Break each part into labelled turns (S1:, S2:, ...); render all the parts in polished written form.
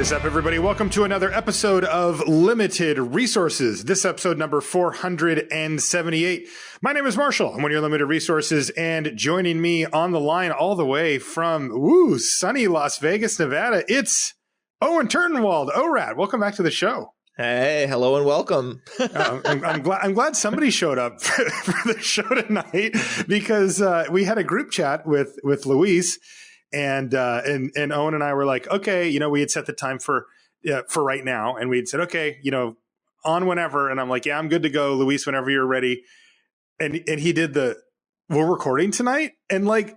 S1: is up, everybody? Welcome to another episode of Limited Resources. This episode number 478. My name is Marshall. I'm one of your Limited Resources, and joining me on the line all the way from sunny Las Vegas, Nevada, it's Owen Turtenwald. ORAD, welcome back to the show.
S2: Hey, hello and welcome.
S1: I'm glad somebody showed up for the show tonight, because we had a group chat with Luis. And Owen and I were like, okay, we had set the time for right now. And we had said, okay, on whenever. And I'm like, yeah, I'm good to go, Luis, whenever you're ready. And he did we're recording tonight. And like,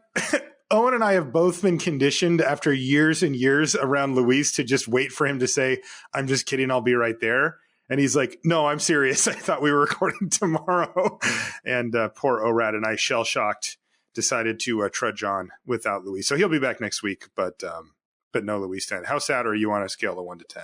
S1: Owen and I have both been conditioned after years and years around Luis to just wait for him to say, I'm just kidding, I'll be right there. And he's like, no, I'm serious. I thought we were recording tomorrow. And poor ORAD and I, shell-shocked, decided to trudge on without Luis. So he'll be back next week, but no Luis 10. How sad are you on a scale of 1 to 10?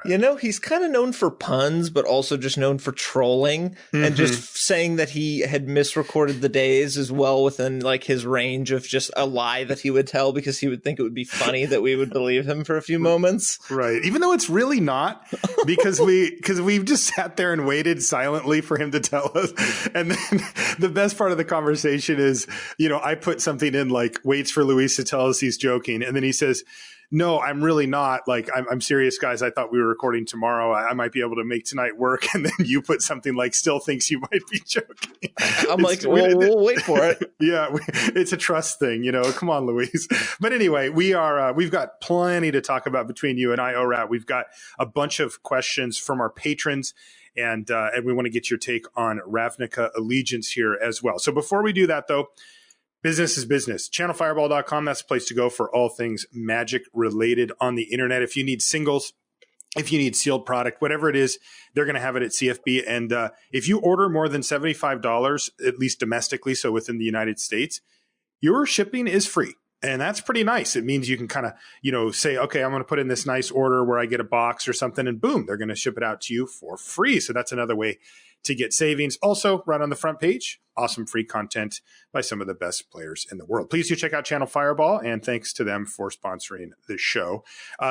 S1: Right.
S2: He's kind of known for puns, but also just known for trolling and just saying that he had misrecorded the days as well within like his range of just a lie that he would tell because he would think it would be funny that we would believe him for a few moments.
S1: Right. Even though it's really not, because we've just sat there and waited silently for him to tell us. And then the best part of the conversation is, I put something in like waits for Luis to tell us he's joking. And then he says, no, I'm really not. Like, I'm serious, guys. I thought we were recording tomorrow. I might be able to make tonight work. And then you put something like still thinks you might be joking.
S2: I'm like, we'll wait for it.
S1: Yeah, it's a trust thing, Come on, Luis. But anyway, we've got plenty to talk about between you and I, ORAT. We've got a bunch of questions from our patrons. And we want to get your take on Ravnica Allegiance here as well. So before we do that, though, business is business. ChannelFireball.com, that's the place to go for all things magic related on the internet. If you need singles, if you need sealed product, whatever it is, they're going to have it at CFB. And if you order more than $75, at least domestically, so within the United States, your shipping is free. And that's pretty nice. It means you can kind of, say, okay, I'm going to put in this nice order where I get a box or something, and boom, they're going to ship it out to you for free. So that's another way to get savings. Also, right on the front page, awesome free content by some of the best players in the world. Please do check out Channel Fireball, and thanks to them for sponsoring the show.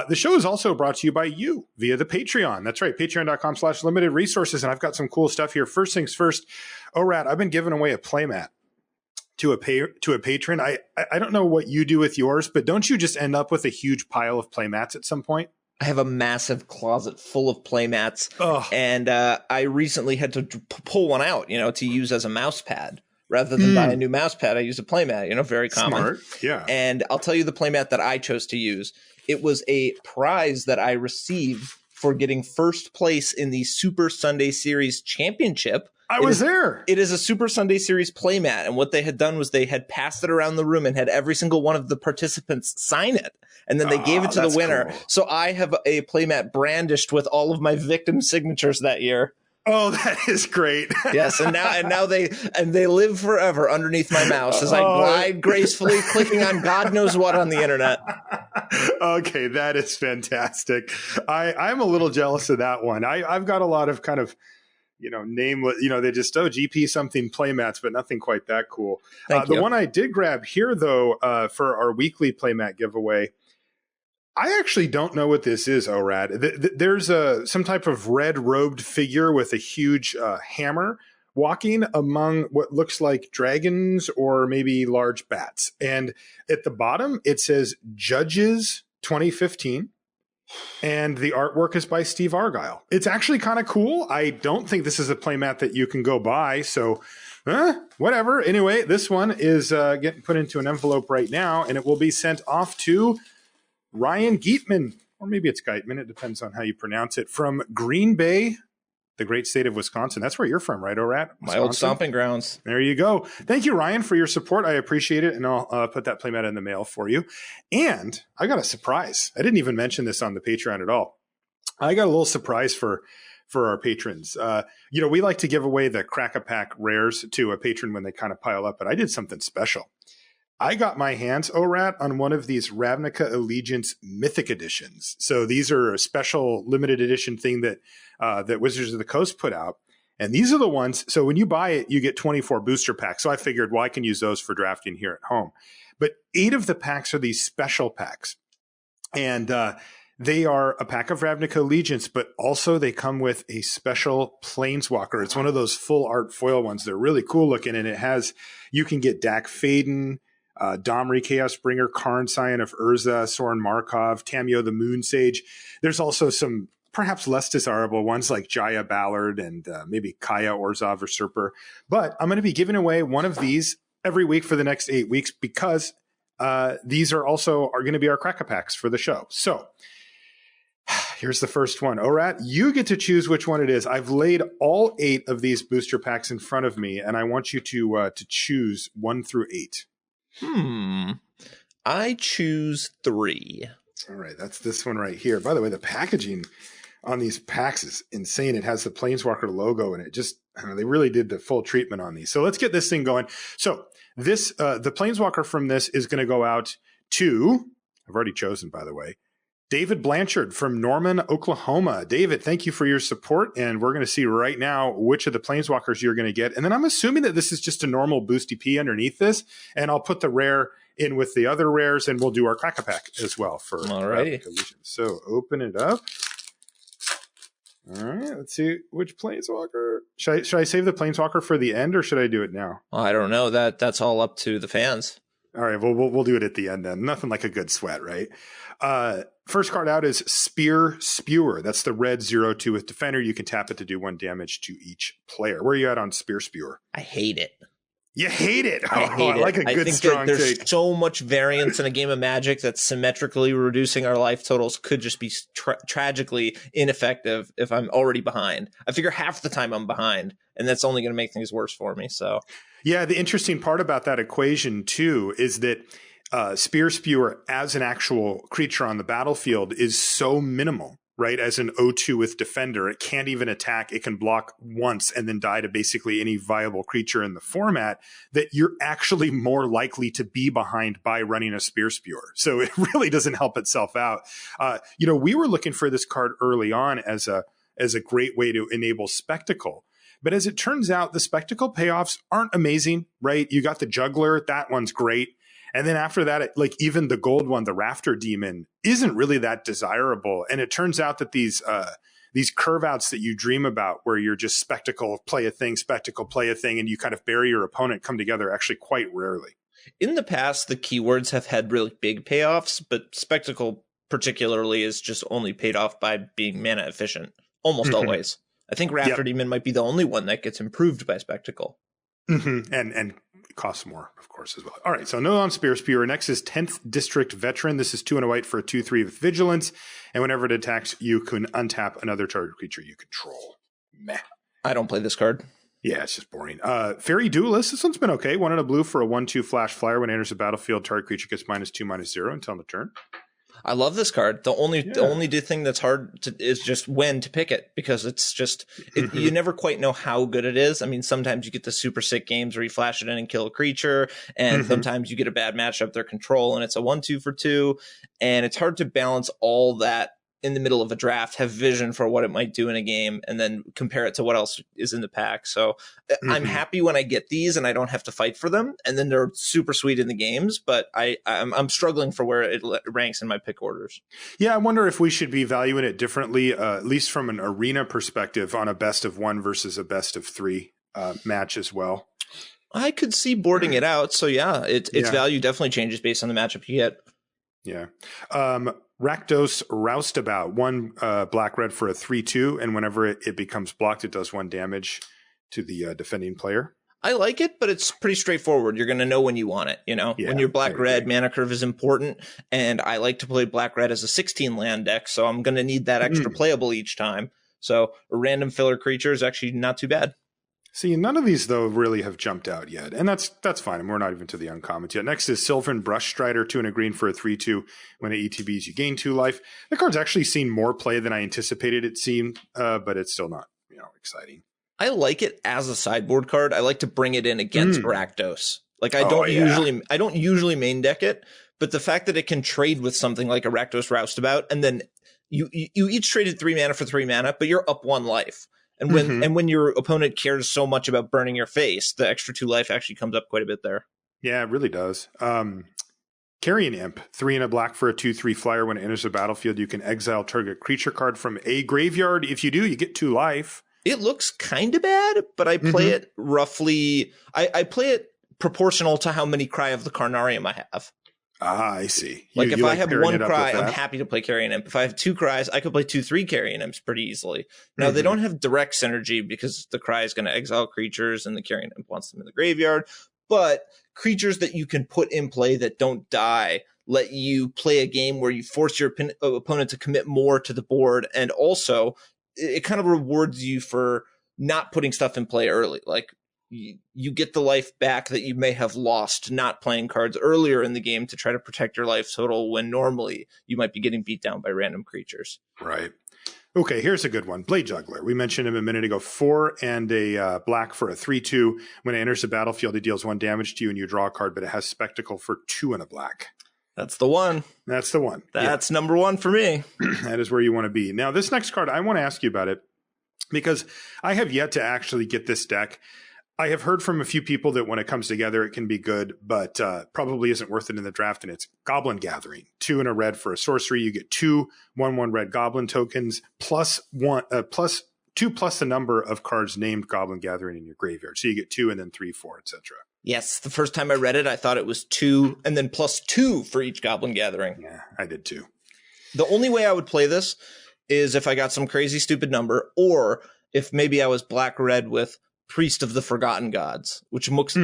S1: The show is also brought to you by you via the Patreon. That's right, patreon.com/limited resources. And I've got some cool stuff here. First things first, ORAT, I've been giving away a playmat to a patron. I don't know what you do with yours, but don't you just end up with a huge pile of playmats at some point?
S2: I have a massive closet full of playmats, and I recently had to pull one out, to use as a mouse pad. Rather than buy a new mouse pad, I use a playmat, very common.
S1: Smart, yeah.
S2: And I'll tell you the playmat that I chose to use. It was a prize that I received for getting first place in the Super Sunday Series Championship.
S1: I was there.
S2: It is a Super Sunday Series playmat, and what they had done was they had passed it around the room and had every single one of the participants sign it, and then they gave it to the winner. Cool. So I have a playmat brandished with all of my victim signatures that year.
S1: Oh, that is great.
S2: Yes, and now they live forever underneath my mouse as I glide gracefully, clicking on God knows what on the internet.
S1: Okay, that is fantastic. I'm a little jealous of that one. I've got a lot of kind of nameless, they just, GP something playmats, but nothing quite that cool. The one I did grab here, though, for our weekly playmat giveaway, I actually don't know what this is, ORAD. There's some type of red-robed figure with a huge hammer walking among what looks like dragons or maybe large bats. And at the bottom, it says Judges 2015. And the artwork is by Steve Argyle. It's actually kind of cool. I don't think this is a playmat that you can go buy. So whatever. Anyway, this one is getting put into an envelope right now, and it will be sent off to Ryan Geitman, or maybe it's Geitman. It depends on how you pronounce it, from Green Bay, the great state of Wisconsin. That's where you're from, right, ORAT?
S2: My old stomping grounds.
S1: There you go. Thank you, Ryan, for your support. I appreciate it, and I'll put that playmat in the mail for you. And I got a surprise. I didn't even mention this on the Patreon at all. I got a little surprise for our patrons. We like to give away the Crack-A-Pack rares to a patron when they kind of pile up, but I did something special. I got my hands, ORAT, on one of these Ravnica Allegiance Mythic Editions. So these are a special limited edition thing that Wizards of the Coast put out. And these are the ones, so when you buy it, you get 24 booster packs. So I figured, well, I can use those for drafting here at home. But 8 of the packs are these special packs. And They are a pack of Ravnica Allegiance, but also they come with a special Planeswalker. It's one of those full art foil ones. They're really cool looking, and you can get Dak Faden, Domri Chaosbringer, Karn Scion of Urza, Soren Markov, Tamio the Moon Sage. There's also some perhaps less desirable ones like Jaya Ballard and maybe Kaya Orzhov or Serper. But I'm going to be giving away one of these every week for the next 8 weeks because these are going to be our crack-a-packs for the show. So here's the first one. Orat, you get to choose which one it is. I've laid all 8 of these booster packs in front of me, and I want you to choose 1 through 8.
S2: I choose 3.
S1: All right, that's this one right here. By the way, the packaging on these packs is insane. It has the Planeswalker logo, and it just, they really did the full treatment on these. So let's get this thing going. So this, the Planeswalker from this is going to go out to, I've already chosen, by the way, David Blanchard from Norman, Oklahoma. David, thank you for your support, and we're going to see right now which of the Planeswalkers you're going to get. And then I'm assuming that this is just a normal Boosty P underneath this, and I'll put the rare in with the other rares, and we'll do our crack-a-pack as well for
S2: Alrighty.
S1: So open it up. All right, let's see which Planeswalker. Should I save the Planeswalker for the end, or should I do it now?
S2: I don't know. That's all up to the fans.
S1: All right, well, we'll do it at the end then. Nothing like a good sweat, right? First card out is Spear Spewer. That's the red 0/2 with Defender. You can tap it to do 1 damage to each player. Where are you at on Spear Spewer?
S2: I hate it.
S1: You hate it?
S2: I hate
S1: I like a good strong
S2: there's
S1: take.
S2: so much variance in a game of Magic that symmetrically reducing our life totals could just be tragically ineffective if I'm already behind. I figure half the time I'm behind, and that's only going to make things worse for me. So,
S1: yeah, the interesting part about that equation, too, is that Spear Spewer as an actual creature on the battlefield is so minimal. Right, as an 0/2 with Defender, it can't even attack. It can block once and then die to basically any viable creature in the format, that you're actually more likely to be behind by running a Spear Spewer. So it really doesn't help itself out. We were looking for this card early on as a great way to enable Spectacle. But as it turns out, the Spectacle payoffs aren't amazing, right? You got the Juggler. That one's great. And then after that, even the gold one, the Rafter Demon, isn't really that desirable. And it turns out that these curve outs that you dream about, where you're just Spectacle, play a thing, Spectacle, play a thing, and you kind of bury your opponent, come together actually quite rarely.
S2: In the past, the keywords have had really big payoffs, but Spectacle particularly is just only paid off by being mana efficient, almost always. I think Rafter Demon might be the only one that gets improved by Spectacle.
S1: And costs more, of course, as well. All right, so no on Spear Spewer. Next is 10th District Veteran. This is 2 and a white for a 2/3 with Vigilance. And whenever it attacks, you can untap another target creature you control. Meh.
S2: I don't play this card.
S1: Yeah, it's just boring. Fairy Duelist. This one's been okay. 1 and a blue for a 1/2 flash flyer. When it enters the battlefield, target creature gets -2/-0 until the turn.
S2: I love this card. The only thing that's hard is just when to pick it, because it's just you never quite know how good it is. I mean, sometimes you get the super sick games where you flash it in and kill a creature, and sometimes you get a bad matchup, their control, and it's a 1/2 for 2, and it's hard to balance all that in the middle of a draft, have vision for what it might do in a game, and then compare it to what else is in the pack. So I'm happy when I get these and I don't have to fight for them, and then they're super sweet in the games, but I'm struggling for where it ranks in my pick orders. Yeah,
S1: I wonder if we should be valuing it differently, at least from an arena perspective, on a best of 1 versus a best of 3 match as well.
S2: I could see boarding it out. So yeah, its value definitely changes based on the matchup you get.
S1: Yeah. Rakdos Roustabout, 1 black-red for a 3/2, and whenever it becomes blocked, it does 1 damage to the defending player.
S2: I like it, but it's pretty straightforward. You're going to know when you want it. When you're black-red, mana curve is important, and I like to play black-red as a 16 land deck, so I'm going to need that extra playable each time. So a random filler creature is actually not too bad.
S1: See, none of these, though, really have jumped out yet, and that's fine, and we're not even to the uncommons yet. Next is Sylvan Brush Strider, 2 and a green for a 3/2. When it ETBs, you gain 2 life. The card's actually seen more play than I anticipated it seemed, but it's still not, exciting.
S2: I like it as a sideboard card. I like to bring it in against Rakdos. I don't usually main deck it, but the fact that it can trade with something like a Rakdos Roustabout, and then you each traded 3 mana for 3 mana, but you're up 1 life. And when your opponent cares so much about burning your face, the extra 2 life actually comes up quite a bit there.
S1: Yeah, it really does. Carrion Imp, 3 and a black for a 2/3 flyer. When it enters the battlefield, you can exile target creature card from a graveyard. If you do, you get 2 life.
S2: It looks kind of bad, but I play it roughly. I play it proportional to how many Cry of the Carnarium I have.
S1: Ah, I see.
S2: Like if I have 1 Cry, I'm happy to play Carrion Imp. If I have 2 Cries, I could play 2/3 Carrion Imps pretty easily. Now, they don't have direct synergy because the Cry is going to exile creatures and the Carrion Imp wants them in the graveyard. But creatures that you can put in play that don't die let you play a game where you force your opponent to commit more to the board. And also, it kind of rewards you for not putting stuff in play early. Like, you get the life back that you may have lost not playing cards earlier in the game to try to protect your life total when normally you might be getting beat down by random creatures.
S1: Right. Okay, here's a good one. Blade Juggler. We mentioned him a minute ago. 4 and a black for a 3/2. When it enters the battlefield, it deals 1 damage to you and you draw a card, but it has Spectacle for 2 and a black.
S2: That's the one.
S1: That's the one.
S2: That's number 1 for me.
S1: That is where you want to be. Now, this next card, I want to ask you about it because I have yet to actually get this deck. I have heard from a few people that when it comes together, it can be good, but probably isn't worth it in the draft. And it's Goblin Gathering. 2 and a red for a sorcery. You get 2 1/1 red goblin tokens plus 2 plus the number of cards named Goblin Gathering in your graveyard. So you get 2 and then 3, 4, etc.
S2: Yes, the first time I read it, I thought it was 2 and then plus 2 for each Goblin Gathering.
S1: Yeah, I did too.
S2: The only way I would play this is if I got some crazy stupid number, or if maybe I was black-red with Priest of the Forgotten Gods, which looks a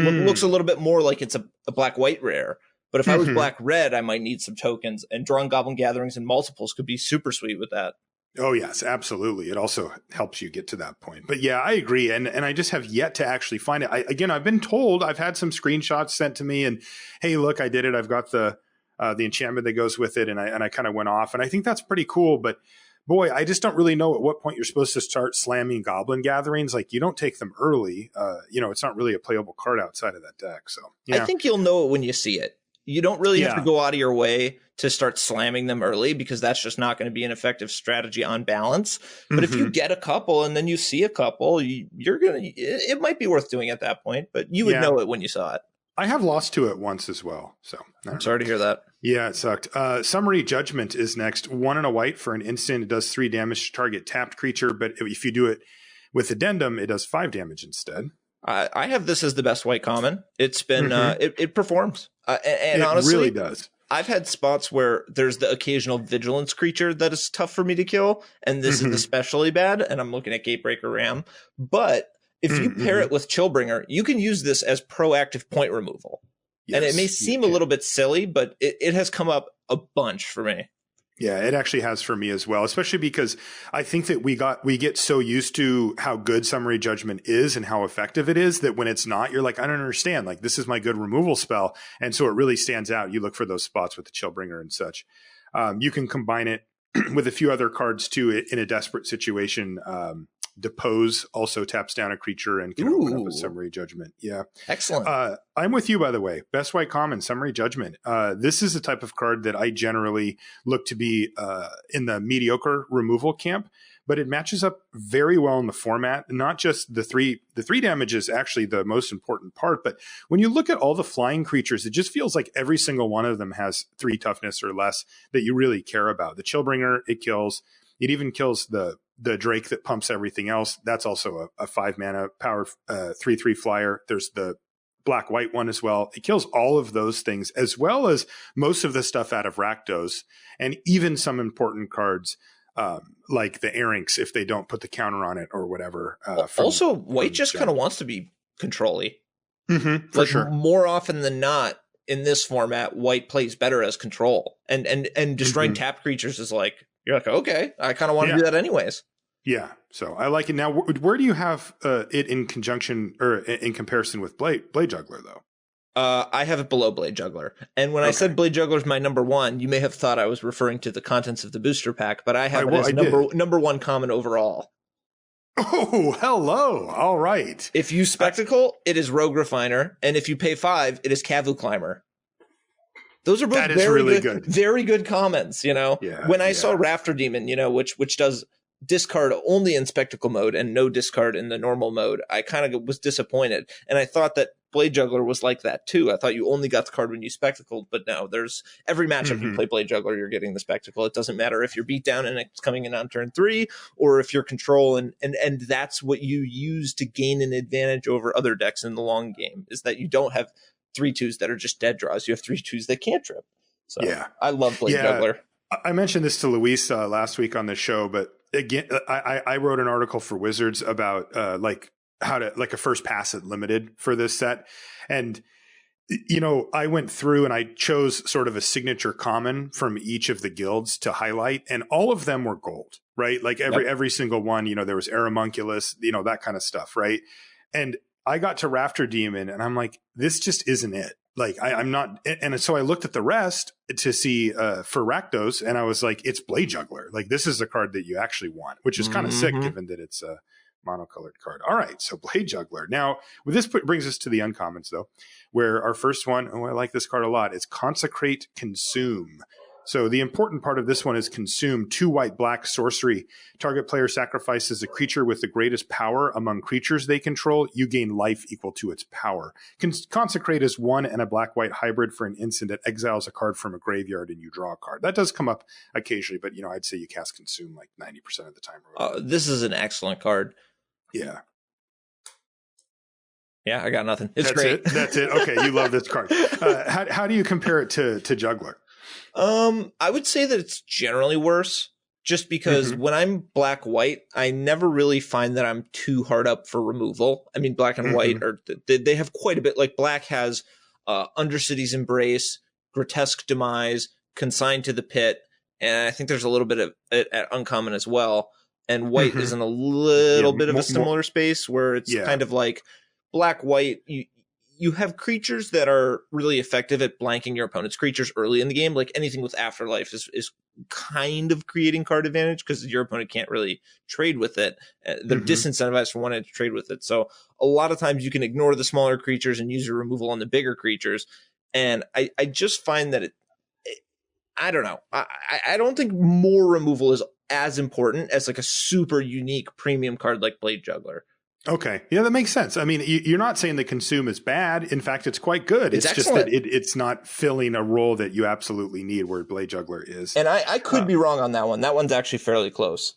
S2: little bit more like it's a black-white rare. But if I was black-red, I might need some tokens, and drawing Goblin Gatherings and multiples could be super sweet with that.
S1: Oh, yes, absolutely. It also helps you get to that point. But yeah, I agree. And I just have yet to actually find it. I've been told, I've had some screenshots sent to me and, hey, look, I did it. I've got the enchantment that goes with it. And I kind of went off. And I think that's pretty cool. But boy, I just don't really know at what point you're supposed to start slamming Goblin Gatherings. Like, you don't take them early. It's not really a playable card outside of that deck. So yeah.
S2: I think you'll know it when you see it. You don't really have to go out of your way to start slamming them early because that's just not going to be an effective strategy on balance. But if you get a couple and then you see a couple, it might be worth doing at that point, but you would know it when you saw it.
S1: I have lost to it once as well. So
S2: I'm sorry to hear that.
S1: Yeah, it sucked. Summary Judgment is next. 1 and a white for an instant. It does 3 damage to target tapped creature, but if you do it with Addendum, it does 5 damage instead.
S2: I have this as the best white common. It's been it performs, and
S1: it
S2: honestly,
S1: really does.
S2: I've had spots where there's the occasional vigilance creature that is tough for me to kill, and this is especially bad. And I'm looking at Gatebreaker Ram, but if you pair it with Chillbringer, you can use this as proactive point removal. Yes, and it may seem a little bit silly, but it has come up a bunch for me.
S1: Yeah, it actually has for me as well, especially because I think that we get so used to how good Summary Judgment is and how effective it is that when it's not, you're like, I don't understand. Like, this is my good removal spell. And so it really stands out. You look for those spots with the Chillbringer and such. You can combine it with a few other cards too in a desperate situation. Depose also taps down a creature and can open up a Summary Judgment. Yeah.
S2: Excellent.
S1: I'm with you, by the way. Best white common, Summary Judgment. This is a type of card that I generally look to be in the mediocre removal camp, but it matches up very well in the format. Not just the three damage is actually the most important part, but when you look at all the flying creatures, it just feels like every single one of them has 3 toughness or less that you really care about. The Chillbringer, it kills. It even kills the Drake that pumps everything else. That's also a 5 mana power 3/3 flyer. There's the black-white one as well. It kills all of those things, as well as most of the stuff out of Rakdos, and even some important cards like the Arinx if they don't put the counter on it or whatever.
S2: Also, white just kind of wants to be control-y.
S1: For sure.
S2: More often than not, in this format, white plays better as control. And destroying tap creatures is like, you're like, okay, I kind of want to do that anyways.
S1: Yeah, so I like it. Now, where do you have it in conjunction or in comparison with Blade Juggler, though?
S2: I have it below Blade Juggler. And when I said Blade Juggler is my number 1, you may have thought I was referring to the contents of the booster pack, but I have it as number 1 common overall.
S1: Oh, hello. All right.
S2: If you Spectacle, it is Rogue Refiner. And if you pay 5, it is Cavu Climber. Those are both very good comments, Yeah, when I saw Rafter Demon, which does discard only in Spectacle mode and no discard in the normal mode, I kind of was disappointed. And I thought that Blade Juggler was like that too. I thought you only got the card when you spectacled, but no, there's every matchup you play Blade Juggler, you're getting the spectacle. It doesn't matter if you're beat down and it's coming in on turn 3, or if you're control, and that's what you use to gain an advantage over other decks in the long game, is that you don't have 3/2s that are just dead draws. You have 3/2s that can't trip. So yeah, I love Blade Juggler.
S1: I mentioned this to Luis last week on the show, but again, I wrote an article for Wizards about how to a first pass at limited for this set. And, I went through and I chose sort of a signature common from each of the guilds to highlight, and all of them were gold, right? Like every single one, there was Aeromunculus, that kind of stuff, right? And I got to Rafter Demon and I'm like, this just isn't it. Like I'm not, and so I looked at the rest to see for Rakdos, and I was like, it's Blade Juggler. Like this is the card that you actually want, which is kind of sick given that it's a monocolored card. All right, so Blade Juggler. Now, with this brings us to the uncommons, though, where our first one, I like this card a lot, is Consecrate Consume. So the important part of this one is Consume, 2 white-black sorcery. Target player sacrifices a creature with the greatest power among creatures they control. You gain life equal to its power. Consecrate is 1 and a black-white hybrid for an instant that exiles a card from a graveyard and you draw a card. That does come up occasionally, but I'd say you cast Consume like 90% of the time.
S2: This is an excellent card.
S1: Yeah.
S2: Yeah, I got nothing. It's great.
S1: That's it. Okay, you love this card. How do you compare it to Juggler?
S2: I would say that it's generally worse, just because when I'm black-white, I never really find that I'm too hard up for removal. I mean, black and white they have quite a bit. Like black has Undercity's Embrace, Grotesque Demise, Consigned to the Pit, and I think there's a little bit of it at uncommon as well. And white is in a little bit of a similar space where it's kind of like black-white. You have creatures that are really effective at blanking your opponent's creatures early in the game. Like anything with Afterlife is kind of creating card advantage because your opponent can't really trade with it. They're disincentivized from wanting to trade with it. So a lot of times you can ignore the smaller creatures and use your removal on the bigger creatures. And I just find that I don't know. I don't think more removal is as important as like a super unique premium card like Blade Juggler.
S1: Okay. Yeah, that makes sense. I mean, you're not saying the Consume is bad. In fact, it's quite good. It's just that it's not filling a role that you absolutely need where Blade Juggler is.
S2: And I could be wrong on that one. That one's actually fairly close.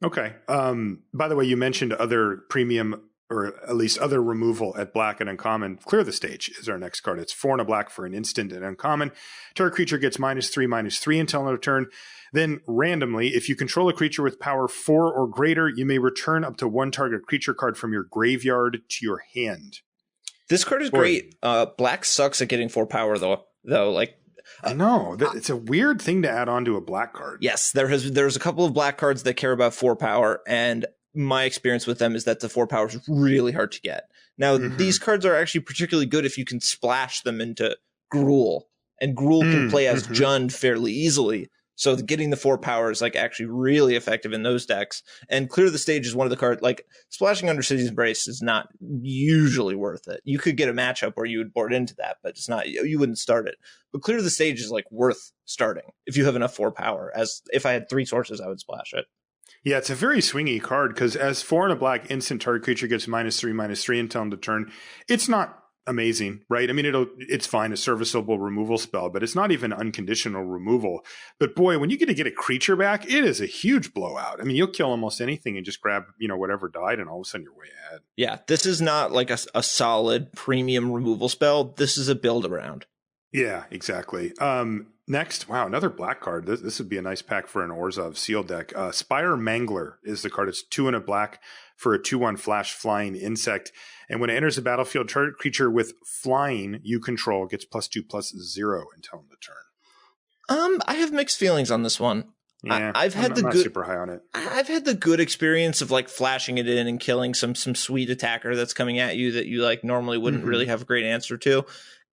S1: Okay. By the way, you mentioned other premium, or at least other removal at black and uncommon. Clear the Stage is our next card. It's 4 and a black for an instant and uncommon. Target creature gets -3/-3 until end of turn. Then randomly, if you control a creature with power 4 or greater, you may return up to 1 target creature card from your graveyard to your hand.
S2: This card is great. Black sucks at getting 4 power though. Like
S1: I know it's a weird thing to add on to a black card.
S2: Yes, there's a couple of black cards that care about 4 power, and my experience with them is that the 4 power is really hard to get. Now, these cards are actually particularly good if you can splash them into Gruul, and Gruul can play as Jund fairly easily. So getting the 4 power is like actually really effective in those decks. And Clear the Stage is one of the cards, like splashing Undercity's Embrace is not usually worth it. You could get a matchup where you would board into that, but it's not, you wouldn't start it. But Clear the Stage is like worth starting if you have enough 4 power. As if I had 3 sources, I would splash it.
S1: Yeah, it's a very swingy card because as 4 and a black instant target creature gets -3/-3 until end of turn, it's not amazing, right? I mean, it's fine, a serviceable removal spell, but it's not even unconditional removal. But boy, when you get to get a creature back, it is a huge blowout. I mean, you'll kill almost anything and just grab, whatever died, and all of a sudden you're way ahead.
S2: Yeah, this is not like a solid premium removal spell. This is a build around.
S1: Yeah, exactly. Next, wow, another black card. This would be a nice pack for an Orzhov seal deck. Spire Mangler is the card. It's 2 and a black for a 2/1 flash flying insect. And when it enters the battlefield, target creature with flying you control gets +2/+0 until end of turn.
S2: I have mixed feelings on this one.
S1: Yeah,
S2: I'm
S1: not super high on it.
S2: I've had the good experience of like flashing it in and killing some sweet attacker that's coming at you that you like normally wouldn't really have a great answer to.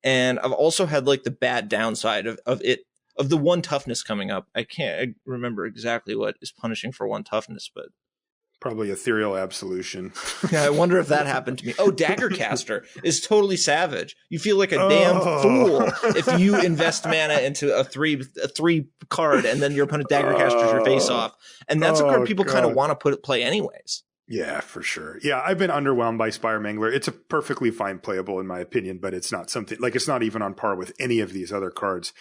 S2: And I've also had like the bad downside of the 1 toughness coming up. I can't remember exactly what is punishing for 1 toughness, but
S1: probably Ethereal Absolution.
S2: Yeah, I wonder if that happened to me. Oh, Daggercaster is totally savage. You feel like a damn fool if you invest mana into a three card and then your opponent Daggercasters your face off. And that's a card people kind of want to play anyways.
S1: Yeah, for sure. Yeah, I've been underwhelmed by Spire Mangler. It's a perfectly fine playable in my opinion, but it's not something like it's not even on par with any of these other cards.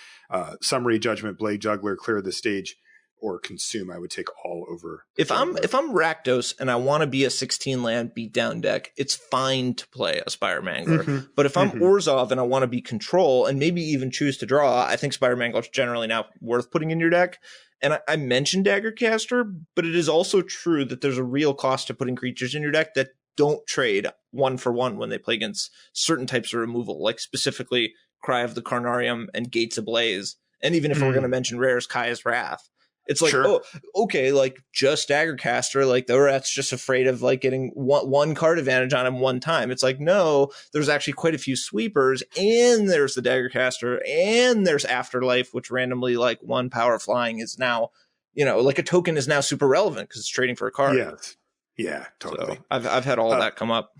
S1: Summary Judgment, Blade Juggler, Clear the Stage, or Consume. I would take all over.
S2: If I'm
S1: Juggler.
S2: if I'm Rakdos and I want to be a 16 land beatdown deck, it's fine to play a Spire Mangler. But if I'm Orzhov and I want to be control and maybe even choose to draw, I think Spire Mangler is generally now worth putting in your deck. And I mentioned Daggercaster, but it is also true that there's a real cost to putting creatures in your deck that don't trade 1-for-1 when they play against certain types of removal, like specifically Cry of the Carnarium and Gates Ablaze. And even if we're going to mention rares, Kaya's Wrath. It's like, oh, okay, like just Daggercaster, like the rat's just afraid of like getting one card advantage on him one time. It's like, no, there's actually quite a few sweepers, and there's the Daggercaster, and there's Afterlife, which randomly like one power flying is now, like a token is now super relevant because it's trading for a card.
S1: Yes. Yeah, totally.
S2: So I've had all that come up.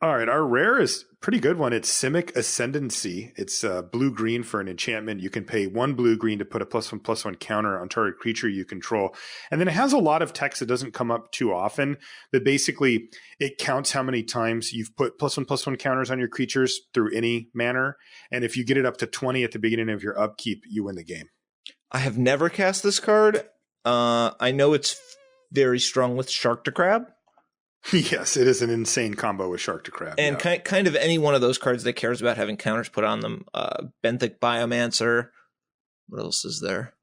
S1: All right, our rare is a pretty good one. It's Simic Ascendancy. It's blue-green for an enchantment. You can pay 1 blue-green to put a +1/+1 counter on target creature you control. And then it has a lot of text that doesn't come up too often, that basically it counts how many times you've put +1/+1 counters on your creatures through any manner. And if you get it up to 20 at the beginning of your upkeep, you win the game.
S2: I have never cast this card. I know it's very strong with Shark to Crab.
S1: Yes, it is an insane combo with Shark to Crab.
S2: And kind of any one of those cards that cares about having counters put on them. Benthic Biomancer. What else is there?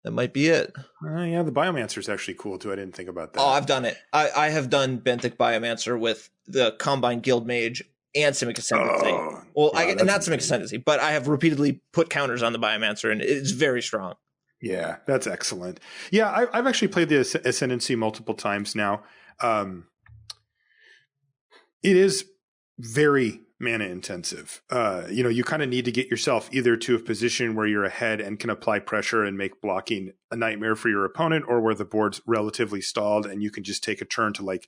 S2: That might be it.
S1: Yeah, the Biomancer is actually cool too. I didn't think about that.
S2: Oh, I've done it. I have done Benthic Biomancer with the Combine Guild Mage and Simic Ascendancy. Well, wow, not Simic Ascendancy, but I have repeatedly put counters on the Biomancer, and it's very strong.
S1: Yeah, that's excellent. Yeah, I've actually played the Ascendancy multiple times now. It is very mana intensive. You kind of need to get yourself either to a position where you're ahead and can apply pressure and make blocking a nightmare for your opponent, or where the board's relatively stalled and you can just take a turn to like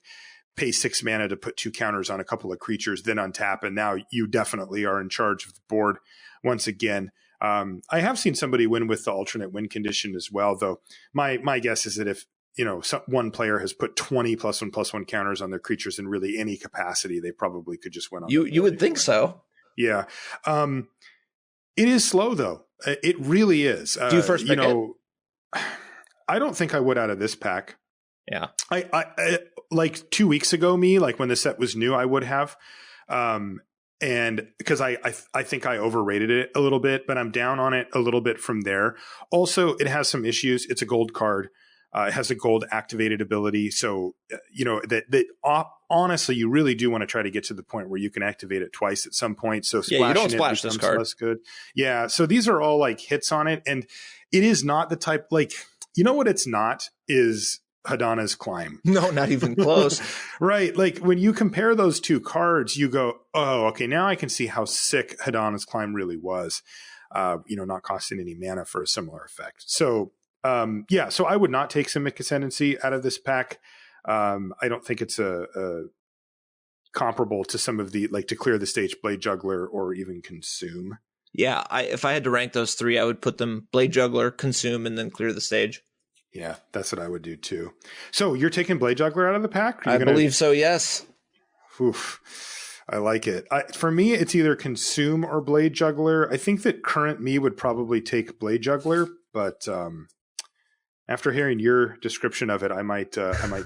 S1: pay 6 mana to put 2 counters on a couple of creatures, then untap, and now you definitely are in charge of the board once again. I have seen somebody win with the alternate win condition as well, though my guess is that if one player has put 20 +1/+1 counters on their creatures in really any capacity, they probably could just win on
S2: you would think so.
S1: Yeah. It is slow though. It really is.
S2: Do you first pick it?
S1: I don't think I would out of this pack.
S2: Yeah.
S1: I like 2 weeks ago, like when the set was new, I would have. And because I think I overrated it a little bit, but I'm down on it a little bit from there. Also, it has some issues. It's a gold card. It has a gold activated ability. So, honestly, you really do want to try to get to the point where you can activate it twice at some point. So
S2: you don't splash this card.
S1: Less good. Yeah. So these are all like hits on it. And it is not the type, like, what it's not is Hadana's Climb.
S2: No, not even close.
S1: Right. Like when you compare those two cards, you go, oh, okay, now I can see how sick Hadana's Climb really was, not costing any mana for a similar effect. So, so I would not take Simic Ascendancy out of this pack. I don't think it's a comparable to some of the, like, to Clear the Stage, Blade Juggler, or even Consume.
S2: Yeah, if I had to rank those 3, I would put them Blade Juggler, Consume, and then Clear the Stage.
S1: Yeah, that's what I would do too. So you're taking Blade Juggler out of the pack?
S2: I believe so, yes.
S1: Oof, I like it. For me, it's either Consume or Blade Juggler. I think that current me would probably take Blade Juggler, but after hearing your description of it, I might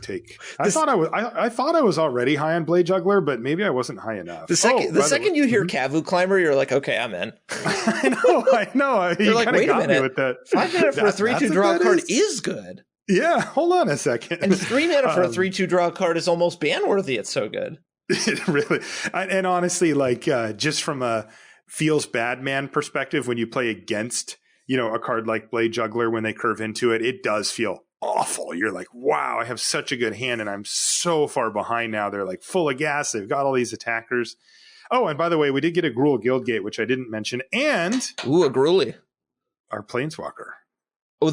S1: take. I thought I was already high on Blade Juggler, but maybe I wasn't high enough.
S2: The second you hear Kavu Climber, you're like, okay, I'm in.
S1: I know.
S2: You're like, wait a minute.
S1: With that.
S2: 5 mana for a 3/2 draw card is good.
S1: Yeah, hold on a second.
S2: And 3 mana for a 3/2 draw card is almost ban worthy. It's so good.
S1: It really, and honestly, like just from a feels bad man perspective, when you play against a card like Blade Juggler, when they curve into it, it does feel awful. You're like, wow, I have such a good hand and I'm so far behind now. They're like full of gas. They've got all these attackers. Oh, and by the way, we did get a Gruul Guildgate, which I didn't mention. And
S2: a Gruuly.
S1: Our Planeswalker.
S2: Oh,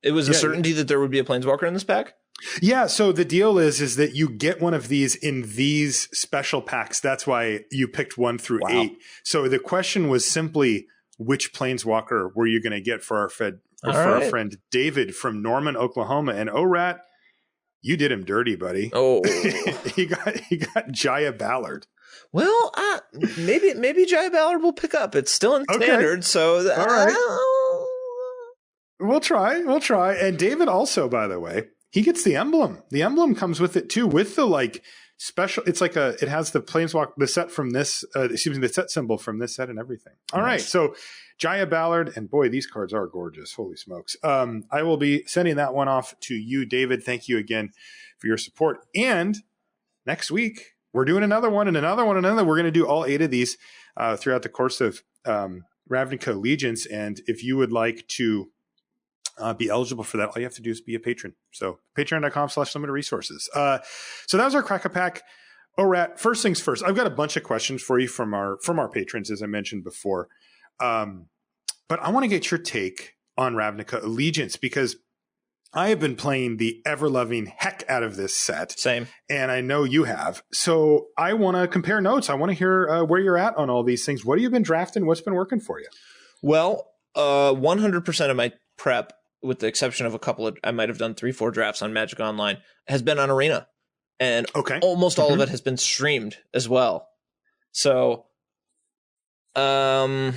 S2: it was a certainty that there would be a Planeswalker in this pack?
S1: Yeah, so the deal is that you get one of these in these special packs. That's why you picked 1 through 8. So the question was simply, which Planeswalker were you going to get for our friend David from Norman, Oklahoma? And ORAT, You did him dirty, buddy.
S2: Oh,
S1: he got Jaya Ballard.
S2: Well, maybe Jaya Ballard will pick up. It's still in standard, so
S1: all right. We'll try. And David also, by the way, he gets the emblem. The emblem comes with it too, with the like special. It's like it has the Planeswalk, the set from this. The set symbol from this set and everything. All right, so Jaya Ballard, and boy, these cards are gorgeous. Holy smokes! I will be sending that one off to you, David. Thank you again for your support. And next week we're doing another one and another one and another. We're going to do all 8 of these throughout the course of Ravnica Allegiance. And if you would like to be eligible for that, all you have to do is be a patron. So patreon.com/limited resources. So that was our Crack-A-Pack. Rat, first things first, I've got a bunch of questions for you from our patrons, as I mentioned before. But I want to get your take on Ravnica Allegiance, because I have been playing the ever-loving heck out of this set.
S2: Same.
S1: And I know you have. So I want to compare notes. I want to hear where you're at on all these things. What have you been drafting? What's been working for you?
S2: Well, 100% of my prep, with the exception of a couple of, I might have done 3-4 drafts on Magic Online, has been on Arena. And almost all of it has been streamed as well. So,
S1: so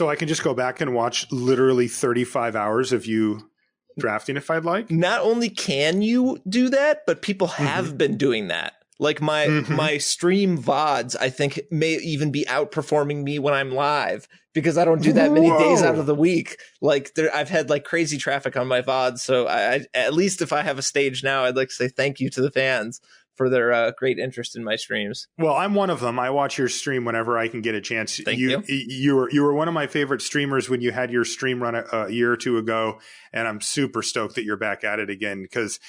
S1: I can just go back and watch literally 35 hours of you drafting if I'd like?
S2: Not only can you do that, but people have been doing that. Like my stream VODs, I think, may even be outperforming me when I'm live, because I don't do that many days out of the week. Like I've had like crazy traffic on my VODs. So I at least if I have a stage now, I'd like to say thank you to the fans for their great interest in my streams.
S1: Well, I'm one of them. I watch your stream whenever I can get a chance.
S2: Thank you.
S1: You were one of my favorite streamers when you had your stream run a year or two ago, and I'm super stoked that you're back at it again, because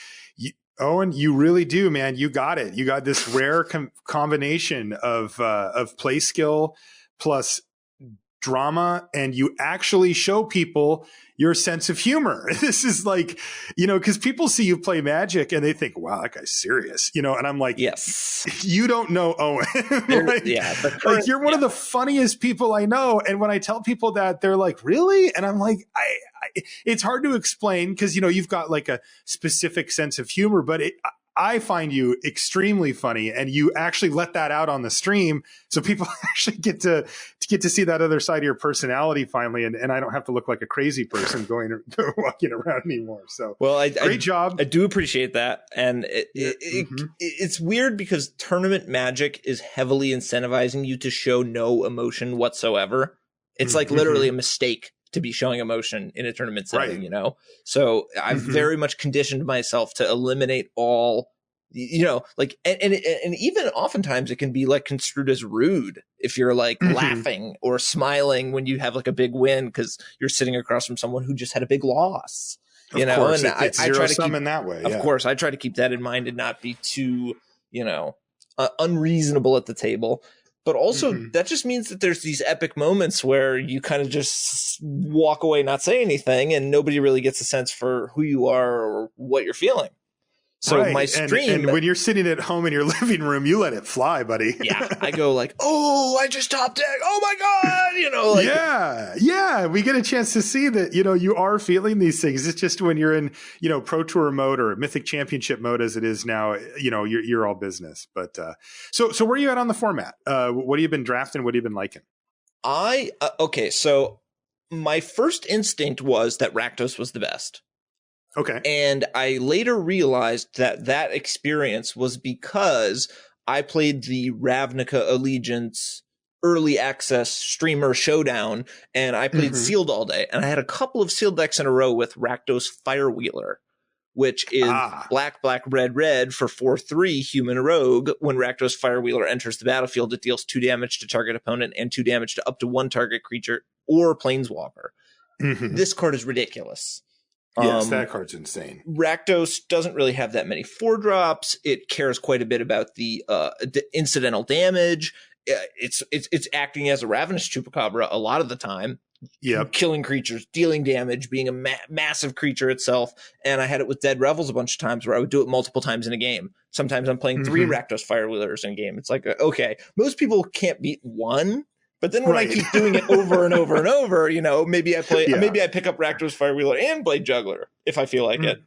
S1: Owen, you really do, man. You got it. You got this rare combination of play skill plus drama, and you actually show people your sense of humor. This is like, because people see you play Magic and they think, wow, that guy's serious, and I'm like,
S2: yes,
S1: you don't know Owen. Like you're one of the funniest people I know. And when I tell people that, they're like, really? And I'm like, it's hard to explain, because, you've got like a specific sense of humor, but I find you extremely funny, and you actually let that out on the stream, so people actually get to see that other side of your personality finally, and I don't have to look like a crazy person walking around anymore. So, well, great job.
S2: I do appreciate that, and it's weird because tournament Magic is heavily incentivizing you to show no emotion whatsoever. It's like literally a mistake to be showing emotion in a tournament setting, So I've very much conditioned myself to eliminate all, like, and even oftentimes it can be like construed as rude if you're like laughing or smiling when you have like a big win, because you're sitting across from someone who just had a big loss.
S1: Of course, and I try to keep in that way.
S2: Of course, I try to keep that in mind and not be too, unreasonable at the table. But also, that just means that there's these epic moments where you kind of just walk away, not say anything, and nobody really gets a sense for who you are or what you're feeling. So my stream...
S1: And when you're sitting at home in your living room, you let it fly, buddy.
S2: Yeah, I go like, oh, I just top deck. Oh, my God. Like,
S1: yeah. We get a chance to see that, you are feeling these things. It's just when you're in, Pro Tour mode or Mythic Championship mode as it is now, you're all business. But so where are you at on the format? What have you been drafting? What have you been liking?
S2: Okay, so my first instinct was that Rakdos was the best.
S1: Okay.
S2: And I later realized that experience was because I played the Ravnica Allegiance early access streamer showdown, and I played sealed all day. And I had a couple of sealed decks in a row with Rakdos Firewheeler, which is black, red for 4/3 human rogue. When Rakdos Firewheeler enters the battlefield, it deals 2 damage to target opponent and 2 damage to up to 1 target creature or planeswalker. This card is ridiculous.
S1: Yes, that card's insane.
S2: Rakdos doesn't really have that many 4-drops. It cares quite a bit about the incidental damage. It's acting as a Ravenous Chupacabra a lot of the time.
S1: Yep.
S2: Killing creatures, dealing damage, being a massive creature itself. And I had it with Dead Revels a bunch of times where I would do it multiple times in a game. Sometimes I'm playing 3 Rakdos Firewheelers in a game. It's like, okay, most people can't beat 1. But then when I keep doing it over and over and over, maybe I pick up Rakdos Firewheeler and Blade Juggler if I feel like it.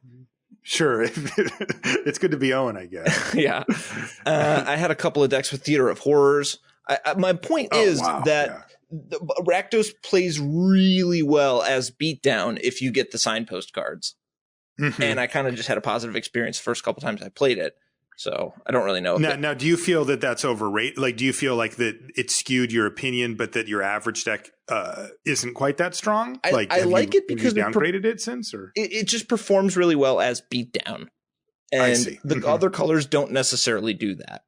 S1: Sure. It's good to be Owen, I guess.
S2: Yeah. I had a couple of decks with Theater of Horrors. My point is that Rakdos plays really well as beatdown if you get the signpost cards. Mm-hmm. And I kind of just had a positive experience the first couple times I played it. So I don't really know.
S1: Now, do you feel that that's overrated? Like, do you feel like that it skewed your opinion, but that your average deck isn't quite that strong?
S2: I like it because
S1: you downgraded it since, or
S2: it just performs really well as beatdown, and the other colors don't necessarily do that.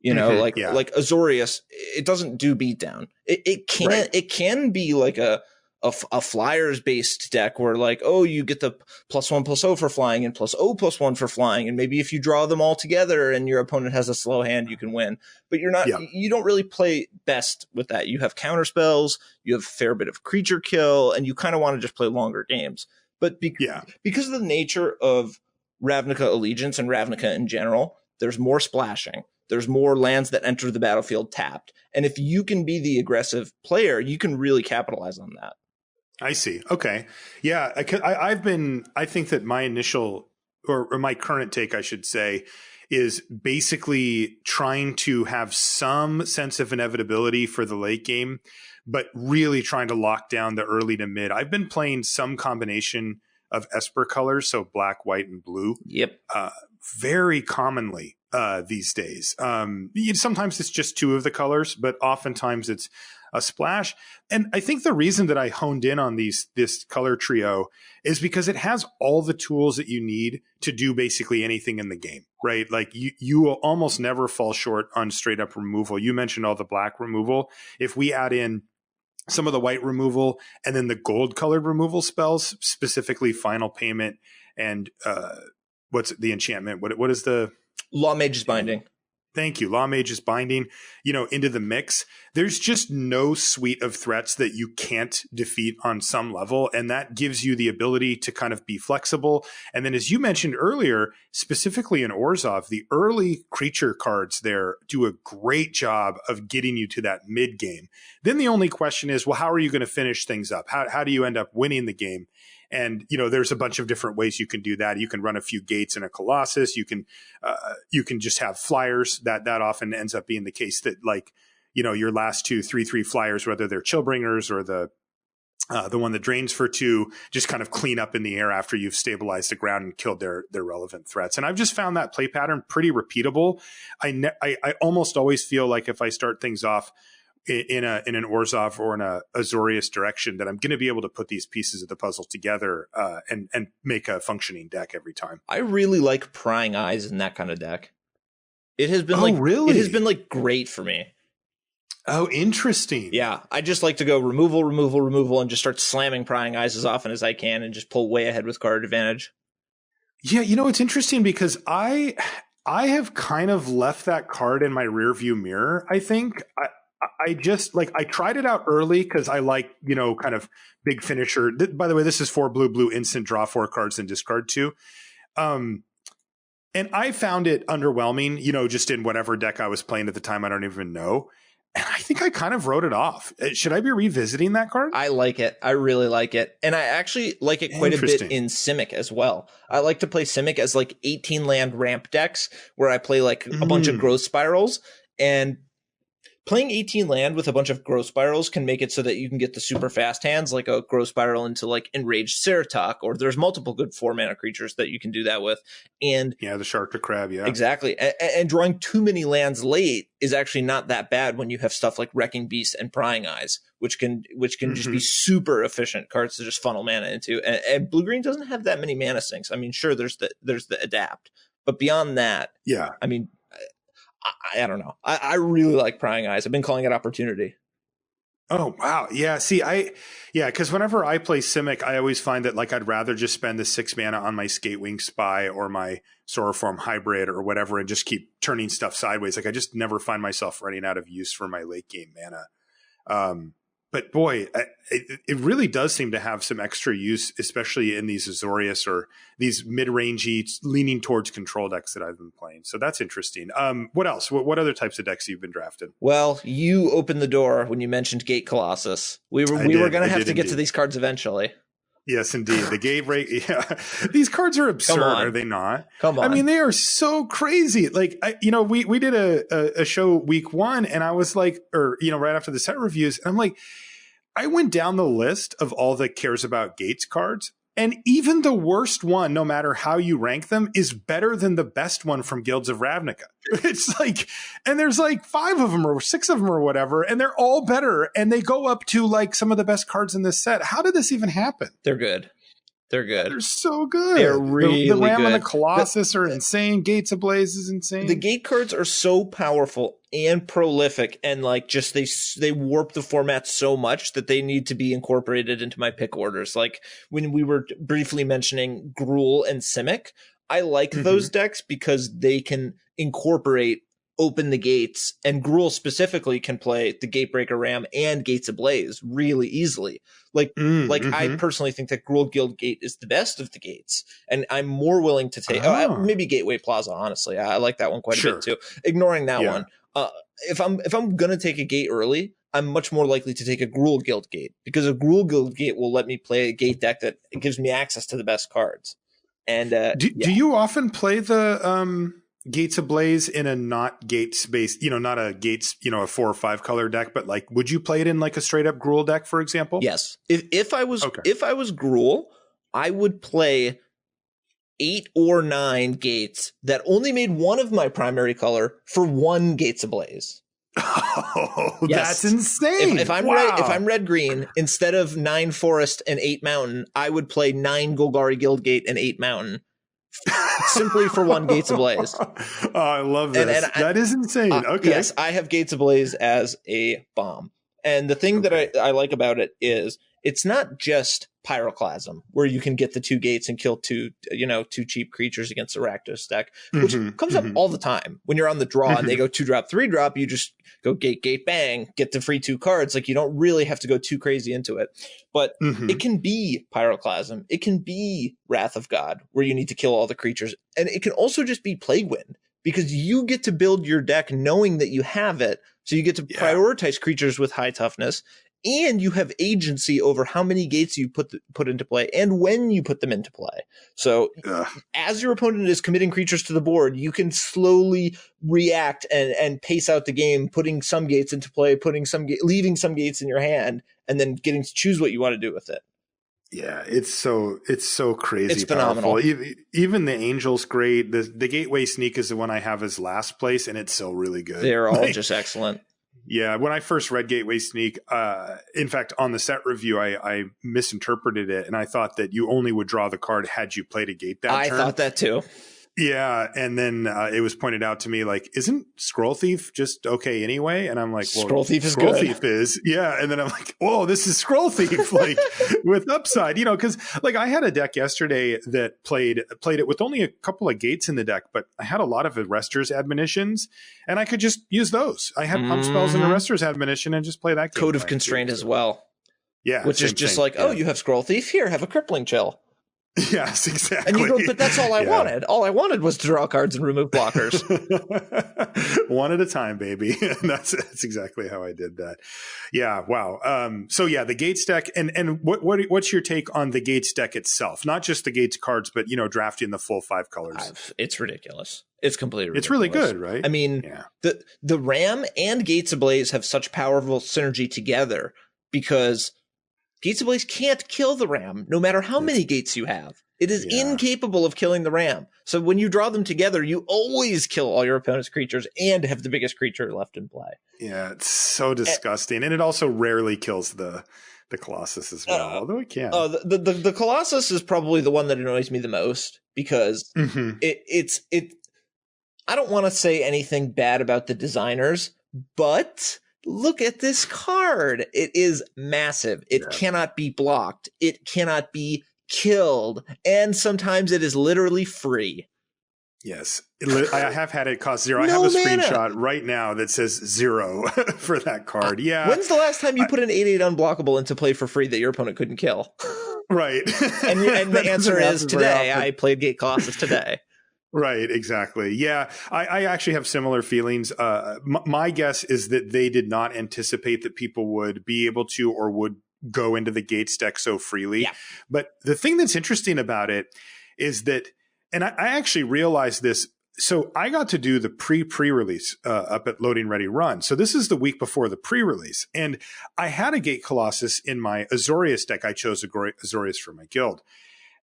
S2: You know, like Azorius, it doesn't do beatdown. It can be like a flyers based deck where like, oh, you get the +1/+0 for flying and +0/+1 for flying, and maybe if you draw them all together and your opponent has a slow hand, you can win. But you don't really play best with that. You have counter spells, you have a fair bit of creature kill, and you kind of want to just play longer games. But because of the nature of Ravnica Allegiance and Ravnica in general, there's more splashing. There's more lands that enter the battlefield tapped. And if you can be the aggressive player, you can really capitalize on that.
S1: I see. Okay. Yeah. I think that my initial or my current take, I should say, is basically trying to have some sense of inevitability for the late game, but really trying to lock down the early to mid. I've been playing some combination of Esper colors, so black, white, and blue.
S2: Yep.
S1: Very commonly these days. Sometimes it's just two of the colors, but oftentimes it's a splash. And I think the reason that I honed in on this color trio is because it has all the tools that you need to do basically anything in the game, right? Like you will almost never fall short on straight up removal. You mentioned all the black removal. If we add in some of the white removal and then the gold colored removal spells, specifically Final Payment and what's the enchantment? What is the
S2: Law Mage's Binding?
S1: Thank you. Law Mage's Binding, into the mix. There's just no suite of threats that you can't defeat on some level. And that gives you the ability to kind of be flexible. And then as you mentioned earlier, specifically in Orzhov, the early creature cards there do a great job of getting you to that mid game. Then the only question is, well, how are you going to finish things up? How do you end up winning the game? And, there's a bunch of different ways you can do that. You can run a few gates in a Colossus. You can just have flyers. That often ends up being the case that, like, your last 2 3/3 flyers, whether they're Chillbringers or the one that drains for 2, just kind of clean up in the air after you've stabilized the ground and killed their relevant threats. And I've just found that play pattern pretty repeatable. I almost always feel like if I start things off in an Orzhov or in a Azorius direction, that I'm going to be able to put these pieces of the puzzle together and make a functioning deck every time.
S2: I really like Prying Eyes in that kind of deck. It has been
S1: really?
S2: It has been great for me.
S1: Oh, interesting.
S2: Yeah, I just like to go removal, and just start slamming Prying Eyes as often as I can and just pull way ahead with card advantage.
S1: Yeah, it's interesting because I have kind of left that card in my rearview mirror, I think. I just I tried it out early because I like, kind of big finisher. By the way, this is 4 blue, instant, draw 4 cards and discard 2. And I found it underwhelming, just in whatever deck I was playing at the time. I don't even know. And I think I kind of wrote it off. Should I be revisiting that card?
S2: I like it. I really like it. And I actually like it quite a bit in Simic as well. I like to play Simic as 18 land ramp decks where I play a bunch of growth spirals, and playing 18 land with a bunch of growth spirals can make it so that you can get the super fast hands, like a growth spiral into Enraged Ceratok, or there's multiple good 4-mana creatures that you can do that with. And
S1: the Shark to Crab, yeah.
S2: Exactly. And drawing too many lands late is actually not that bad when you have stuff like Wrecking Beast and Prying Eyes, which can just be super efficient cards to just funnel mana into. And blue-green doesn't have that many mana sinks. I mean, sure, there's the Adapt, but beyond that,
S1: yeah.
S2: I mean, I don't know. I really like Prying Eyes. I've been calling it Opportunity.
S1: Oh, wow. Yeah. See, because whenever I play Simic, I always find that I'd rather just spend the 6 mana on my Skatewing Spy or my Sauroform Hybrid or whatever and just keep turning stuff sideways. I just never find myself running out of use for my late game mana. But boy, it really does seem to have some extra use, especially in these Azorius or these mid-rangey leaning towards control decks that I've been playing. So that's interesting. What else? What other types of decks have you been drafting?
S2: Well, you opened the door when you mentioned Gate Colossus. We were going to have to get to these cards eventually.
S1: Yes, indeed. The gate break. Yeah, these cards are absurd, are they not?
S2: Come on.
S1: I mean, they are so crazy. Like, we did a show week one, and I was like, or right after the set reviews, and I'm like, I went down the list of all the Cares About Gates cards, and even the worst one, no matter how you rank them, is better than the best one from Guilds of Ravnica. It's like, and there's like 5 of them or 6 of them or whatever, and they're all better, and they go up to like some of the best cards in this set. How did this even happen?
S2: They're good. They're good.
S1: They're so good.
S2: They're really
S1: the Ram
S2: good.
S1: and the Colossus are insane. Gates Ablaze is insane.
S2: The gate cards are so powerful and prolific, and like just they warp the format so much that they need to be incorporated into my pick orders. Like when we were briefly mentioning Gruul and Simic, I like those decks because they can incorporate Open the Gates, and Gruul specifically can play the Gatebreaker Ram and Gates Ablaze really easily. I personally think that Gruul Guild Gate is the best of the gates, and I'm more willing to take maybe Gateway Plaza. Honestly, I like that one quite a bit too. Ignoring that one, if I'm gonna take a gate early, I'm much more likely to take a Gruul Guild Gate, because a Gruul Guild Gate will let me play a gate deck that gives me access to the best cards. And
S1: do you often play the Gates Ablaze in a not gates based, not a gates, a 4 or 5 color deck, but like, would you play it in like a straight up Gruul deck, for example?
S2: Yes. If I was Gruul, I would play 8 or 9 gates that only made one of my primary color for 1 Gates Ablaze.
S1: Oh, yes. That's insane.
S2: If I'm red green, instead of 9 forest and 8 mountain, I would play 9 Golgari Guild Gate and 8 mountain. Simply for 1 Gates Ablaze.
S1: Oh, I love this. That is insane. Okay.
S2: Yes, I have Gates Ablaze as a bomb. And the thing that I like about it is it's not just Pyroclasm, where you can get the 2 gates and kill 2 cheap creatures against a Rakdos deck, which comes up all the time. When you're on the draw and they go 2-drop, 3-drop, you just go gate, bang, get the free 2 cards. Like, you don't really have to go too crazy into it. But it can be Pyroclasm. It can be Wrath of God, where you need to kill all the creatures. And it can also just be Plague Wind, because you get to build your deck knowing that you have it. So you get to prioritize creatures with high toughness, and you have agency over how many gates you put into play and when you put them into play. So as your opponent is committing creatures to the board, you can slowly react and pace out the game, putting some gates into play, leaving some gates in your hand, and then getting to choose what you want to do with it.
S1: Yeah, it's so crazy.
S2: It's phenomenal.
S1: Even the Angel's great. The Gateway Sneak is the one I have as last place, and it's still really good.
S2: They're all just excellent.
S1: Yeah, when I first read Gateway Sneak, in fact, on the set review, I misinterpreted it, and I thought that you only would draw the card had you played a gate that turn.
S2: I thought that too.
S1: Yeah, and then it was pointed out to me, like, isn't Scroll Thief just okay anyway? And I'm like, well,
S2: Scroll Thief
S1: is, yeah. And then I'm like, whoa, this is Scroll Thief, like, with upside, because like I had a deck yesterday that played it with only a couple of gates in the deck, but I had a lot of Arrester's Admonitions, and I could just use those. I had Pump Spells and Arrester's Admonition and just play that game.
S2: Code of Constraint as well.
S1: Yeah.
S2: Which is just like, you have Scroll Thief, here, have a Crippling Chill.
S1: Yes, exactly.
S2: And you go, but that's all I wanted. All I wanted was to draw cards and remove blockers.
S1: One at a time, baby. And that's exactly how I did that. Yeah, wow. So yeah, the Gates deck, and what's your take on the Gates deck itself? Not just the Gates cards, but drafting the full 5 colors.
S2: It's ridiculous. It's completely ridiculous.
S1: It's really good, right?
S2: I mean, the Ram and Gates Ablaze have such powerful synergy together, because Gates Ablaze can't kill the Ram, no matter how many gates you have. It is incapable of killing the Ram. So when you draw them together, you always kill all your opponent's creatures and have the biggest creature left in play.
S1: Yeah, it's so disgusting. And it also rarely kills the Colossus as well, although it can.
S2: The Colossus is probably the one that annoys me the most, because it's I don't want to say anything bad about the designers, but look at this card. It is massive. It cannot be blocked. It cannot be killed. And sometimes it is literally free.
S1: Yes. I have had it cost 0. I have a screenshot right now that says 0 for that card. Yeah.
S2: When's the last time you put an 8/8 unblockable into play for free that your opponent couldn't kill?
S1: Right.
S2: And the answer is today. I played Gate Colossus today.
S1: Right, exactly. Yeah, I actually have similar feelings. My guess is that they did not anticipate that people would be able to or would go into the Gates deck so freely.
S2: Yeah.
S1: But the thing that's interesting about it is that, and I actually realized this. So I got to do the pre-release up at Loading Ready Run. So this is the week before the pre-release. And I had a Gate Colossus in my Azorius deck. I chose Azorius for my guild.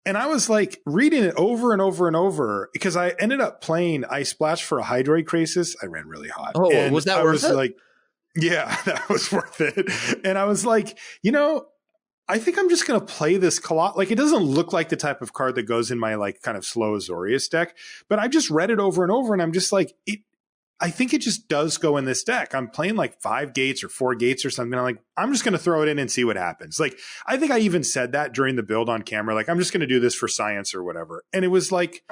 S1: And I was like reading it over and over and over because I ended up playing Ice Splash for a Hydroid Crisis. I ran really hot.
S2: Oh,
S1: and
S2: was that worth it?
S1: Like, yeah, that was worth it. And I was like, I think I'm just going to play this Colossus. Like, it doesn't look like the type of card that goes in my like kind of slow Azorius deck, but I just read it over and over and I'm just like, I think it just does go in this deck. I'm playing like 5 gates or 4 gates or something. I'm like, I'm just going to throw it in and see what happens. Like, I think I even said that during the build on camera. Like, I'm just going to do this for science or whatever. And it was like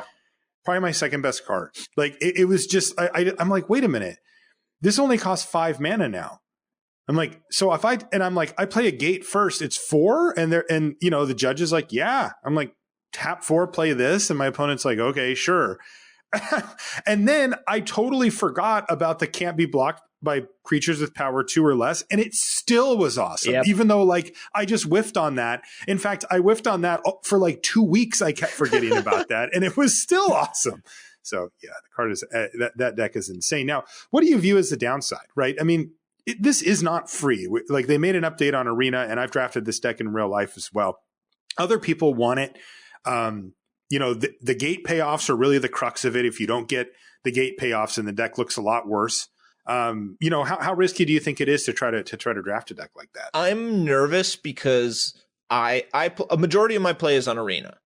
S1: probably my second best card. Like, it was just, I'm like, wait a minute. This only costs 5 mana now. I'm like, so if I play a gate first, it's 4 and the judge is like, yeah. I'm like, tap 4, play this. And my opponent's like, okay, sure. And then I totally forgot about the can't be blocked by creatures with power 2 or less. And it still was awesome. Yep. Even though like I just whiffed on that. In fact, I whiffed on that for like 2 weeks. I kept forgetting about that and it was still awesome. So yeah, the card is that deck is insane. Now, what do you view as the downside, right? I mean, this is not free. Like they made an update on Arena and I've drafted this deck in real life as well. Other people want it. The gate payoffs are really the crux of it. If you don't get the gate payoffs, then the deck looks a lot worse. How risky do you think it is to try to draft a deck like that?
S2: I'm nervous because a majority of my play is on Arena,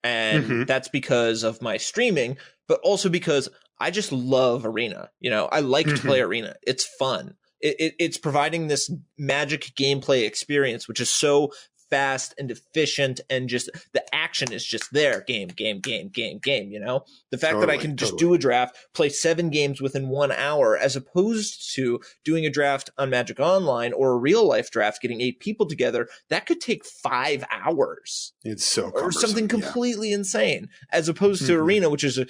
S2: and that's because of my streaming, but also because I just love Arena. I like to play Arena. It's fun. It's providing this Magic gameplay experience, which is so fast and efficient, and just the action is just there. Game. The fact that I can just do a draft, play 7 games within 1 hour, as opposed to doing a draft on Magic Online or a real life draft, getting 8 people together, that could take 5 hours.
S1: It's so
S2: or something completely insane, as opposed to Arena, which is the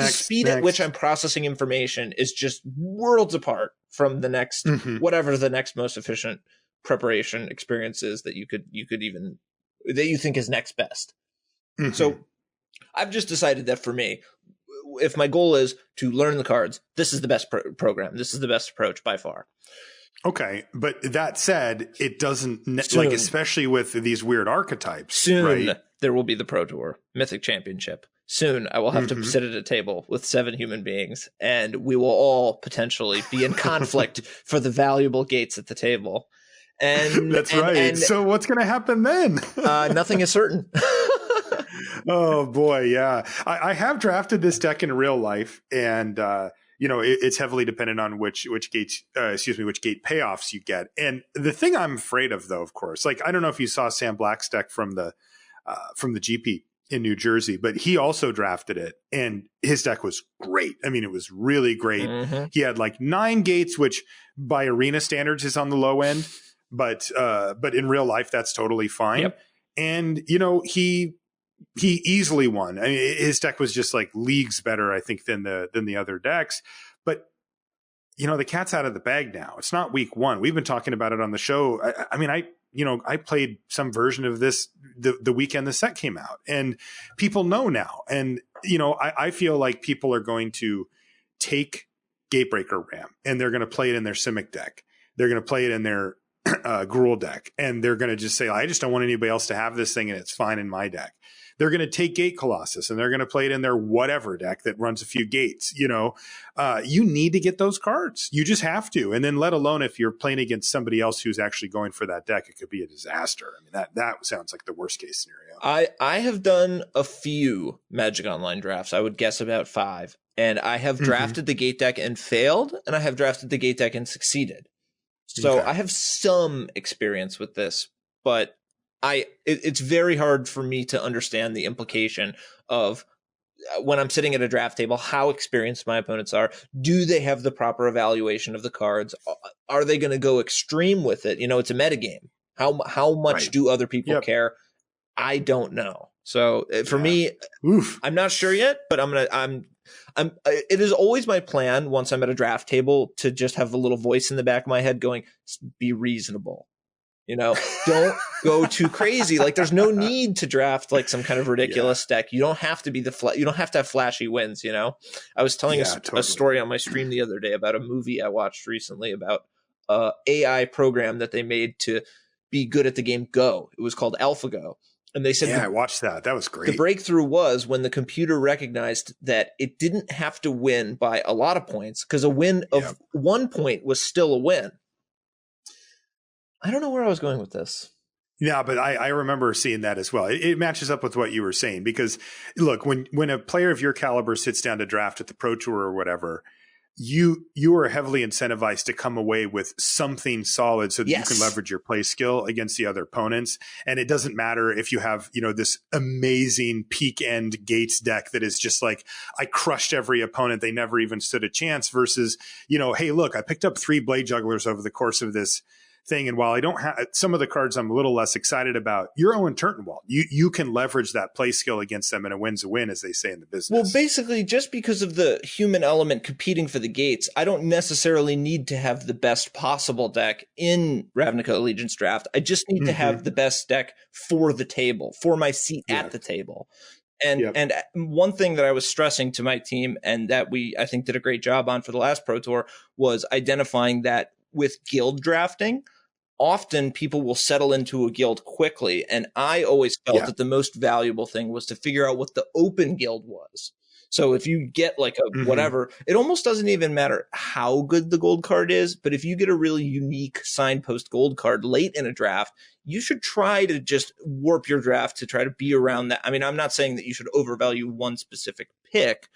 S2: speed at which I'm processing information is just worlds apart from the next whatever the next most efficient preparation experiences that you think is next best. So I've just decided that for me, if my goal is to learn the cards, this is the best program. This is the best approach by far.
S1: Okay, but that said, it doesn't like, especially with these weird archetypes.
S2: Soon
S1: right?
S2: There will be the Pro Tour Mythic Championship. Soon I will have to sit at a table with 7 human beings, and we will all potentially be in conflict for the valuable gates at the table. And
S1: that's right. And so what's going to happen then?
S2: Nothing is certain.
S1: Oh boy, yeah. I have drafted this deck in real life, and it's heavily dependent on which gate payoffs you get. And the thing I'm afraid of, though, of course, like I don't know if you saw Sam Black's deck from the GP in New Jersey, but he also drafted it, and his deck was great. I mean, it was really great. He had like 9 gates, which by Arena standards is on the low end, but in real life that's totally fine. Yep. And he easily won. I mean, his deck was just like leagues better, I think, than the other decks. But the cat's out of the bag now. It's not week 1. We've been talking about it on the show. I played some version of this the weekend the set came out, and people know now. And I feel like people are going to take Gatebreaker Ram and they're going to play it in their Simic deck. They're going to play it in their Gruul deck, and they're going to just say, I just don't want anybody else to have this thing, and it's fine in my deck. They're going to take Gate Colossus and they're going to play it in their whatever deck that runs a few gates. You need to get those cards. You just have to. And then let alone if you're playing against somebody else who's actually going for that deck, it could be a disaster. I mean, that sounds like the worst case scenario.
S2: I have done a few Magic Online drafts. I would guess about 5. And I have drafted the Gate deck and failed, and I have drafted the Gate deck and succeeded. So I have some experience with this, but it's very hard for me to understand the implication of when I'm sitting at a draft table, how experienced my opponents are. Do they have the proper evaluation of the cards? Are they going to go extreme with it? It's a metagame. How much do other people care? I don't know. So for me, I'm not sure yet, but it is always my plan once I'm at a draft table to just have a little voice in the back of my head going, be reasonable. Don't go too crazy. Like, there's no need to draft like some kind of ridiculous deck. You don't have to be you don't have to have flashy wins. I was telling a story on my stream the other day about a movie I watched recently about AI program that they made to be good at the game Go. It was called AlphaGo. And they said,
S1: I watched that. That was great.
S2: The breakthrough was when the computer recognized that it didn't have to win by a lot of points, because a win of 1 point was still a win. I don't know where I was going with this.
S1: Yeah, but I remember seeing that as well. It matches up with what you were saying, because look, when a player of your caliber sits down to draft at the Pro Tour or whatever, you are heavily incentivized to come away with something solid so that you can leverage your play skill against the other opponents. And it doesn't matter if you have, this amazing peak end Gates deck that is just like, I crushed every opponent. They never even stood a chance versus, hey, look, I picked up 3 Blade Jugglers over the course of this thing. And while I don't have some of the cards I'm a little less excited about, you're Owen Turtenwald. You can leverage that play skill against them, and a win's a win, as they say in the business.
S2: Well, basically, just because of the human element competing for the gates, I don't necessarily need to have the best possible deck in Ravnica Allegiance draft. I just need to have the best deck for the table, for my seat at the table. And one thing that I was stressing to my team, and that I think did a great job on for the last Pro Tour, was identifying that with guild drafting, often people will settle into a guild quickly. And I always felt that the most valuable thing was to figure out what the open guild was. So if you get like a whatever, it almost doesn't even matter how good the gold card is. But if you get a really unique signpost gold card late in a draft, you should try to just warp your draft to try to be around that. I mean, I'm not saying that you should overvalue one specific pick,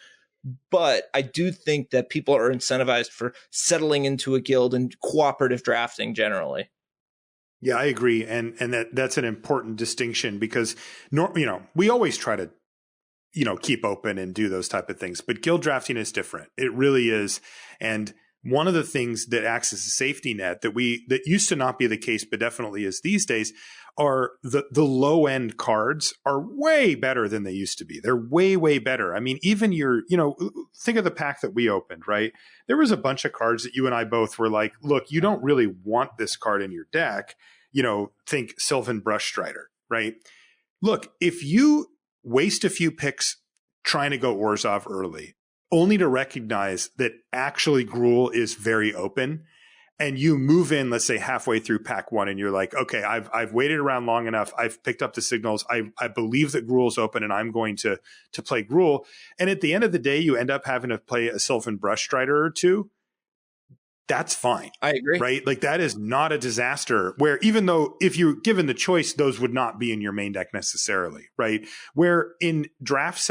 S2: but I do think that people are incentivized for settling into a guild and cooperative drafting generally.
S1: Yeah, I agree. And that's an important distinction, because, we always try to, keep open and do those type of things. But guild drafting is different. It really is. And one of the things that acts as a safety net that used to not be the case, but definitely is these days, are the low end cards are way better than they used to be. They're way, way better. I mean, even think of the pack that we opened, right? There was a bunch of cards that you and I both were like, look, you don't really want this card in your deck. Think Sylvan Brush Strider, right? Look, if you waste a few picks trying to go Orzhov early, only to recognize that actually Gruul is very open, and you move in, let's say halfway through pack 1, and you're like, okay, I've waited around long enough. I've picked up the signals. I believe that Gruul's open, and I'm going to play Gruul. And at the end of the day, you end up having to play a Sylvan Brush Strider or two. That's fine.
S2: I agree.
S1: Right? Like, that is not a disaster, where even though if you're given the choice, those would not be in your main deck necessarily, right? Where in draft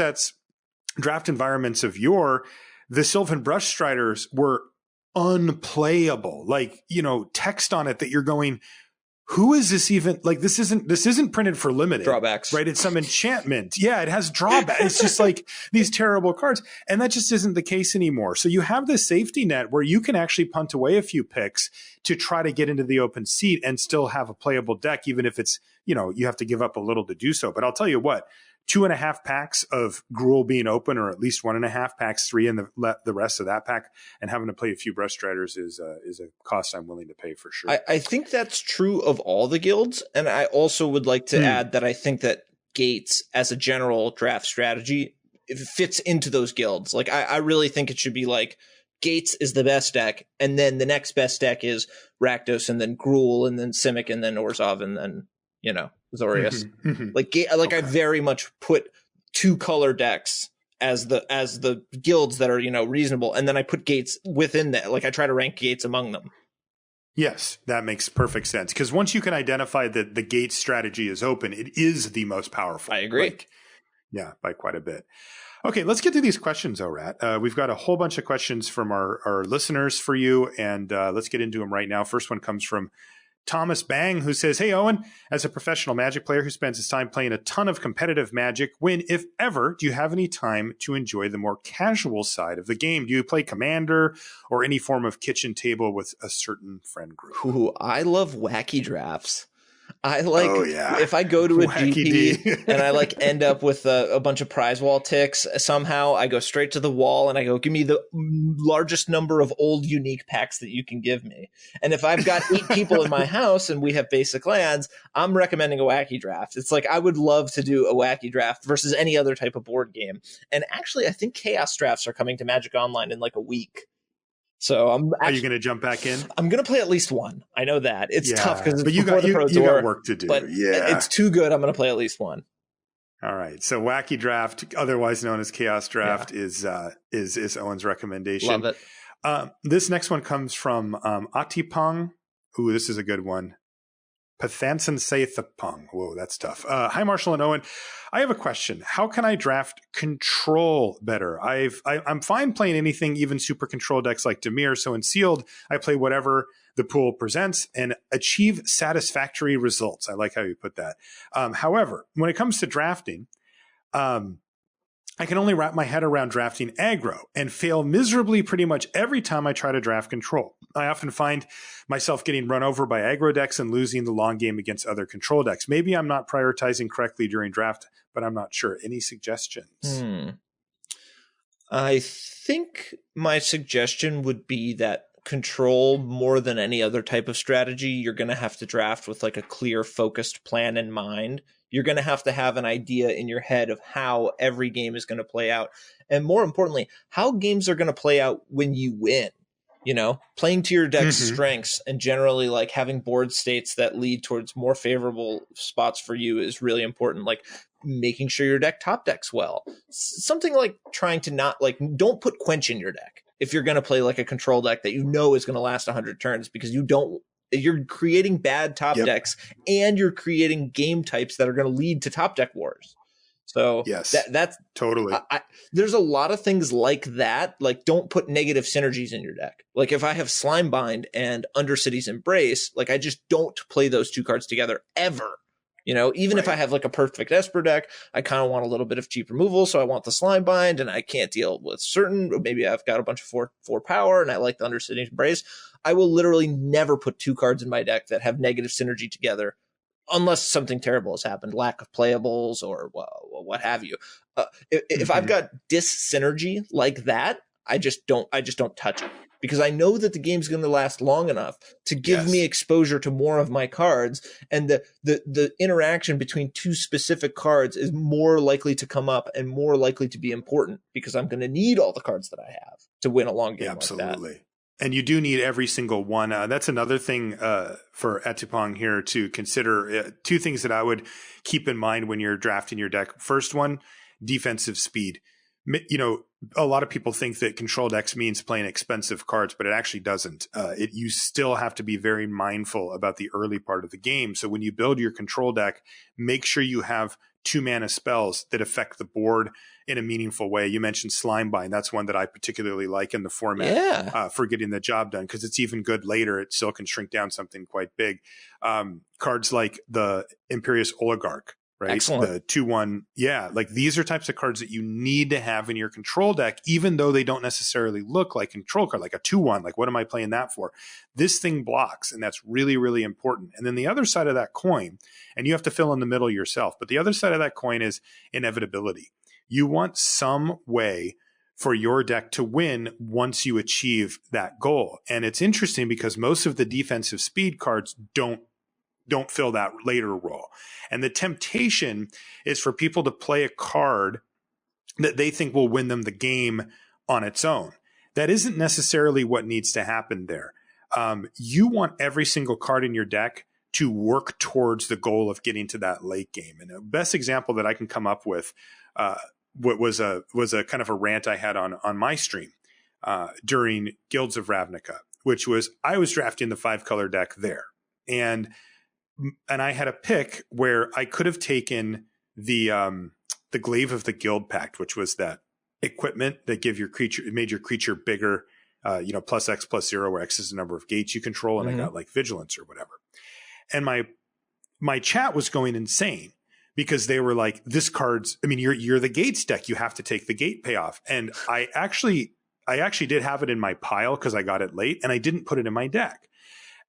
S1: environments of yore, the Sylvan Brush Striders were unplayable. Like, text on it that you're going, who is this even? Like, this isn't printed for limited.
S2: Drawbacks.
S1: Right? It's some enchantment. Yeah, it has drawbacks. It's just like these terrible cards. And that just isn't the case anymore. So you have this safety net where you can actually punt away a few picks to try to get into the open seat and still have a playable deck, even if it's, you have to give up a little to do so. But I'll tell you what, 2.5 packs of Gruul being open, or at least 1.5 packs, 3 in the rest of that pack, and having to play a few Brush Striders is a cost I'm willing to pay for sure.
S2: I think that's true of all the guilds. And I also would like to add that I think that Gates, as a general draft strategy, it fits into those guilds. Like, I really think it should be like, Gates is the best deck, and then the next best deck is Rakdos, and then Gruul, and then Simic, and then Orzhov, and then, Zorius. I very much put 2-color decks as the guilds that are, reasonable. And then I put Gates within that. Like, I try to rank Gates among them.
S1: Yes, that makes perfect sense. Because once you can identify that the Gates strategy is open, it is the most powerful.
S2: I agree.
S1: By quite a bit. Okay, let's get to these questions, Orat. We've got a whole bunch of questions from our listeners for you, and let's get into them right now. First one comes from Thomas Bang, who says, hey, Owen, as a professional Magic player who spends his time playing a ton of competitive Magic, when, if ever, do you have any time to enjoy the more casual side of the game? Do you play Commander or any form of kitchen table with a certain friend group?
S2: Ooh, I love wacky drafts. I like if I go to a
S1: Wacky
S2: GP and I like end up with a bunch of prize wall ticks, somehow I go straight to the wall and I go, give me the largest number of old unique packs that you can give me. And if I've got 8 people in my house and we have basic lands, I'm recommending a wacky draft. It's like I would love to do a wacky draft versus any other type of board game. And actually, I think chaos drafts are coming to Magic Online in like a week. So
S1: are you going to jump back in?
S2: I'm going to play at least one. I know that it's tough because
S1: you got work to do.
S2: But it's too good. I'm going to play at least one.
S1: All right. So wacky draft, otherwise known as chaos draft, is Owen's recommendation.
S2: Love
S1: it. This next one comes from Atipong. Ooh, this is a good one. Pathanson Saithapong. Whoa, that's tough. Hi, Marshall and Owen. I have a question. How can I draft control better? I'm fine playing anything, even super control decks like Dimir. So in Sealed, I play whatever the pool presents and achieve satisfactory results. I like how you put that. However, when it comes to drafting, I can only wrap my head around drafting aggro and fail miserably pretty much every time I try to draft control. I often find myself getting run over by aggro decks and losing the long game against other control decks. Maybe I'm not prioritizing correctly during draft, but I'm not sure. Any suggestions?
S2: I think my suggestion would be that control, more than any other type of strategy, you're going to have to draft with like a clear, focused plan in mind. You're going to have an idea in your head of how every game is going to play out. And more importantly, how games are going to play out when you win. You know, playing to your deck's strengths and generally like having board states that lead towards more favorable spots for you is really important. Like making sure your deck top decks well. Something like trying to not like, don't put Quench in your deck if you're going to play like a control deck that you know is going to last 100 turns, because you're creating bad top decks and you're creating game types that are going to lead to top deck wars. So
S1: yes,
S2: that's
S1: totally.
S2: There's a lot of things like that. Like, don't put negative synergies in your deck. Like if I have Slimebind and Undercity's Embrace, like I just don't play those 2 cards together ever. You know, even if I have like a perfect Esper deck, I kind of want a little bit of cheap removal. So I want the Slimebind and I can't deal with certain, maybe I've got a bunch of 4 power and I like the Undercity's Embrace. I will literally never put 2 cards in my deck that have negative synergy together, unless something terrible has happened, lack of playables or what have you. If I've got dis-synergy like that, I just don't touch it, because I know that the game's going to last long enough to give me exposure to more of my cards, and the interaction between 2 specific cards is more likely to come up and more likely to be important, because I'm going to need all the cards that I have to win a long game.
S1: Absolutely.
S2: Like that.
S1: And you do need every single one. That's another thing for Atipong here to consider. 2 things that I would keep in mind when you're drafting your deck. First one, defensive speed. You know, a lot of people think that control decks means playing expensive cards, but it actually doesn't. You still have to be very mindful about the early part of the game. So when you build your control deck, make sure you have 2-mana spells that affect the board in a meaningful way. You mentioned Slimebind. That's one that I particularly like in the format for getting the job done, because it's even good later. It still can shrink down something quite big. Cards like the Imperious Oligarch, right?
S2: Excellent.
S1: The 2/1. Yeah. Like these are types of cards that you need to have in your control deck, even though they don't necessarily look like a control card, like a 2/1. Like, what am I playing that for? This thing blocks, and that's really, really important. And then the other side of that coin, and you have to fill in the middle yourself, but the other side of that coin is inevitability. You want some way for your deck to win once you achieve that goal. And it's interesting because most of the defensive speed cards don't fill that later role. And the temptation is for people to play a card that they think will win them the game on its own. That isn't necessarily what needs to happen there. You want every single card in your deck to work towards the goal of getting to that late game. And the best example that I can come up with was a kind of a rant I had on my stream during Guilds of Ravnica, which was I was drafting the 5-color deck there. And I had a pick where I could have taken the Glaive of the Guild Pact, which was that equipment that made your creature bigger, plus X plus 0, where X is the number of gates you control, and I got like vigilance or whatever. And my chat was going insane because they were like, "This card's, I mean, you're the gates deck. You have to take the gate payoff." And I actually did have it in my pile because I got it late, and I didn't put it in my deck.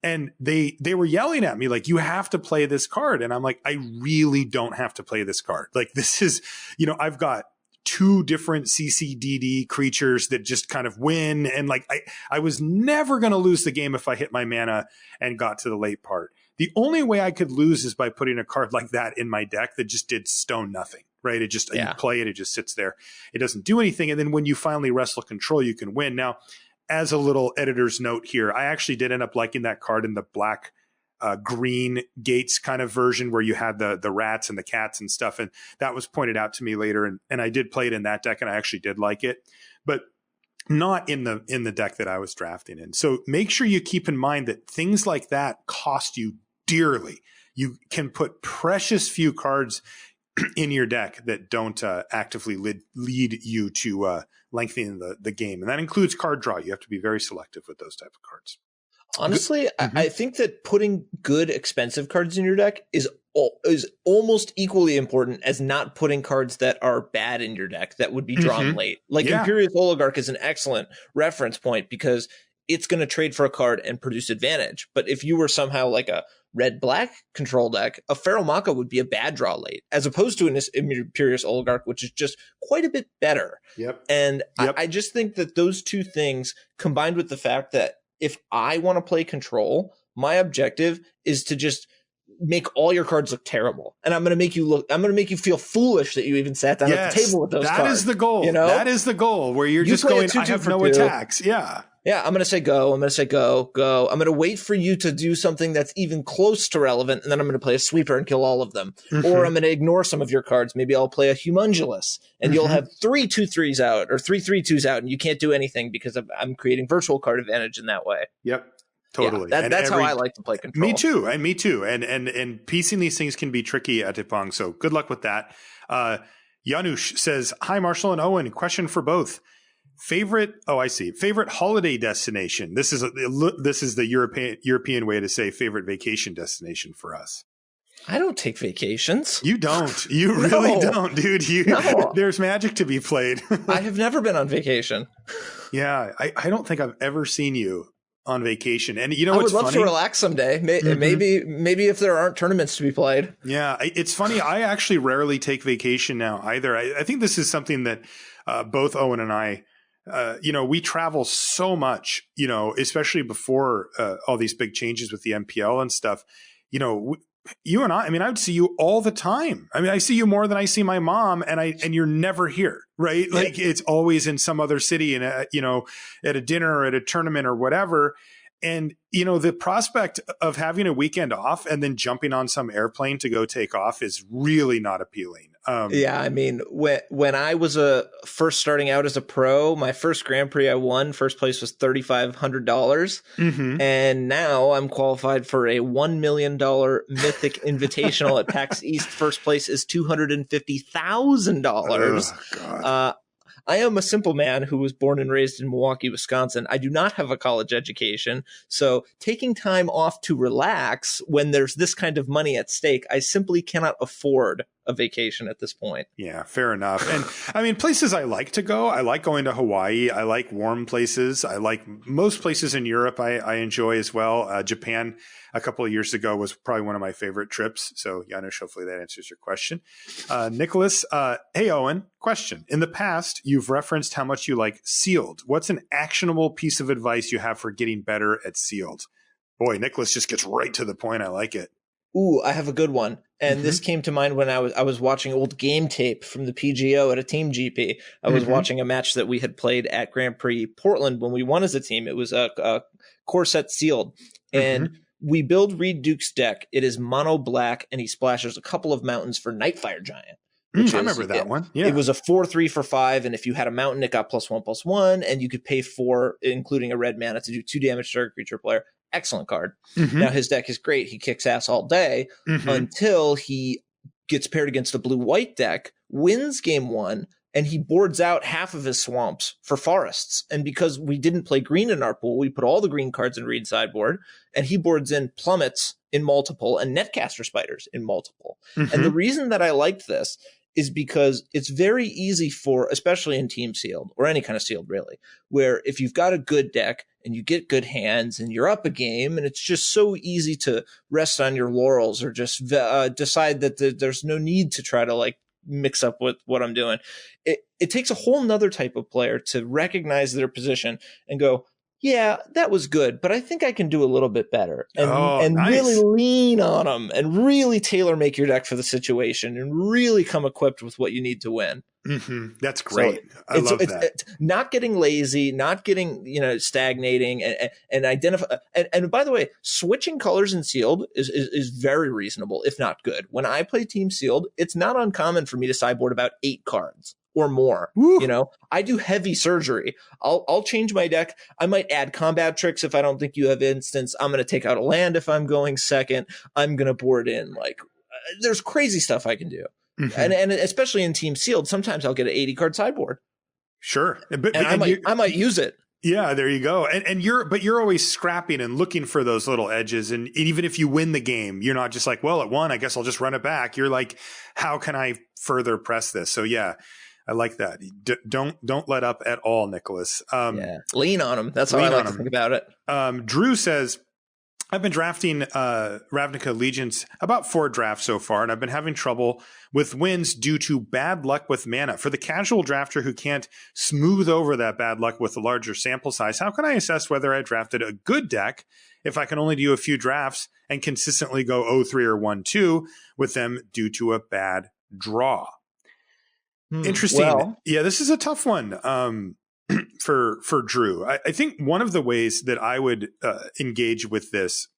S1: And they were yelling at me like, you have to play this card. And I'm like, I really don't have to play this card. Like, this is, I've got 2 different CCDD creatures that just kind of win. And like, I was never going to lose the game if I hit my mana and got to the late part. The only way I could lose is by putting a card like that in my deck that just did stone nothing, right? It just, you play it, it just sits there. It doesn't do anything. And then when you finally wrestle control, you can win. Now, as a little editor's note here, I actually did end up liking that card in the black green gates kind of version where you had the rats and the cats and stuff. And that was pointed out to me later. And I did play it in that deck and I actually did like it, but not in the deck that I was drafting in. So make sure you keep in mind that things like that cost you dearly. You can put precious few cards in your deck that don't actively lead you to lengthening the game. And that includes card draw. You have to be very selective with those type of cards.
S2: Honestly, I think that putting good expensive cards in your deck is almost equally important as not putting cards that are bad in your deck that would be drawn late. Like Imperious Oligarch is an excellent reference point because it's going to trade for a card and produce advantage. But if you were somehow like a red-black control deck, a Feral Maka would be a bad draw late, as opposed to an Imperious Oligarch, which is just quite a bit better. And I just think that those two things, combined with the fact that if I want to play control, my objective is to just make all your cards look terrible. And I'm going to make you feel foolish that you even sat down at the table with those cards.
S1: That is the goal. That is the goal, where you're just going, I have no attacks.
S2: Yeah, I'm going to say go. I'm going to say go. I'm going to wait for you to do something that's even close to relevant, and then I'm going to play a sweeper and kill all of them. Or I'm going to ignore some of your cards. Maybe I'll play a Humungulus, and you'll have 3 2/3s out, or 3 3/2s out, and you can't do anything because I'm creating virtual card advantage in that way.
S1: Yep. Totally.
S2: Yeah, that's how I like to play control.
S1: Me too. And piecing these things can be tricky at Tipong. So good luck with that. Janusz says, hi, Marshall and Owen. Question for both. Favorite holiday destination. This is the European way to say favorite vacation destination for us.
S2: I don't take vacations.
S1: You don't. You really don't, dude. There's magic to be played.
S2: I have never been on vacation.
S1: Yeah, I don't think I've ever seen you on vacation. And I
S2: would love to relax someday. Maybe if there aren't tournaments to be played. Yeah,
S1: it's funny. I actually rarely take vacation now either. I think this is something that both Owen and I, we travel so much, especially before all these big changes with the MPL and stuff. You and I would see you all the time. I mean, I see you more than I see my mom, and you're never here, right? Yeah. Like, it's always in some other city and, at a dinner or at a tournament or whatever. And, the prospect of having a weekend off and then jumping on some airplane to go take off is really not appealing.
S2: When I was first starting out as a pro, my first Grand Prix I won, first place was $3,500. And now I'm qualified for a $1 million Mythic Invitational at PAX East. First place is $250,000. I am a simple man who was born and raised in Milwaukee, Wisconsin. I do not have a college education. So taking time off to relax when there's this kind of money at stake, I simply cannot afford a vacation at this point.
S1: Yeah, fair enough. And places I like to go, I like going to Hawaii. I like warm places. I like most places in Europe I enjoy as well. Japan a couple of years ago was probably one of my favorite trips. So Janusz, hopefully that answers your question. Nicholas, hey Owen, question. In the past, you've referenced how much you like sealed. What's an actionable piece of advice you have for getting better at sealed? Boy, Nicholas just gets right to the point. I like it.
S2: Ooh, I have a good one. And this came to mind when I was watching old game tape from the PGO at a team GP. I was watching a match that we had played at Grand Prix Portland when we won as a team. It was a core set sealed. And we build Reed Duke's deck. It is mono black, and he splashes a couple of mountains for Nightfire Giant.
S1: I remember that one. Yeah.
S2: It was a 4/3 for 5, and if you had a mountain, it got +1/+1, and you could pay 4, including a red mana, to do 2 damage to a creature player. Excellent card. Now his deck is great. He kicks ass all day until he gets paired against a blue-white deck, wins game 1, and he boards out half of his swamps for forests. And because we didn't play green in our pool, we put all the green cards in Reed's sideboard, and he boards in plummets in multiple and netcaster spiders in multiple. And the reason that I liked this is because it's very easy for, especially in team sealed or any kind of sealed really, where if you've got a good deck and you get good hands and you're up a game, and it's just so easy to rest on your laurels or just decide that there's no need to try to like mix up with what I'm doing. It takes a whole nother type of player to recognize their position and go, yeah, that was good, but I think I can do a little bit better, and
S1: nice.
S2: really lean on them and really tailor make your deck for the situation and really come equipped with what you need to win.
S1: Mm-hmm. That's great.
S2: So
S1: I love that.
S2: It's not getting lazy, not getting, stagnating, and identify. And by the way, switching colors in sealed is very reasonable, if not good. When I play team sealed, it's not uncommon for me to sideboard about 8 cards or more.
S1: Woo.
S2: I do heavy surgery. I'll change my deck. I might add combat tricks if I don't think you have instance. I'm going to take out a land if I'm going second. I'm going to board in there's crazy stuff I can do. Mm-hmm. And especially in team sealed, sometimes I'll get an 80 card sideboard.
S1: Sure. But
S2: I might use it.
S1: Yeah, there you go. And you're always scrapping and looking for those little edges. And even if you win the game, you're not just like, well, it won, I guess I'll just run it back. You're like, how can I further press this? So yeah, I like that. Don't let up at all, Nicholas.
S2: Lean on them. That's how I like to think about it.
S1: Drew says, I've been drafting Ravnica Allegiance about 4 drafts so far, and I've been having trouble with wins due to bad luck with mana. For the casual drafter who can't smooth over that bad luck with a larger sample size, how can I assess whether I drafted a good deck if I can only do a few drafts and consistently go 0-3 or 1-2 with them due to a bad draw? Interesting. Well, yeah, this is a tough one for Drew. I think one of the ways that I would engage with this,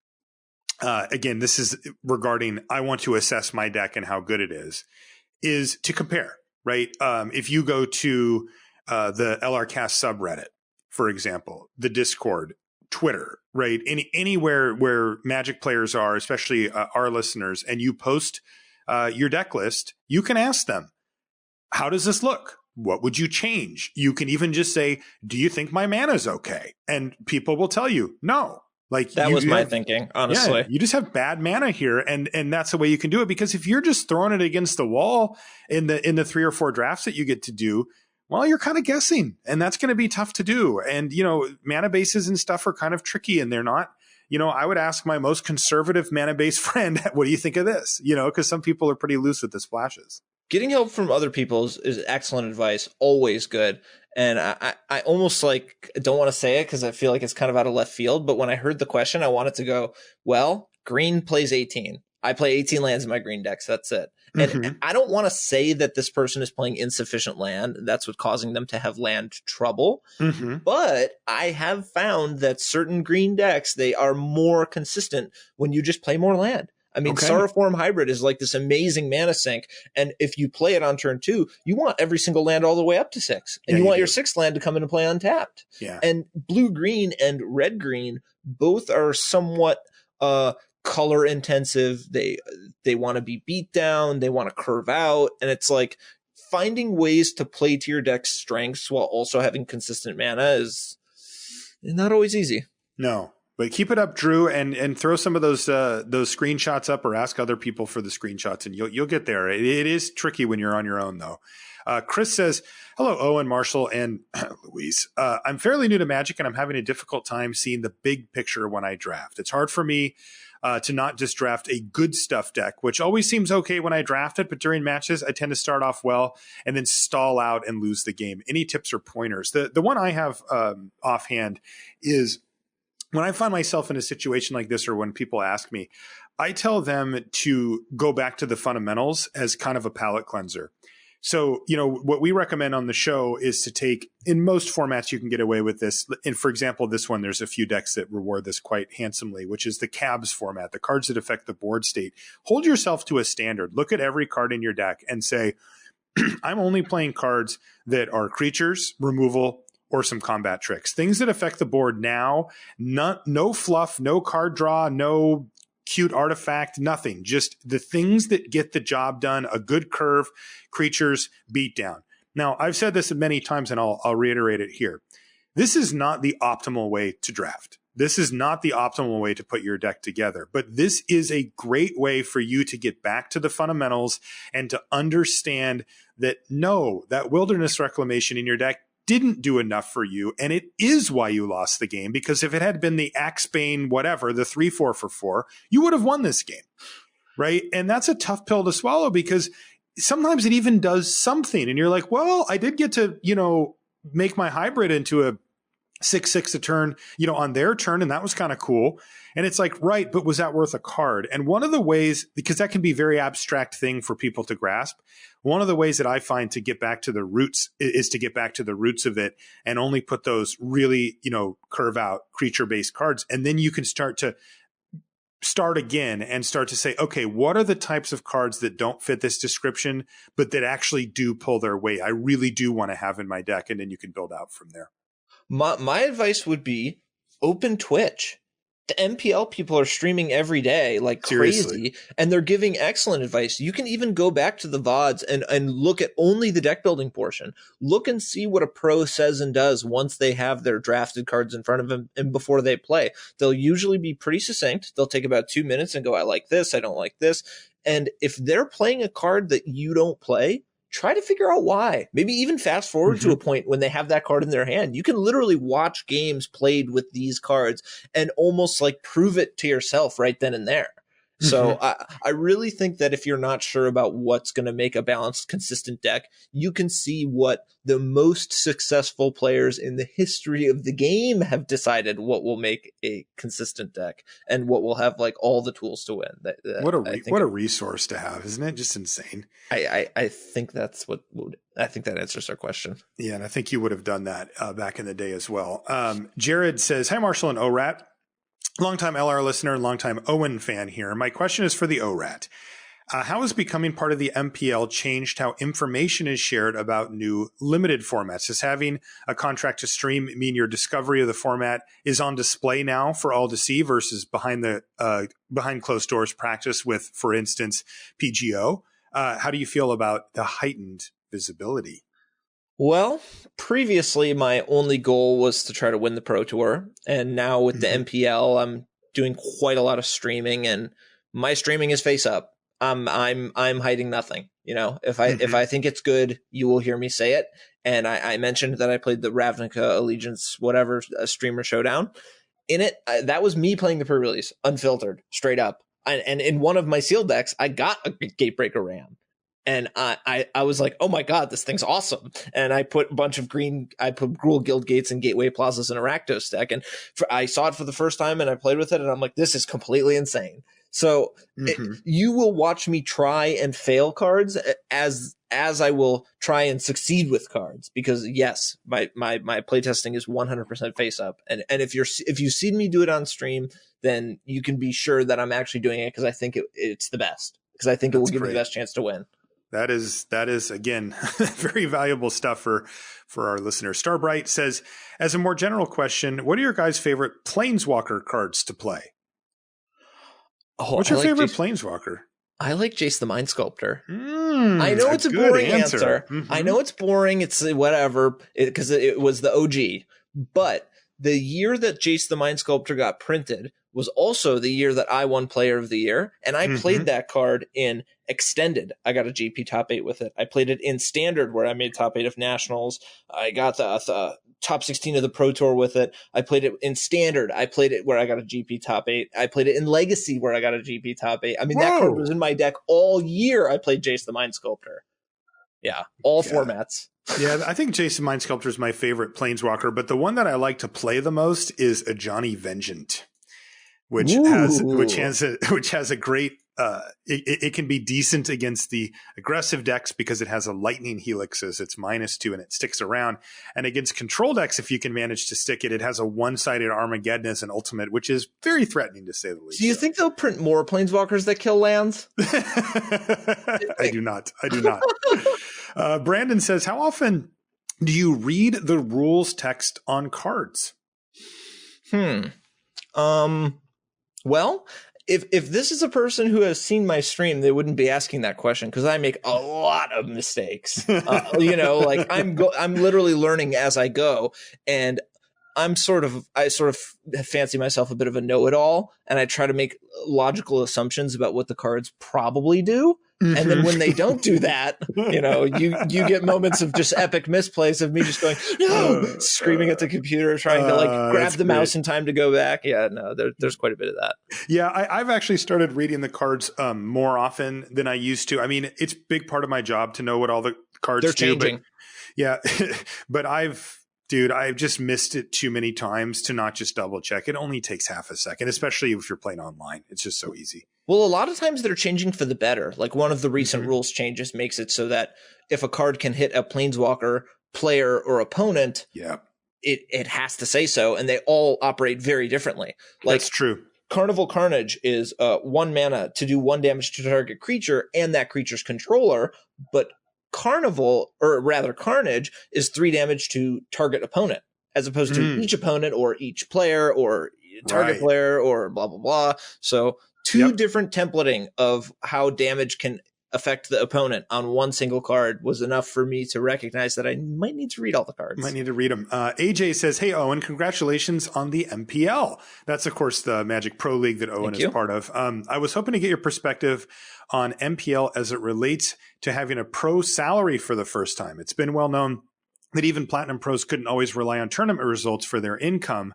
S1: again, this is regarding I want to assess my deck and how good it is to compare, right? If you go to the LRcast subreddit, for example, the Discord, Twitter, right? Anywhere where Magic players are, especially our listeners, and you post your deck list, you can ask them, how does this look? What would you change? You can even just say, do you think my mana is okay? And people will tell you, no. Like
S2: that was my thinking, honestly.
S1: Yeah, you just have bad mana here, and that's the way you can do it. Because if you're just throwing it against the wall in the 3 or 4 drafts that you get to do, well, you're kind of guessing, and that's going to be tough to do. And mana bases and stuff are kind of tricky, and they're not. I would ask my most conservative mana base friend, what do you think of this? Because some people are pretty loose with the splashes.
S2: Getting help from other people is excellent advice, always good. And I almost don't want to say it because I feel like it's kind of out of left field. But when I heard the question, I wanted to go, well, green plays 18. I play 18 lands in my green decks. That's it. And I don't want to say that this person is playing insufficient land. That's what's causing them to have land trouble. Mm-hmm. But I have found that certain green decks, they are more consistent when you just play more land. I mean, Sauroform Hybrid is like this amazing mana sink. And if you play it on turn 2, you want every single land all the way up to 6. And you want your 6th land to come into play untapped. Yeah. And blue-green and red-green both are somewhat color intensive. They want to be beat down. They want to curve out. And it's like finding ways to play to your deck's strengths while also having consistent mana is not always easy.
S1: No. But keep it up, Drew, and throw some of those screenshots up, or ask other people for the screenshots, and you'll get there. It is tricky when you're on your own, though. Chris says, hello, Owen, Marshall, and Louise. I'm fairly new to Magic, and I'm having a difficult time seeing the big picture when I draft. It's hard for me to not just draft a good stuff deck, which always seems okay when I draft it, but during matches, I tend to start off well and then stall out and lose the game. Any tips or pointers? The one I have offhand is, when I find myself in a situation like this, or when people ask me, I tell them to go back to the fundamentals as kind of a palate cleanser. So, what we recommend on the show is to take, in most formats, you can get away with this. And for example, this one, there's a few decks that reward this quite handsomely, which is the CABS format, the cards that affect the board state. Hold yourself to a standard. Look at every card in your deck and say, I'm only playing cards that are creatures, removal, or some combat tricks, things that affect the board now. No fluff, no card draw, no cute artifact, nothing. Just the things that get the job done, a good curve, creatures, beat down. Now, I've said this many times, and I'll reiterate it here. This is not the optimal way to draft. This is not the optimal way to put your deck together, but this is a great way for you to get back to the fundamentals and to understand that, no, that wilderness reclamation in your deck didn't do enough for you, and it is why you lost the game, because if it had been the Axebane whatever, the 3/4 for 4, you would have won this game, right? And that's a tough pill to swallow, because sometimes it even does something, and you're like, well, I did get to, make my hybrid into a 6/6 a turn, on their turn, and that was kind of cool. And it's like, right, but was that worth a card? And one of the ways, because that can be a very abstract thing for people to grasp, one of the ways that I find to get back to the roots is to get back to the roots of it and only put those really, curve out creature-based cards. And then you can start again and start to say, okay, what are the types of cards that don't fit this description, but that actually do pull their weight? I really do want to have in my deck, and then you can build out from there.
S2: My advice would be open Twitch. The MPL people are streaming every day like crazy, and they're giving excellent advice. You can even go back to the VODs and look at only the deck building portion. Look and see what a pro says and does once they have their drafted cards in front of them and before they play. They'll usually be pretty succinct. They'll take about 2 minutes and go, I like this, I don't like this. And if they're playing a card that you don't play, try to figure out why. Maybe even fast forward to a point when they have that card in their hand. You can literally watch games played with these cards and almost like prove it to yourself right then and there. So I really think that if you're not sure about what's going to make a balanced, consistent deck, you can see what the most successful players in the history of the game have decided what will make a consistent deck and what will have like all the tools to win.
S1: What a resource to have, isn't it? Just insane.
S2: I think that's I think that answers our question.
S1: Yeah, and I think you would have done that back in the day as well. Jared says, hi, Marshall and ORAT. Longtime LR listener, longtime Owen fan here. My question is for the ORAT. How has becoming part of the MPL changed how information is shared about new limited formats? Does having a contract to stream mean your discovery of the format is on display now for all to see versus behind closed doors practice with, for instance, PGO? How do you feel about the heightened visibility?
S2: Well, previously my only goal was to try to win the Pro Tour, and now with the MPL, I'm doing quite a lot of streaming, and my streaming is face up. I'm hiding nothing. If I think it's good, you will hear me say it. And I mentioned that I played the Ravnica Allegiance, whatever, streamer showdown. In it, that was me playing the pre-release, unfiltered, straight up. And in one of my sealed decks, I got a Gatebreaker Ram. And I was like, oh my God, this thing's awesome. And I put a bunch of I put Gruul Guild Gates and Gateway Plazas in a Rakdos deck. And I saw it for the first time and I played with it and I'm like, this is completely insane. So you will watch me try and fail cards as I will try and succeed with cards, because yes, my playtesting is 100% face up. And if you've seen me do it on stream, then you can be sure that I'm actually doing it because I think it's the best, because I think it will give me the best chance to win.
S1: That is again, very valuable stuff for our listeners. Starbright says, as a more general question, what are your guys' favorite Planeswalker cards to play? What's your favorite Planeswalker?
S2: I like Jace the Mind Sculptor. I know it's a boring answer. I know it's boring. It's whatever, because it was the OG. But the year that Jace the Mind Sculptor got printed was also the year that I won Player of the Year. And I played that card in Extended. I got a GP top 8 with it. I played it in Standard, where I made top 8 of Nationals. I got the top 16 of the Pro Tour with it. I played it in Standard. I played it where I got a GP top 8. I played it in Legacy, where I got a GP top 8. I mean, that card was in my deck all year. I played Jace the Mind Sculptor. Yeah, all formats.
S1: Yeah, I think Jace the Mind Sculptor is my favorite Planeswalker, but the one that I like to play the most is a Johnny Vengeant, which has a great it can be decent against the aggressive decks because it has a lightning helix as its -2 and it sticks around. And against control decks, if you can manage to stick it, it has a one-sided Armageddon as an ultimate, which is very threatening to say the least.
S2: Do you think they'll print more Planeswalkers that kill lands?
S1: I do not. Brandon says, how often do you read the rules text on cards?
S2: Well, if this is a person who has seen my stream, they wouldn't be asking that question, because I make a lot of mistakes. Like I'm literally learning as I go, and I sort of fancy myself a bit of a know-it-all, and I try to make logical assumptions about what the cards probably do. And then when they don't do that, you get moments of just epic misplays of me just going, no, screaming at the computer, trying to grab the mouse in time to go back. Yeah, no, there's quite a bit of that.
S1: Yeah, I've actually started reading the cards more often than I used to. I mean, it's a big part of my job to know what all the cards
S2: They're changing.
S1: But I've just missed it too many times to not just double check. It only takes half a second, especially if you're playing online. It's just so easy.
S2: Well, a lot of times they're changing for the better. Like one of the recent rules changes makes it so that if a card can hit a planeswalker, player, or opponent, it has to say so, and they all operate very differently.
S1: That's true.
S2: Carnival Carnage is 1 mana to do 1 damage to target creature and that creature's controller, but Carnage is 3 damage to target opponent, as opposed to each opponent or each player or target player or blah, blah, blah. So two different templating of how damage can affect the opponent on one single card was enough for me to recognize that I might need to read all the cards.
S1: Might need to read them. AJ says, hey, Owen, congratulations on the MPL. That's, of course, the Magic Pro League that Owen is part of. I was hoping to get your perspective on MPL as it relates to having a pro salary for the first time. It's been well known that even Platinum pros couldn't always rely on tournament results for their income.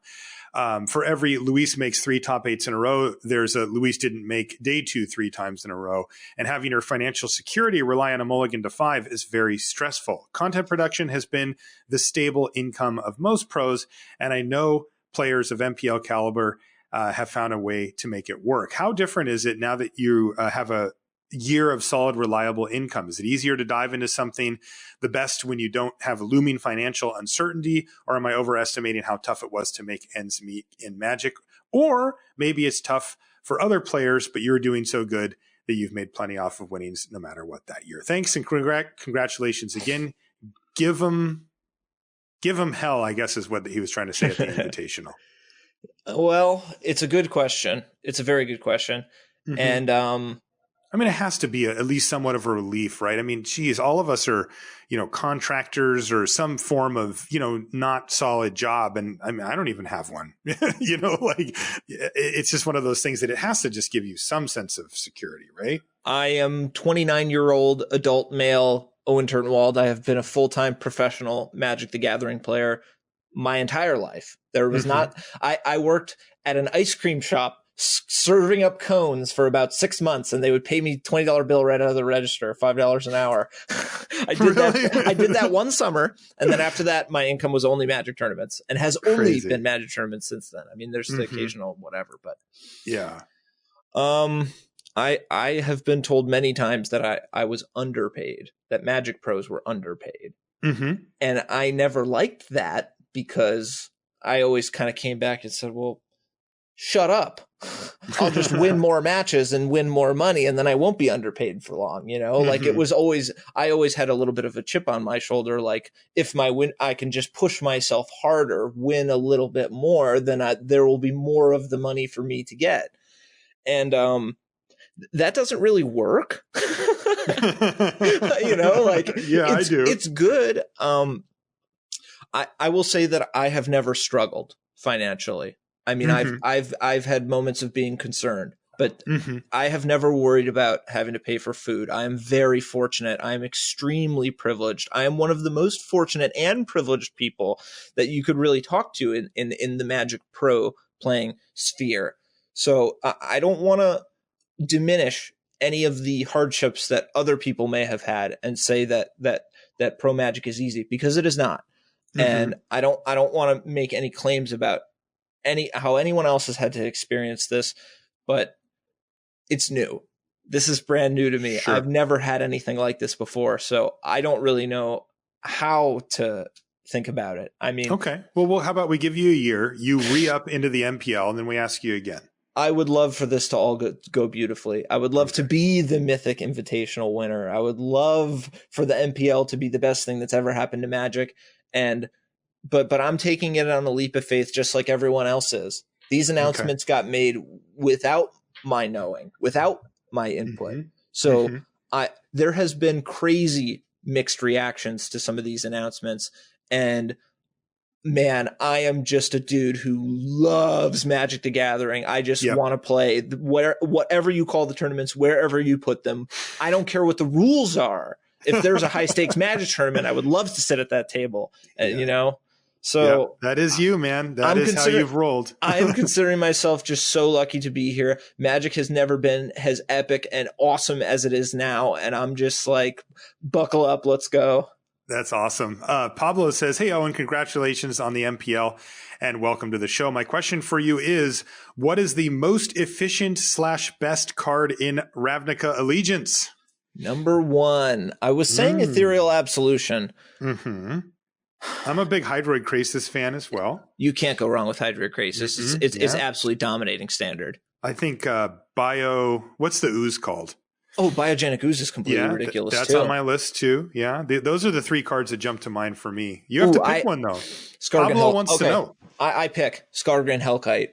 S1: For every Luis makes 3 top 8s in a row, there's a Luis didn't make day 2 3 times in a row. And having your financial security rely on a mulligan to 5 is very stressful. Content production has been the stable income of most pros, and I know players of MPL caliber have found a way to make it work. How different is it now that you have a year of solid, reliable income? Is it easier to dive into something the best when you don't have looming financial uncertainty? Or am I overestimating how tough it was to make ends meet in Magic? Or maybe it's tough for other players, but you're doing so good that you've made plenty off of winnings no matter what that year. Thanks and congratulations again. Give them hell, I guess is what he was trying to say at the Invitational.
S2: Well, it's a good question. It's a very good question. And
S1: I mean, it has to be at least somewhat of a relief, right? I mean, geez, all of us are, contractors or some form of, not solid job. And I mean, I don't even have one, it's just one of those things that it has to just give you some sense of security, right? I
S2: am 29-year-old adult male Owen Turtenwald. I have been a full-time professional Magic the Gathering player my entire life. There was I worked at an ice cream shop serving up cones for about 6 months, and they would pay me $20 bill right out of the register, $5 an hour. I did that one summer, and then after that, my income was only Magic tournaments, and has only been Magic tournaments since then. I mean, there's the occasional whatever, but
S1: yeah.
S2: I have been told many times that I was underpaid, that Magic pros were underpaid, and I never liked that because I always kind of came back and said, well, shut up. I'll just win more matches and win more money, and then I won't be underpaid for long, Like it was always, I always had a little bit of a chip on my shoulder. Like if I can just push myself harder, win a little bit more, then there will be more of the money for me to get. And that doesn't really work. I do. It's good. I will say that I have never struggled financially. I mean, I've had moments of being concerned, but I have never worried about having to pay for food. I am very fortunate. I am extremely privileged. I am one of the most fortunate and privileged people that you could really talk to in the Magic Pro playing sphere. So I don't want to diminish any of the hardships that other people may have had and say that Pro Magic is easy, because it is not. And I don't want to make any claims about how anyone else has had to experience this, but it's new. This is brand new to me. Sure. I've never had anything like this before, so I don't really know how to think about it. I mean,
S1: okay. Well, how about we give you a year, you re-up into the MPL, and then we ask you again.
S2: I would love for this to all go beautifully. I would love to be the Mythic Invitational winner. I would love for the MPL to be the best thing that's ever happened to Magic. But I'm taking it on a leap of faith, just like everyone else is. These announcements got made without my knowing, without my input. So there has been crazy mixed reactions to some of these announcements, and man, I am just a dude who loves Magic the Gathering. I just want to play whatever you call the tournaments, wherever you put them. I don't care what the rules are. If there's a high stakes Magic tournament, I would love to sit at that table, you know? So
S1: that is you, man. That is how you've rolled.
S2: I am considering myself just so lucky to be here. Magic has never been as epic and awesome as it is now. And I'm just like, buckle up. Let's go.
S1: That's awesome. Pablo says, hey, Owen, congratulations on the MPL and welcome to the show. My question for you is, what is the most efficient / best card in Ravnica Allegiance?
S2: Number 1. I was saying Ethereal Absolution.
S1: Mm-hmm. I'm a big Hydroid Krasis fan as well.
S2: You can't go wrong with Hydroid Krasis. It's absolutely dominating standard.
S1: I think what's the ooze called?
S2: Oh, Biogenic Ooze is completely ridiculous,
S1: that's on my list, too. Yeah, those are the 3 cards that jump to mind for me. You have to pick one, though. Pablo wants to know.
S2: I pick Skargran Hellkite.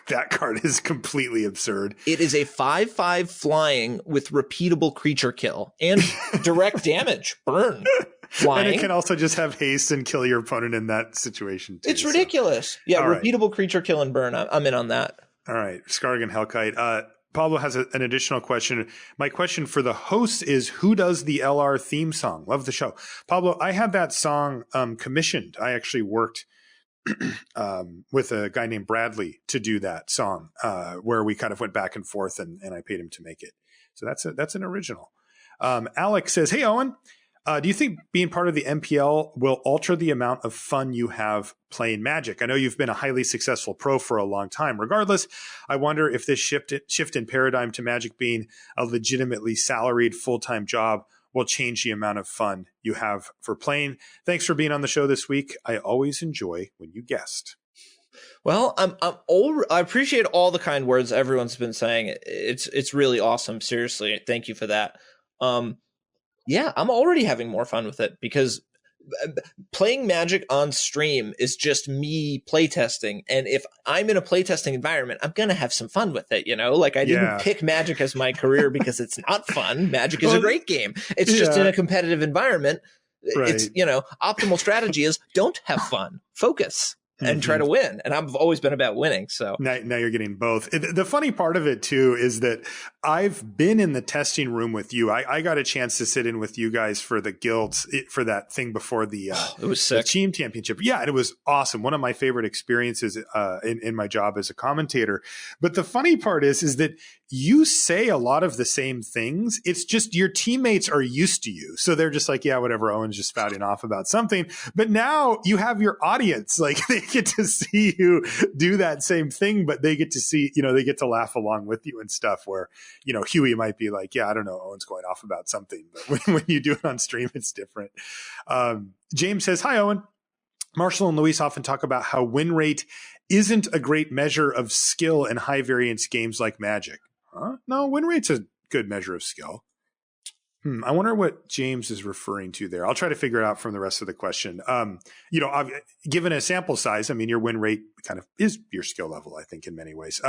S1: That card is completely absurd.
S2: It is a 5/5 flying with repeatable creature kill and direct damage. Burn. Flying.
S1: And it can also just have haste and kill your opponent in that situation, too.
S2: It's ridiculous. So. Yeah, repeatable creature kill and burn. I'm in on that.
S1: All right, Skargran Hellkite. Pablo has an additional question. My question for the host is, who does the LR theme song? Love the show. Pablo, I had that song commissioned. I actually worked with a guy named Bradley to do that song, where we kind of went back and forth, and I paid him to make it. So that's an original. Alex says, hey, Owen, do you think being part of the MPL will alter the amount of fun you have playing Magic? I know you've been a highly successful pro for a long time. Regardless, I wonder if this shift in paradigm to Magic being a legitimately salaried full-time job will change the amount of fun you have for playing. Thanks for being on the show this week. I always enjoy when you guest.
S2: Well, I appreciate all the kind words everyone's been saying. It's really awesome. Seriously, thank you for that. Yeah, I'm already having more fun with it because playing Magic on stream is just me playtesting. And if I'm in a playtesting environment, I'm going to have some fun with it. You know, like I didn't pick Magic as my career because it's not fun. Magic is a great game. It's just in a competitive environment. Right. It's, optimal strategy is don't have fun, focus. And try to win. And I've always been about winning. So
S1: now you're getting both. The funny part of it, too, is that I've been in the testing room with you. I got a chance to sit in with you guys for the guilds for that thing before the
S2: it was sick.
S1: The team championship. Yeah, and it was awesome. One of my favorite experiences in my job as a commentator. But the funny part is that you say a lot of the same things. It's just your teammates are used to you. So they're just like, yeah, whatever. Owen's just spouting off about something. But now you have your audience. Like they get to see you do that same thing, but they get to see, they get to laugh along with you and stuff where, Huey might be like, yeah, I don't know. Owen's going off about something. But when you do it on stream, it's different. James says, hi, Owen. Marshall and Luis often talk about how win rate isn't a great measure of skill in high variance games like Magic. Huh? No, win rate's a good measure of skill. I wonder what James is referring to there. I'll try to figure it out from the rest of the question. Given a sample size, your win rate kind of is your skill level, I think, in many ways.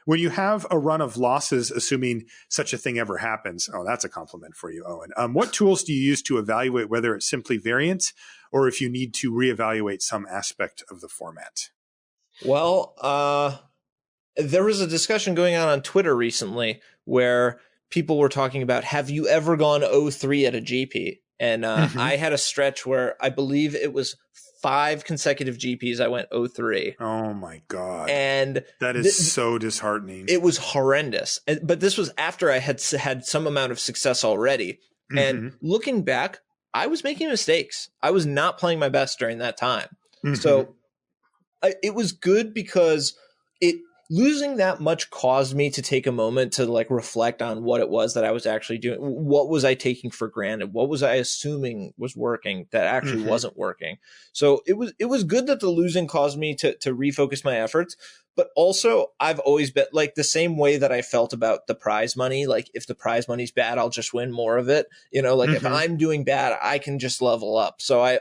S1: When you have a run of losses, assuming such a thing ever happens, that's a compliment for you, Owen. What tools do you use to evaluate whether it's simply variance or if you need to reevaluate some aspect of the format?
S2: Well, there was a discussion going on Twitter recently where people were talking about, have you ever gone 0-3 at a GP? And I had a stretch where I believe it was 5 consecutive GPs I went 0-3.
S1: Oh my God.
S2: And
S1: that is so disheartening.
S2: It was horrendous. But this was after I had some amount of success already. And looking back, I was making mistakes. I was not playing my best during that time. So it was good because losing that much caused me to take a moment to reflect on what it was that I was actually doing. What was I taking for granted? What was I assuming was working that actually wasn't working? So it was good that the losing caused me to refocus my efforts. But also I've always been the same way that I felt about the prize money. Like if the prize money's bad, I'll just win more of it. If I'm doing bad, I can just level up. So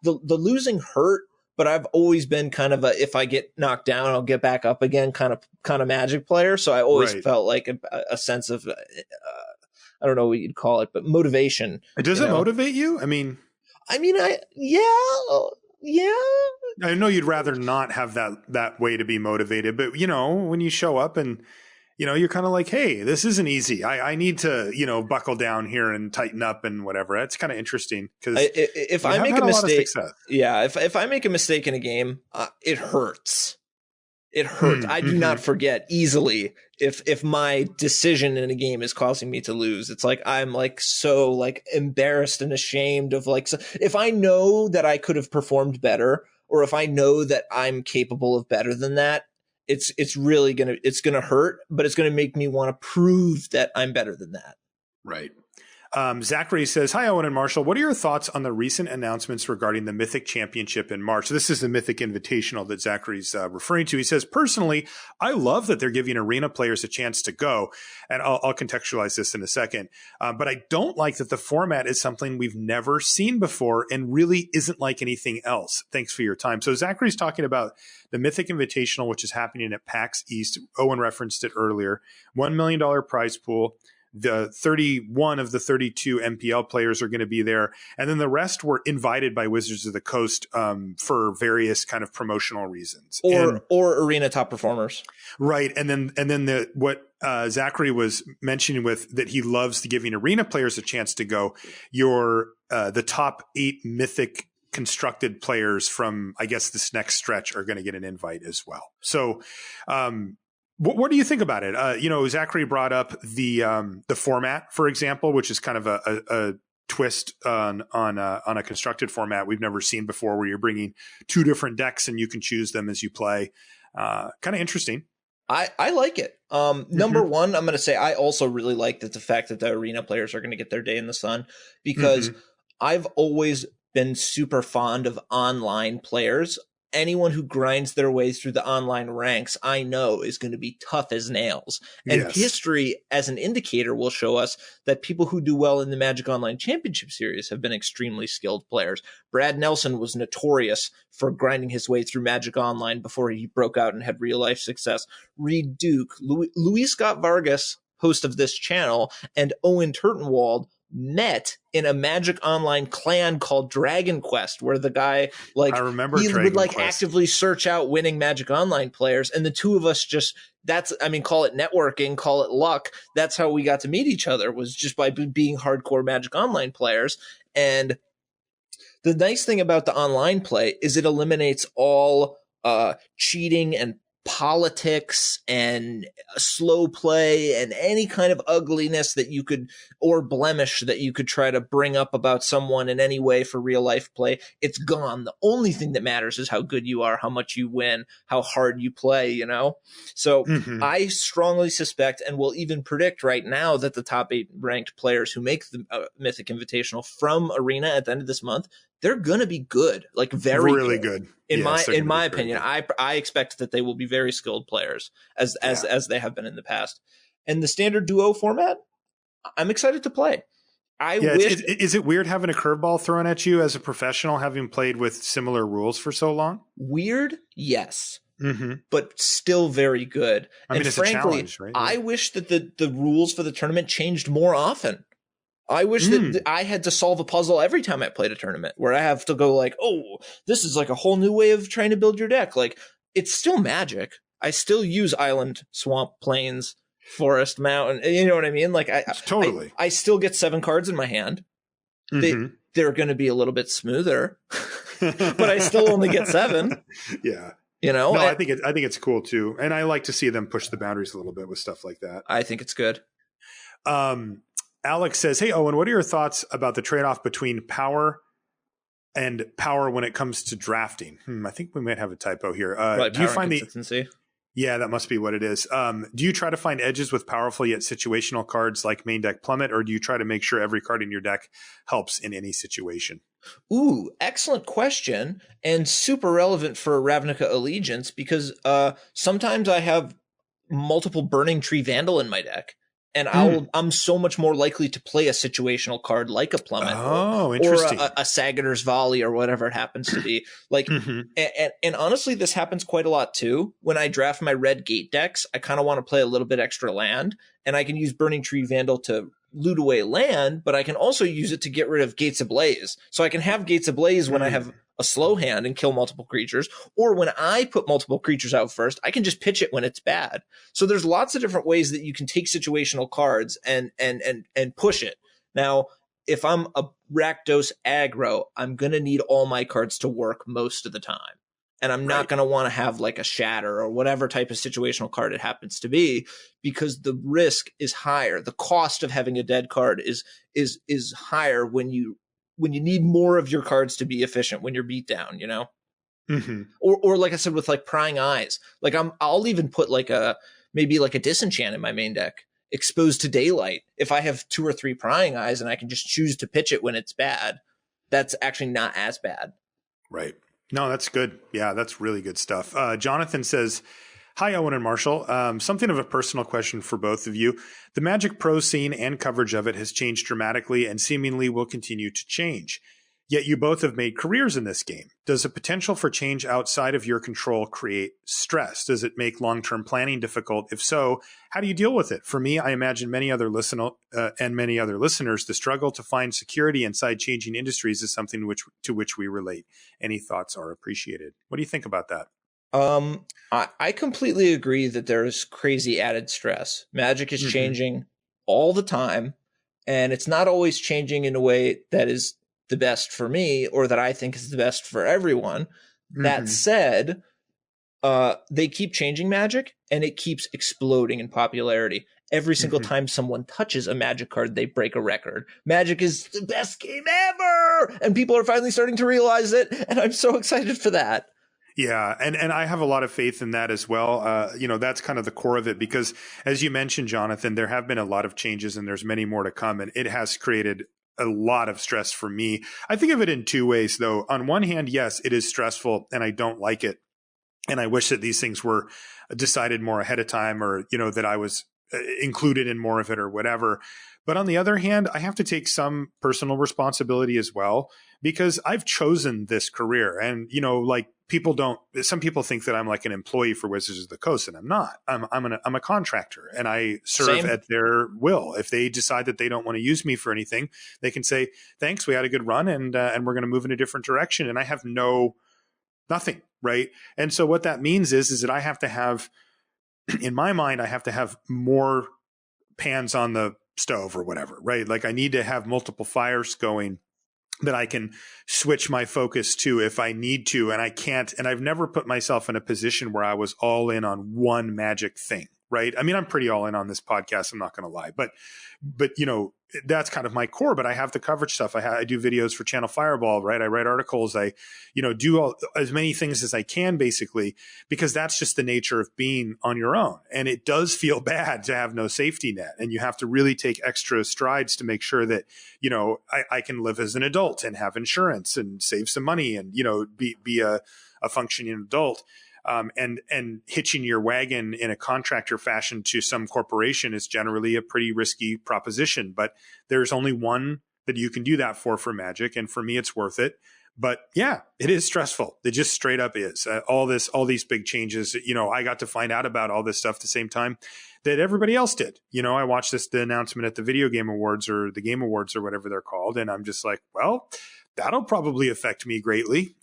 S2: the losing hurt. But I've always been kind of if I get knocked down, I'll get back up again kind of Magic player. So I always felt like a sense of, I don't know what you'd call it, but motivation.
S1: Does it motivate you?
S2: I mean, yeah.
S1: I know you'd rather not have that way to be motivated, but when you show up and you're kind of like, hey, this isn't easy. I need to buckle down here and tighten up and whatever. That's kind of interesting because
S2: if I make a mistake, if I make a mistake in a game, it hurts. It hurts. I do not forget easily if my decision in a game is causing me to lose. It's like I'm like so like embarrassed and ashamed of like, so if I know that I could have performed better, or if I know that I'm capable of better than that, it's really gonna hurt, but it's gonna make me want to prove that I'm better than that.
S1: Right. Zachary says, hi, Owen and Marshall. What are your thoughts on the recent announcements regarding the Mythic Championship in March? This is the Mythic Invitational that Zachary's referring to. He says, personally, I love that they're giving arena players a chance to go. And I'll contextualize this in a second. But I don't like that the format is something we've never seen before and really isn't like anything else. Thanks for your time. So Zachary's talking about the Mythic Invitational, which is happening at PAX East. Owen referenced it earlier. $1 million prize pool. The 31 of the 32 MPL players are going to be there. And then the rest were invited by Wizards of the Coast for various kind of promotional reasons.
S2: Or arena top performers.
S1: Right. And then what Zachary was mentioning with that he loves giving arena players a chance to go, the top 8 Mythic constructed players from, I guess, this next stretch are going to get an invite as well. So, what do you think about it? Zachary brought up the format, for example, which is kind of a twist on a constructed format we've never seen before, where you're bringing 2 different decks and you can choose them as you play. Kind of interesting.
S2: I like it. Number one, I'm going to say I also really like the fact that the arena players are going to get their day in the sun, because I've always been super fond of online players. Anyone who grinds their way through the online ranks, I know, is going to be tough as nails. And history, as an indicator, will show us that people who do well in the Magic Online Championship Series have been extremely skilled players. Brad Nelson was notorious for grinding his way through Magic Online before he broke out and had real-life success. Reed Duke, Louis Scott-Vargas, host of this channel, and Owen Turtenwald met in a Magic Online clan called Dragon Quest, where the guy
S1: I remember
S2: he
S1: Dragon
S2: would like
S1: Quest.
S2: actively search out winning Magic Online players, and the two of us call it networking, call it luck. That's how we got to meet each other, was just by being hardcore Magic Online players. And the nice thing about the online play is it eliminates all cheating and politics and slow play and any kind of ugliness that you could, or blemish that you could try to bring up about someone in any way for real life play. It's gone. The only thing that matters is how good you are, how much you win, how hard you play, So I strongly suspect, and will even predict right now, that the top 8 ranked players who make the Mythic Invitational from Arena at the end of this month, they're going to be good, like really good. In my opinion, I expect that they will be very skilled players as they have been in the past. And the standard duo format, I'm excited to play. Is
S1: it weird having a curveball thrown at you as a professional, having played with similar rules for so long?
S2: Weird, yes. But still very good.
S1: I mean, it's frankly, a challenge, right?
S2: I wish that the rules for the tournament changed more often. I wish that I had to solve a puzzle every time I played a tournament, where I have to go like, oh, this is like a whole new way of trying to build your deck. Like, it's still Magic. I still use island, swamp, plains, forest, mountain. You know what I mean? Like, I still get 7 cards in my hand. They're going to be a little bit smoother, but I still only get 7.
S1: Yeah.
S2: No,
S1: I think it's cool too. And I like to see them push the boundaries a little bit with stuff like that.
S2: I think it's good.
S1: Alex says, hey, Owen, what are your thoughts about the trade-off between power and power when it comes to drafting? I think we might have a typo here. Do you find
S2: consistency?
S1: Yeah, that must be what it is. Do you try to find edges with powerful yet situational cards like main deck Plummet, or do you try to make sure every card in your deck helps in any situation?
S2: Ooh, excellent question, and super relevant for Ravnica Allegiance, because sometimes I have multiple Burning Tree Vandal in my deck. And I'm so much more likely to play a situational card like a Plummet or a Sagittars Volley or whatever it happens to be. Like, and honestly, this happens quite a lot too. When I draft my red gate decks, I kind of want to play a little bit extra land, and I can use Burning Tree Vandal to loot away land, but I can also use it to get rid of Gates Ablaze. So I can have Gates Ablaze when I have a slow hand and kill multiple creatures, or when I put multiple creatures out first, I can just pitch it when it's bad. So there's lots of different ways that you can take situational cards and push it. Now, if I'm a Rakdos aggro, I'm going to need all my cards to work most of the time. And I'm not going to want to have like a Shatter or whatever type of situational card it happens to be, because the risk is higher. The cost of having a dead card is higher when you need more of your cards to be efficient when you're beat down, you know?
S1: Mm-hmm.
S2: Or like I said, with like Prying Eyes, like I'll even put maybe a Disenchant in my main deck, Exposed to Daylight. If I have 2 or 3 Prying Eyes and I can just choose to pitch it when it's bad, that's actually not as bad.
S1: Right. No, that's good. Yeah, that's really good stuff. Jonathan says, hi, Owen and Marshall. Something of a personal question for both of you. The Magic Pro scene and coverage of it has changed dramatically and seemingly will continue to change. Yet you both have made careers in this game. Does the potential for change outside of your control create stress? Does it make long-term planning difficult? If so, how do you deal with it? For me, I imagine many other listeners, the struggle to find security inside changing industries is something to which we relate. Any thoughts are appreciated. What do you think about that?
S2: I completely agree that there's crazy added stress. Magic is changing all the time, and it's not always changing in a way that is the best for me or that I think is the best for everyone. That said, they keep changing Magic, and it keeps exploding in popularity. Every single time someone touches a Magic card, they break a record. Magic is the best game ever! And people are finally starting to realize it, and I'm so excited for that.
S1: Yeah, and I have a lot of faith in that as well. That's kind of the core of it, because as you mentioned, Jonathan, there have been a lot of changes and there's many more to come, and it has created a lot of stress for me. I think of it in 2 ways, though. On one hand, yes, it is stressful and I don't like it. And I wish that these things were decided more ahead of time, or, that I was included in more of it or whatever. But on the other hand, I have to take some personal responsibility as well, because I've chosen this career. And, some people think that I'm like an employee for Wizards of the Coast, and I'm not. I'm a contractor, and I serve at their will. If they decide that they don't want to use me for anything, they can say, thanks, we had a good run, and we're going to move in a different direction. And I have nothing. Right. And so what that means is that I have to have, in my mind, I have to have more pans on the stove or whatever, right? Like I need to have multiple fires going that I can switch my focus to if I need to. And I can't, and I've never put myself in a position where I was all in on one Magic thing, right? I mean, I'm pretty all in on this podcast, I'm not going to lie, but that's kind of my core. But I have the coverage stuff. I do videos for Channel Fireball, right? I write articles. I, do as many things as I can, basically, because that's just the nature of being on your own. And it does feel bad to have no safety net. And you have to really take extra strides to make sure that, I can live as an adult and have insurance and save some money and, be a functioning adult. And hitching your wagon in a contractor fashion to some corporation is generally a pretty risky proposition. But there's only one that you can do that for Magic. And for me, it's worth it. But yeah, it is stressful. It just straight up is. All these big changes, I got to find out about all this stuff at the same time that everybody else did. I watched the announcement at the Video Game Awards or the Game Awards or whatever they're called. And I'm just like, well, that'll probably affect me greatly.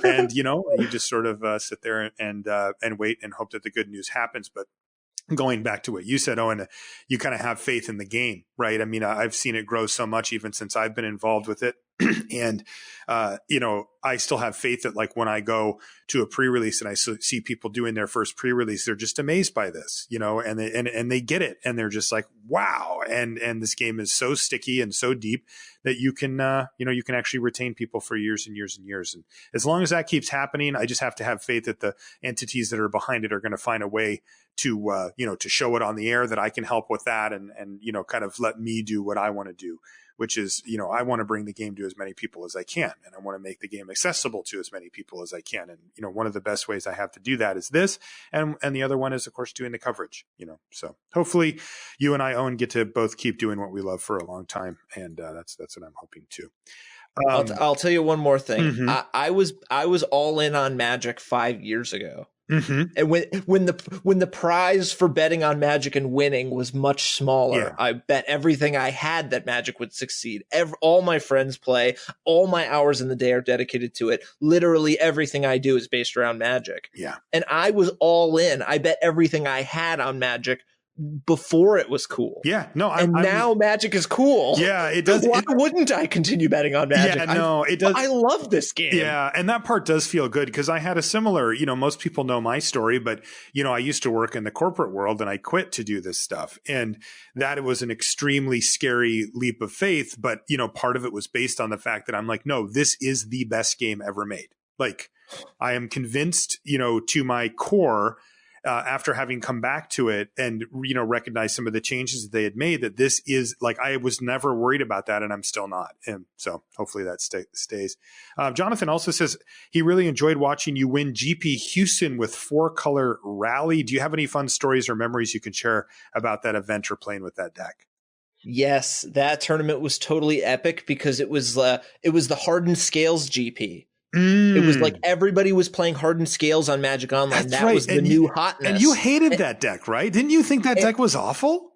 S1: And, you just sort of sit there and wait and hope that the good news happens. But going back to what you said, Owen, you kind of have faith in the game, right? I mean, I've seen it grow so much even since I've been involved with it. And, I still have faith that like when I go to a pre-release and I see people doing their first pre-release, they're just amazed by this, and they get it. And they're just like, wow. And this game is so sticky and so deep that you can actually retain people for years and years and years. And as long as that keeps happening, I just have to have faith that the entities that are behind it are going to find a way to, to show it on the air, that I can help with that and kind of let me do what I want to do, which is, I want to bring the game to as many people as I can. And I want to make the game accessible to as many people as I can. And, one of the best ways I have to do that is this. And the other one is, of course, doing the coverage, so hopefully you and I, Owen, get to both keep doing what we love for a long time. And that's what I'm hoping to.
S2: I'll tell you one more thing. I was all in on Magic 5 years ago. And when the prize for betting on Magic and winning was much smaller, I bet everything I had that Magic would succeed. All my friends play, all my hours in the day are dedicated to it. Literally everything I do is based around Magic.
S1: Yeah.
S2: And I was all in. I bet everything I had on Magic before it was cool.
S1: Yeah, no,
S2: now Magic is cool.
S1: Yeah, it does.
S2: Why wouldn't I continue betting on Magic?
S1: Yeah, no, it does.
S2: I love this game.
S1: Yeah, and that part does feel good because I had a similar, most people know my story, but, I used to work in the corporate world and I quit to do this stuff. And that was an extremely scary leap of faith. But, part of it was based on the fact that I'm like, no, this is the best game ever made. Like, I am convinced, to my core, after having come back to it and, recognize some of the changes that they had made, that this is like, I was never worried about that and I'm still not. And so hopefully that stays. Jonathan also says he really enjoyed watching you win GP Houston with 4-color rally. Do you have any fun stories or memories you can share about that event or playing with that deck?
S2: Yes, that tournament was totally epic because it was the Hardened Scales GP. It was like everybody was playing Hardened Scales on Magic Online. That was the new hotness.
S1: And you hated that deck, right? Didn't you think that deck was awful?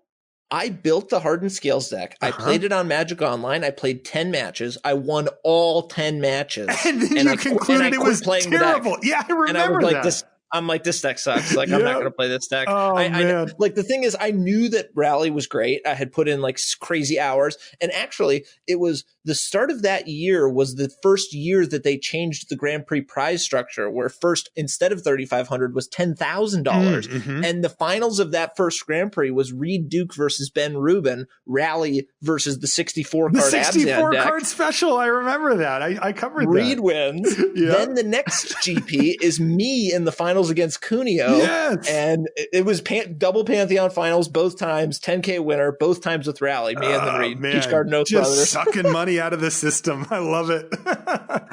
S2: I built the Hardened Scales deck. I played it on Magic Online. I played 10 matches. I won all 10 matches.
S1: And then you concluded it was terrible. Yeah, I remember that.
S2: I'm like, this deck sucks. Like, I'm not going to play this deck.
S1: Oh, man.
S2: Like, the thing is, I knew that Rally was great. I had put in like crazy hours. And actually, it was the start of that year was the first year that they changed the Grand Prix prize structure, where first, instead of $3,500 was $10,000. And the finals of that first Grand Prix was Reed Duke versus Ben Rubin, Rally versus the 64 card
S1: The 64
S2: deck.
S1: card special. I remember that. I covered
S2: Reed
S1: that.
S2: wins. Then the next GP is me in the finals against Cuneo.
S1: Yes.
S2: And it was double Pantheon finals both times, 10K winner, both times with Rally, me and then Reed.
S1: Man.
S2: Each card, no
S1: Just
S2: brothers.
S1: sucking money out of the system. I love it.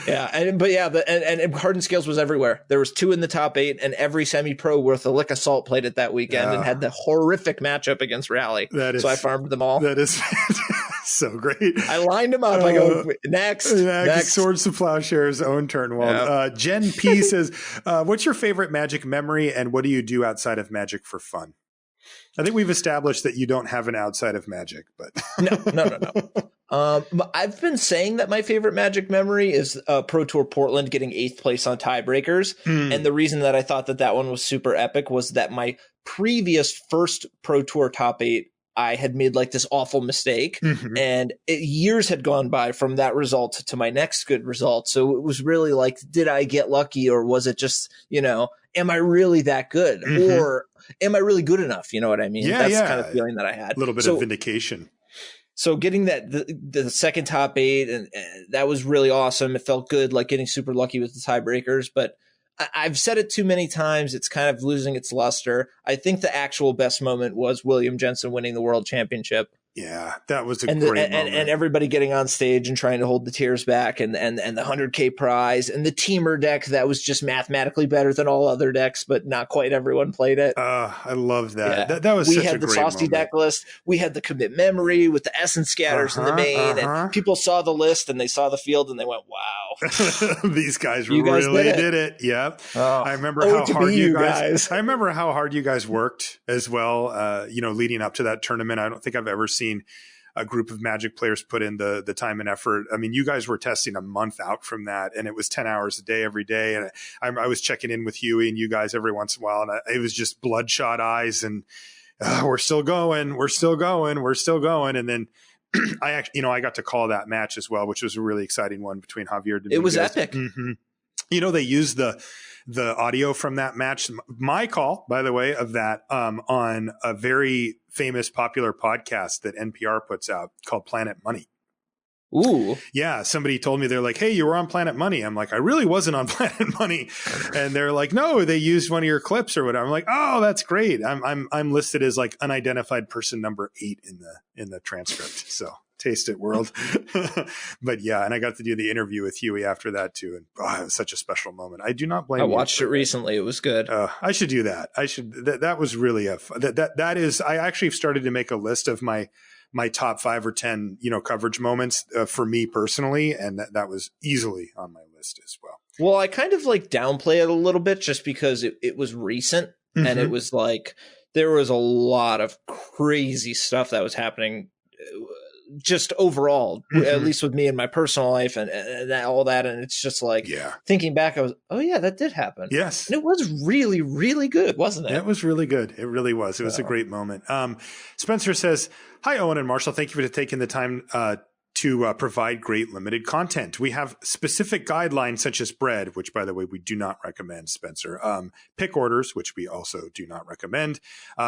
S2: And Hardened Scales was everywhere. There was 2 in the top 8, and every semi-pro worth a lick of salt played it that weekend and had the horrific matchup against Rally. So I farmed them all.
S1: That is so great.
S2: I lined them up. I go, next.
S1: Swords to Plowshares, Owen Turtenwald. Jen P says, what's your favorite Magic memory and what do you do outside of Magic for fun? I think we've established that you don't have an outside of Magic, but
S2: no. I've been saying that my favorite Magic memory is Pro Tour Portland getting 8th place on tiebreakers. And the reason that I thought that one was super epic was that my previous first Pro Tour top 8, I had made like this awful mistake and years had gone by from that result to my next good result. So it was really like, did I get lucky or was it just, am I really that good or am I really good enough? You know what I mean? That's the kind of feeling that I had.
S1: A little bit of vindication.
S2: So getting the second top 8 and that was really awesome. It felt good, like getting super lucky with the tiebreakers, but I've said it too many times. It's kind of losing its luster. I think the actual best moment was William Jensen winning the world championship.
S1: Yeah, that was a great moment.
S2: And everybody getting on stage and trying to hold the tears back and the 100K prize and the teamer deck that was just mathematically better than all other decks, but not quite everyone played it.
S1: I love that. Yeah. That was such a great moment.
S2: We had the Saucy deck list. We had the Commit Memory with the Essence Scatters in the main. And people saw the list and they saw the field and they went, wow.
S1: These guys really did it. Yep. I remember how hard you guys. I remember how hard you guys worked as well. Leading up to that tournament. I don't think I've ever seen a group of Magic players put in the time and effort. I mean, you guys were testing a month out from that, and it was 10 hours a day every day. And I was checking in with Huey and you guys every once in a while, and it was just bloodshot eyes. And we're still going. And then I got to call that match as well, which was a really exciting one between Javier.
S2: It was epic.
S1: They used the audio from that match. My call, by the way, of that on a very famous popular podcast that NPR puts out called Planet Money.
S2: Ooh.
S1: Yeah. Somebody told me, they're like, hey, you were on Planet Money. I'm like, I really wasn't on Planet Money. And they're like, no, they used one of your clips or whatever. I'm like, oh, that's great. I'm listed as like unidentified person number 8 in the transcript. So taste it, world. But yeah, and I got to do the interview with Huey after that too. And it was such a special moment. I do not blame you.
S2: I watched it recently. It was good.
S1: I should do that. That was really that is, I actually started to make a list of my top 5 or 10, coverage moments for me personally. And that was easily on my list as well.
S2: Well, I kind of like downplay it a little bit just because it was recent and it was like there was a lot of crazy stuff that was happening just overall, at least with me in my personal life and all that. And it's just like thinking back, I was, oh yeah, that did happen.
S1: Yes.
S2: And it was really, really good, wasn't it?
S1: It was really good. It really was. It was a great moment. Spencer says, hi, Owen and Marshall. Thank you for taking the time to provide great limited content. We have specific guidelines such as bread, which, by the way, we do not recommend, Spencer. Pick orders, which we also do not recommend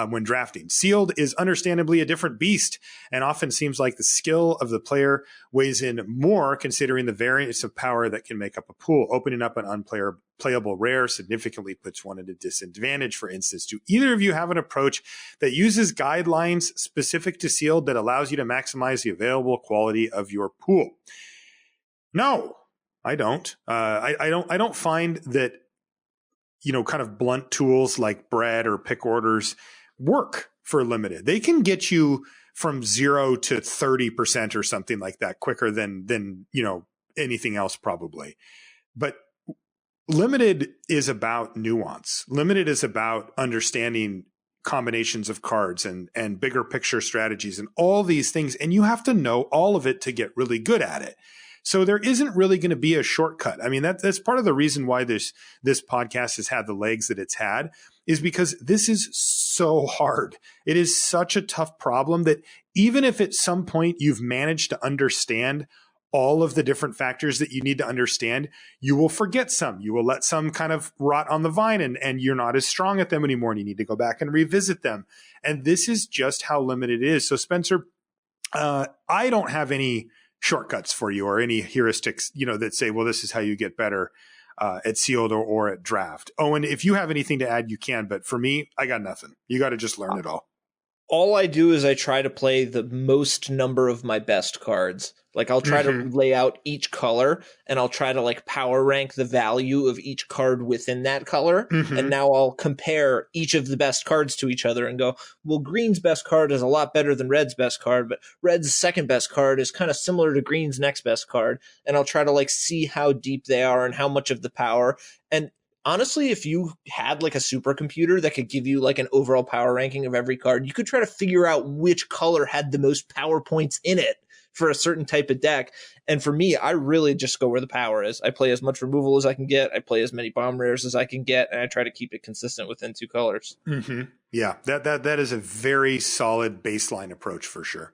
S1: when drafting. Sealed is understandably a different beast and often seems like the skill of the player weighs in more considering the variance of power that can make up a pool. Opening up an unplayable rare significantly puts one at a disadvantage. For instance, do either of you have an approach that uses guidelines specific to sealed that allows you to maximize the available quality of your pool? No, I don't. I don't find that, kind of blunt tools like bread or pick orders work for limited. They can get you from 0 to 30% or something like that quicker than anything else probably. But limited is about nuance. Limited is about understanding combinations of cards and bigger picture strategies and all these things. And you have to know all of it to get really good at it. So there isn't really going to be a shortcut. I mean, that's part of the reason why this podcast has had the legs that it's had, is because this is so hard. It is such a tough problem that even if at some point you've managed to understand all of the different factors that you need to understand, you will forget some. You will let some kind of rot on the vine and you're not as strong at them anymore and you need to go back and revisit them. And this is just how limited it is. So Spencer, I don't have any shortcuts for you or any heuristics, that say, well, this is how you get better at sealed or at draft. Owen, if you have anything to add, you can. But for me, I got nothing. You got to just learn it all.
S2: All I do is I try to play the most number of my best cards. Like I'll try to lay out each color and I'll try to like power rank the value of each card within that color. And now I'll compare each of the best cards to each other and go, well, green's best card is a lot better than red's best card, but red's second best card is kind of similar to green's next best card. And I'll try to like see how deep they are and how much of the power. And honestly, if you had like a supercomputer that could give you like an overall power ranking of every card, you could try to figure out which color had the most power points in it for a certain type of deck. And for me, I really just go where the power is. I play as much removal as I can get. I play as many bomb rares as I can get, and I try to keep it consistent within two colors.
S1: Yeah, that is a very solid baseline approach for sure.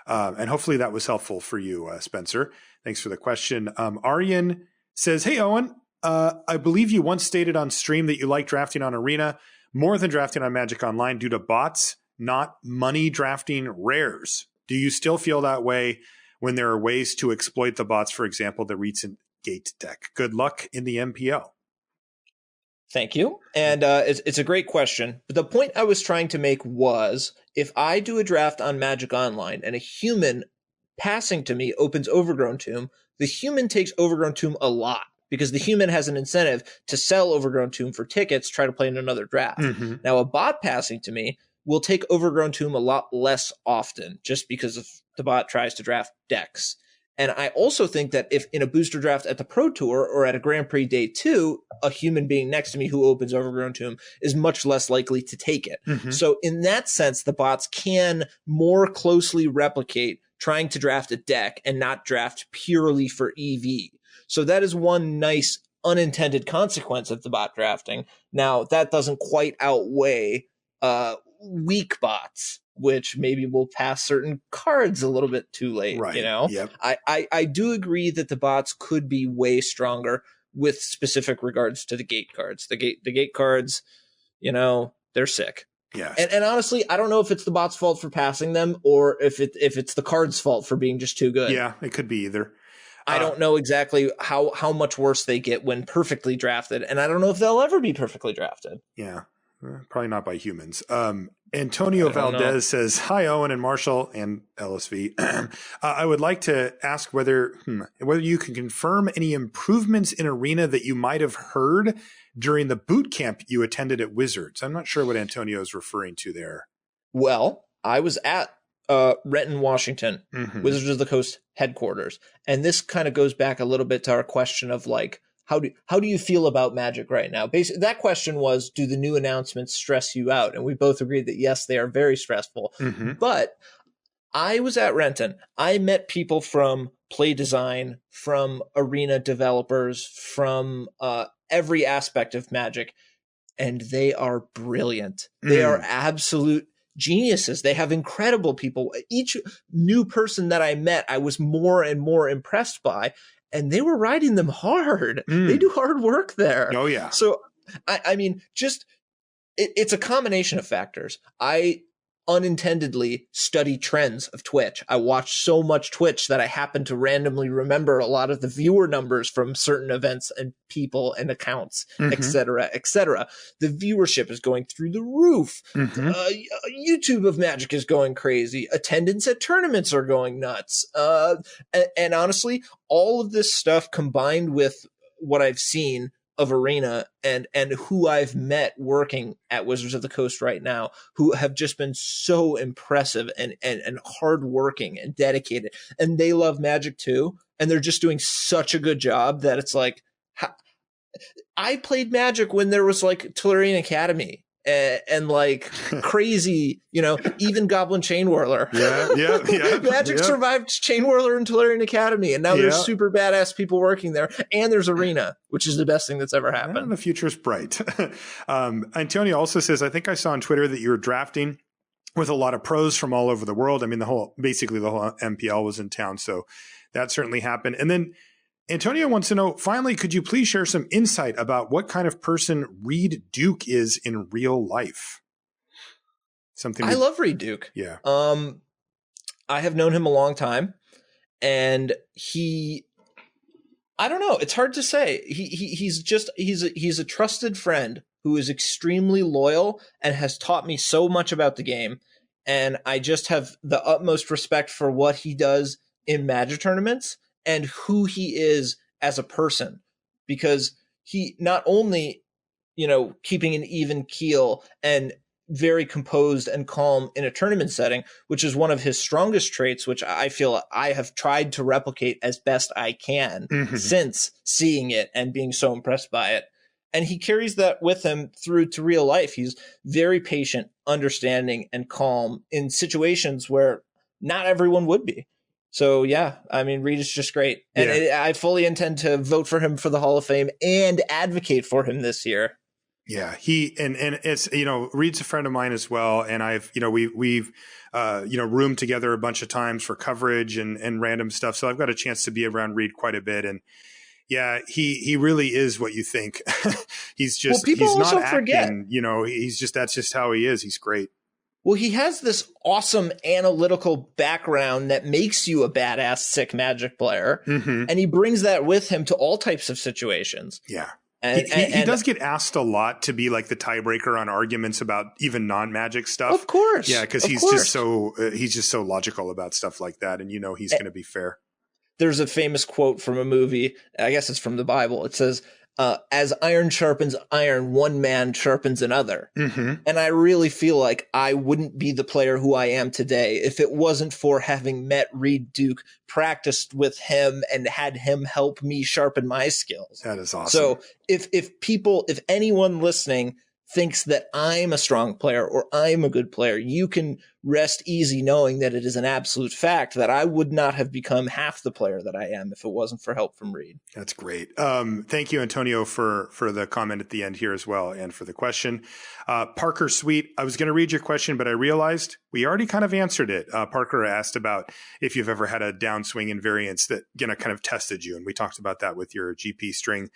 S1: And hopefully that was helpful for you, Spencer. Thanks for the question. Aryan says, hey, Owen, I believe you once stated on stream that you like drafting on Arena more than drafting on Magic Online due to bots, not money drafting rares. Do you still feel that way when there are ways to exploit the bots, for example, the recent Gate deck? Good luck in the MPL.
S2: Thank you. And it's a great question. But the point I was trying to make was, if I do a draft on Magic Online and a human passing to me opens Overgrown Tomb, the human takes Overgrown Tomb a lot, because the human has an incentive to sell Overgrown Tomb for tickets, try to play in another draft. Now, a bot passing to me will take Overgrown Tomb a lot less often, just because of the bot tries to draft decks. And I also think that if in a booster draft at the Pro Tour or at a Grand Prix Day 2, a human being next to me who opens Overgrown Tomb is much less likely to take it. So in that sense, the bots can more closely replicate trying to draft a deck and not draft purely for EV. So that is one nice unintended consequence of the bot drafting. Now, that doesn't quite outweigh weak bots, which maybe will pass certain cards a little bit too late,
S1: right. Yep.
S2: I do agree that the bots could be way stronger with specific regards to the gate cards. The gate cards, they're sick.
S1: Yeah.
S2: And honestly, I don't know if it's the bot's fault for passing them or if it's the card's fault for being just too good.
S1: Yeah, it could be either.
S2: I don't know exactly how much worse they get when perfectly drafted, and I don't know if they'll ever be perfectly drafted.
S1: Yeah, probably not by humans. Antonio Valdez says, hi, Owen and Marshall and LSV. I would like to ask whether you can confirm any improvements in Arena that you might have heard during the boot camp you attended at Wizards. I'm not sure what Antonio is referring to there.
S2: Well, I was at Renton, Washington, Wizards of the Coast headquarters. And this kind of goes back a little bit to our question of like, how do you feel about Magic right now? Basically, that question was, do the new announcements stress you out? And we both agreed that yes, they are very stressful.
S1: Mm-hmm.
S2: But I was at Renton. I met people from play design, from arena developers, from every aspect of Magic, and they are brilliant. They are absolute geniuses. They have incredible people. Each new person that I met, I was more and more impressed by, and they were riding them hard. They do hard work there.
S1: Oh, yeah.
S2: So, I mean, just it's a combination of factors. I unintendedly study trends of Twitch. I watch so much Twitch that I happen to randomly remember a lot of the viewer numbers from certain events and people and accounts, etc., etc. The viewership is going through the roof. YouTube of Magic is going crazy. Attendance at tournaments are going nuts. And honestly, all of this stuff combined with what I've seen of Arena and who I've met working at Wizards of the Coast right now, who have just been so impressive and hardworking and dedicated, and they love Magic too, and they're just doing such a good job that it's like, I played Magic when there was like Tellurian Academy and like crazy, even Goblin Chain Whirler.
S1: Yeah.
S2: Magic survived Chain Whirler and Tellurian Academy, and now there's super badass people working there, and there's Arena, which is the best thing that's ever happened.
S1: And the future's bright. Antonio also says, I think I saw on Twitter that you were drafting with a lot of pros from all over the world. I mean, basically the whole MPL was in town, so that certainly happened. And then Antonio wants to know, finally, could you please share some insight about what kind of person Reed Duke is in real life?
S2: I love Reed Duke.
S1: Yeah.
S2: I have known him a long time, and I don't know. It's hard to say. He's a trusted friend who is extremely loyal and has taught me so much about the game. And I just have the utmost respect for what he does in Magic tournaments and who he is as a person, because he not only, keeping an even keel and very composed and calm in a tournament setting, which is one of his strongest traits, which I feel I have tried to replicate as best I can since seeing it and being so impressed by it. And he carries that with him through to real life. He's very patient, understanding, and calm in situations where not everyone would be. So, yeah, I mean, Reed is just great. And I fully intend to vote for him for the Hall of Fame and advocate for him this year.
S1: Yeah, and it's, Reed's a friend of mine as well. And I've, we've roomed together a bunch of times for coverage and random stuff. So I've got a chance to be around Reed quite a bit. And yeah, he really is what you think. He's not acting, that's just how he is. He's great.
S2: Well, he has this awesome analytical background that makes you a badass, sick Magic player. And he brings that with him to all types of situations.
S1: Yeah. He does get asked a lot to be like the tiebreaker on arguments about even non-Magic stuff.
S2: Of course.
S1: Yeah, because he's just so logical about stuff like that. And he's going to be fair.
S2: There's a famous quote from a movie. I guess it's from the Bible. It says, as iron sharpens iron, one man sharpens another. And I really feel like I wouldn't be the player who I am today if it wasn't for having met Reed Duke, practiced with him, and had him help me sharpen my skills.
S1: That is awesome.
S2: So if anyone listening thinks that I'm a strong player or I'm a good player, you can rest easy knowing that it is an absolute fact that I would not have become half the player that I am if it wasn't for help from Reed.
S1: That's great. Thank you, Antonio, for the comment at the end here as well, and for the question. Parker Sweet, I was going to read your question, but I realized we already kind of answered it. Parker asked about if you've ever had a downswing in variance that kind of tested you, and we talked about that with your GP string.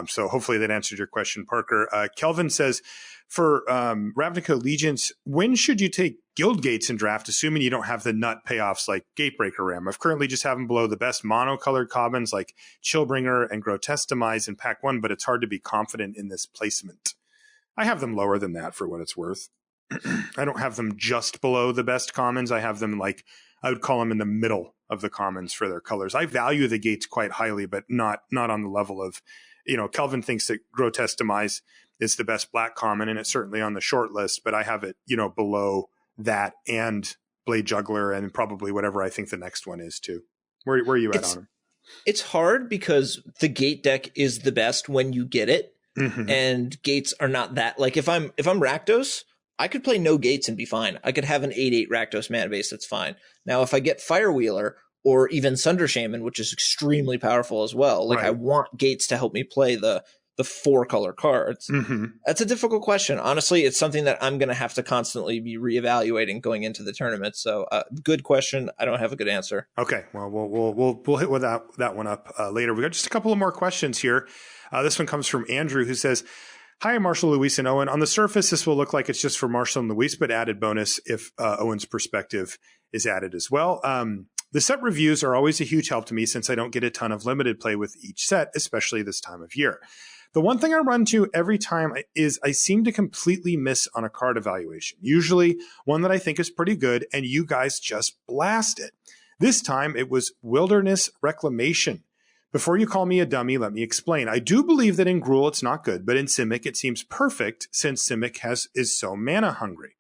S1: So hopefully that answered your question, Parker. Kelvin says, for Ravnica Allegiance, when should you take Guild Gates in draft, assuming you don't have the nut payoffs like Gatebreaker Ram? I've currently just have them below the best monocolored commons like Chillbringer and Grotesque Demise in Pack 1, but it's hard to be confident in this placement. I have them lower than that for what it's worth. I don't have them just below the best commons. I have them I would call them in the middle of the commons for their colors. I value the Gates quite highly, but not on the level of, Kelvin thinks that Grotesque Demise is the best black common, and it's certainly on the short list, but I have it, below that and Blade Juggler and probably whatever I think the next one is too. Where are you at on them?
S2: It's hard because the gate deck is the best when you get it,
S1: Mm-hmm.
S2: and gates are not that. Like if I'm Rakdos, I could play no gates and be fine. I could have an 8/8 Rakdos mana base that's fine. Now if I get Firewheeler or even Sunder Shaman, which is extremely powerful as well, like
S1: Right.
S2: I want gates to help me play the 4-color cards.
S1: Mm-hmm.
S2: That's a difficult question. Honestly, it's something that I'm going to have to constantly be reevaluating going into the tournament. So, good question. I don't have a good answer.
S1: Okay, well, we'll hit with that one up later. We got just a couple of more questions here. This one comes from Andrew, who says, "Hi, Marshall, Luis, and Owen. On the surface, this will look like it's just for Marshall and Luis, but added bonus if Owen's perspective is added as well. The set reviews are always a huge help to me since I don't get a ton of limited play with each set, especially this time of year. The one thing I run to every time is I seem to completely miss on a card evaluation, usually one that I think is pretty good, and you guys just blast it. This time it was Wilderness Reclamation. Before you call me a dummy, let me explain. I do believe that in Gruul it's not good, but in Simic it seems perfect since Simic is so mana hungry.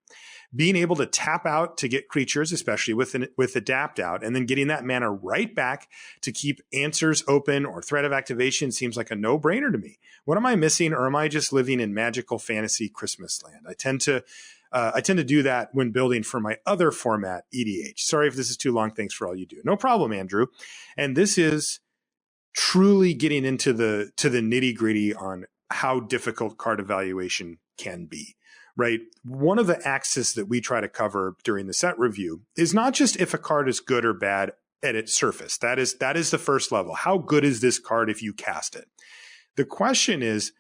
S1: Being able to tap out to get creatures, especially with Adapt Out, and then getting that mana right back to keep answers open or threat of activation seems like a no-brainer to me. What am I missing, or am I just living in magical fantasy Christmas land? I tend to do that when building for my other format, EDH. Sorry if this is too long. Thanks for all you do." No problem, Andrew. And this is truly getting into the nitty-gritty on how difficult card evaluation can be. Right? One of the axes that we try to cover during the set review is not just if a card is good or bad at its surface. That is the first level. How good is this card if you cast it? The question is,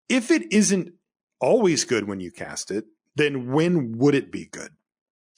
S1: if it isn't always good when you cast it, then when would it be good?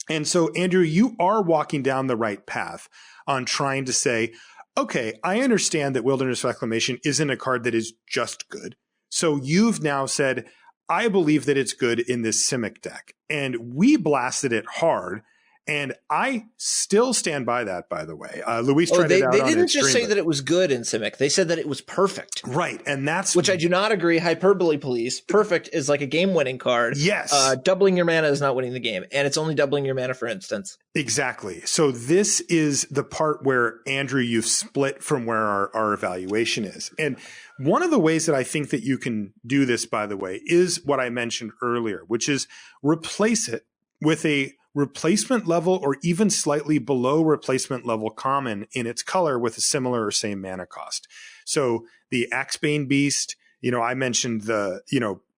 S1: And so, Andrew, you are walking down the right path on trying to say, okay, I understand that Wilderness Reclamation isn't a card that is just good. So you've now said, I believe that it's good in this Simic deck. And we blasted it hard. And I still stand by that, by the way. Luis tried it out on
S2: They didn't
S1: his
S2: just
S1: stream,
S2: say that it was good in Simic. They said that it was perfect.
S1: Right. And that's...
S2: Which I do not agree. Hyperbole, please. Perfect is like a game-winning card.
S1: Yes.
S2: Doubling your mana is not winning the game. And it's only doubling your mana, for instance.
S1: Exactly. So this is the part where, Andrew, you've split from where our evaluation is. And one of the ways that I think that you can do this, by the way, is what I mentioned earlier, which is replace it with a replacement level or even slightly below replacement level common in its color with a similar or same mana cost. So the Axebane Beast, I mentioned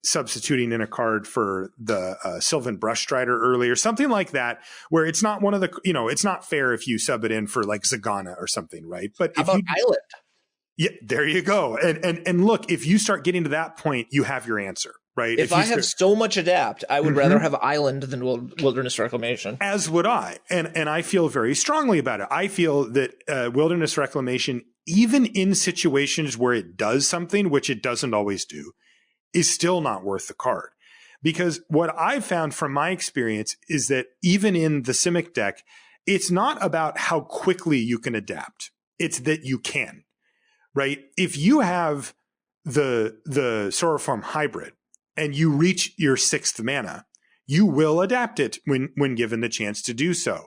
S1: substituting in a card for the Sylvan Brushstrider earlier, something like that, where it's not one of the, it's not fair if you sub it in for like Zagana or something, right? But
S2: How about Island?
S1: Yeah, there you go. And look, if you start getting to that point, you have your answer, right?
S2: If I have so much Adapt, I would rather have Island than Wilderness Reclamation.
S1: As would I. And I feel very strongly about it. I feel that Wilderness Reclamation, even in situations where it does something, which it doesn't always do, is still not worth the card. Because what I've found from my experience is that even in the Simic deck, it's not about how quickly you can adapt. It's that you can. Right? If you have the Sauroform hybrid and you reach your 6th mana, you will adapt it when given the chance to do so.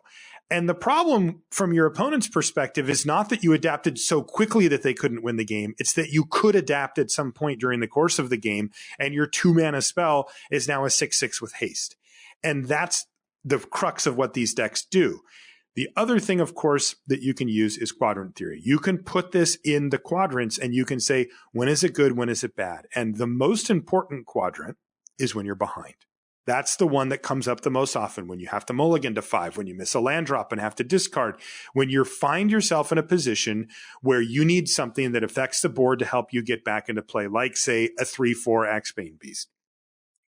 S1: And the problem from your opponent's perspective is not that you adapted so quickly that they couldn't win the game. It's that you could adapt at some point during the course of the game, and your 2-mana spell is now a 6/6 with haste. And that's the crux of what these decks do. The other thing, of course, that you can use is quadrant theory. You can put this in the quadrants and you can say, when is it good? When is it bad? And the most important quadrant is when you're behind. That's the one that comes up the most often, when you have to mulligan to 5, when you miss a land drop and have to discard, when you find yourself in a position where you need something that affects the board to help you get back into play, like, say, a 3/4 Axebane Beast.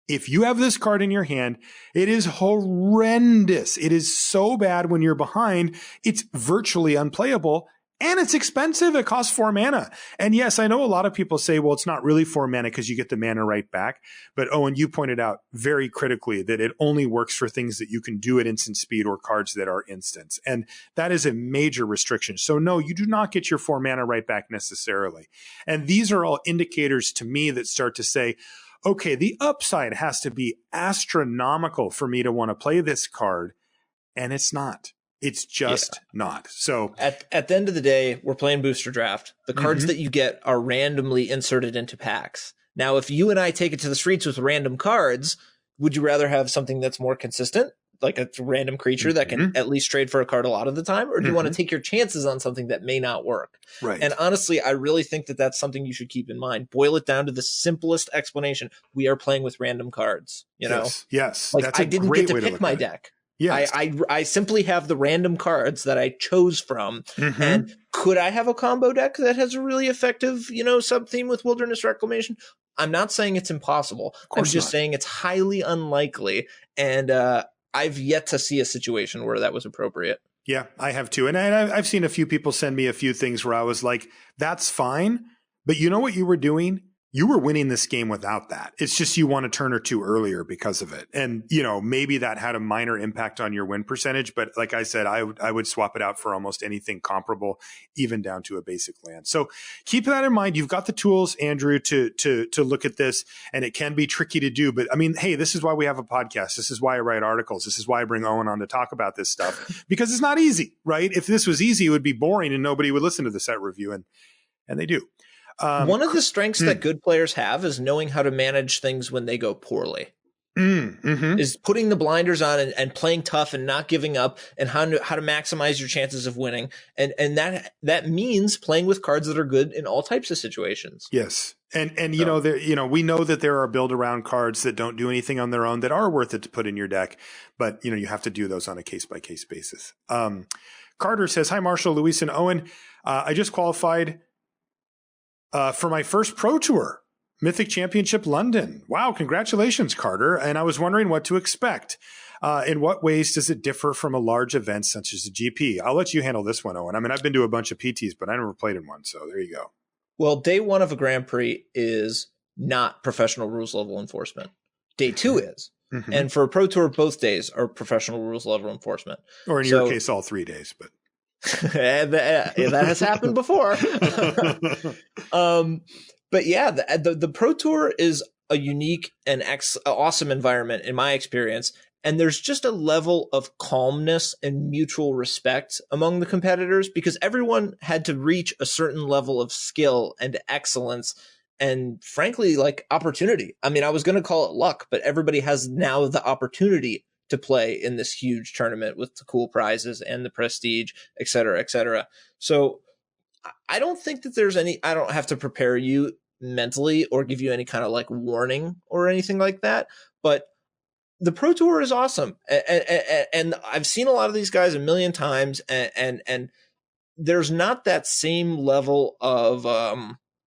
S1: If you have this card in your hand, it is horrendous. It is so bad when you're behind, it's virtually unplayable, and it's expensive. It costs 4 mana. And yes, I know a lot of people say, well, it's not really 4 mana because you get the mana right back. But Owen, you pointed out very critically that it only works for things that you can do at instant speed or cards that are instants. And that is a major restriction. So no, you do not get your 4 mana right back necessarily. And these are all indicators to me that start to say, okay, the upside has to be astronomical for me to want to play this card, and it's not. It's just not. So
S2: at the end of the day, we're playing booster draft. The cards that you get are randomly inserted into packs. Now, if you and I take it to the streets with random cards, would you rather have something that's more consistent, like a random creature that can at least trade for a card a lot of the time? Or do you want to take your chances on something that may not work?
S1: Right.
S2: And honestly, I really think that that's something you should keep in mind. Boil it down to the simplest explanation. We are playing with random cards, you know?
S1: Yes.
S2: Like,
S1: That's
S2: I didn't get to pick my deck.
S1: Yes.
S2: I simply have the random cards that I chose from. And could I have a combo deck that has a really effective, you know, sub-theme with Wilderness Reclamation? I'm not saying it's impossible. I'm just saying it's highly unlikely. And I've yet to see a situation where that was appropriate.
S1: Yeah, I have too. And I've seen a few people send me a few things where I was like, that's fine. But you know what you were doing? You were winning this game without that. It's just you won a turn or two earlier because of it. And, you know, maybe that had a minor impact on your win percentage. But like I said, I would swap it out for almost anything comparable, even down to a basic land. So keep that in mind. You've got the tools, Andrew, to look at this. And it can be tricky to do. But I mean, hey, this is why we have a podcast. This is why I write articles. This is why I bring Owen on to talk about this stuff. Because it's not easy, right? If this was easy, it would be boring and nobody would listen to the set review. And they do.
S2: One of the strengths that good players have is knowing how to manage things when they go poorly. Is putting the blinders on and playing tough and not giving up, and how to maximize your chances of winning. And that means playing with cards that are good in all types of situations.
S1: Yes. And you know, we know that there are build around cards that don't do anything on their own that are worth it to put in your deck, but you know, you have to do those on a case by case basis. Carter says, "Hi Marshall, Luis, and Owen. I just qualified for my first Pro Tour, Mythic Championship London. Wow, congratulations, Carter. And I was wondering what to expect. In what ways does it differ from a large event such as a GP? I'll let you handle this one, Owen. I mean, I've been to a bunch of PTs, but I never played in one. So there you go.
S2: Well, day one of a Grand Prix is not professional rules level enforcement. Day two is. And for a Pro Tour, both days are professional rules level enforcement.
S1: Or in your case, all 3 days, but.
S2: that has happened before. But yeah, the Pro Tour is a unique and awesome environment in my experience. And there's just a level of calmness and mutual respect among the competitors because everyone had to reach a certain level of skill and excellence and frankly, like opportunity. I mean, I was going to call it luck, but everybody has now the opportunity to play in this huge tournament with the cool prizes and the prestige, et cetera, et cetera. So I don't think that I don't have to prepare you mentally or give you any kind of like warning or anything like that. But the Pro Tour is awesome. And I've seen a lot of these guys a million times and there's not that same level of,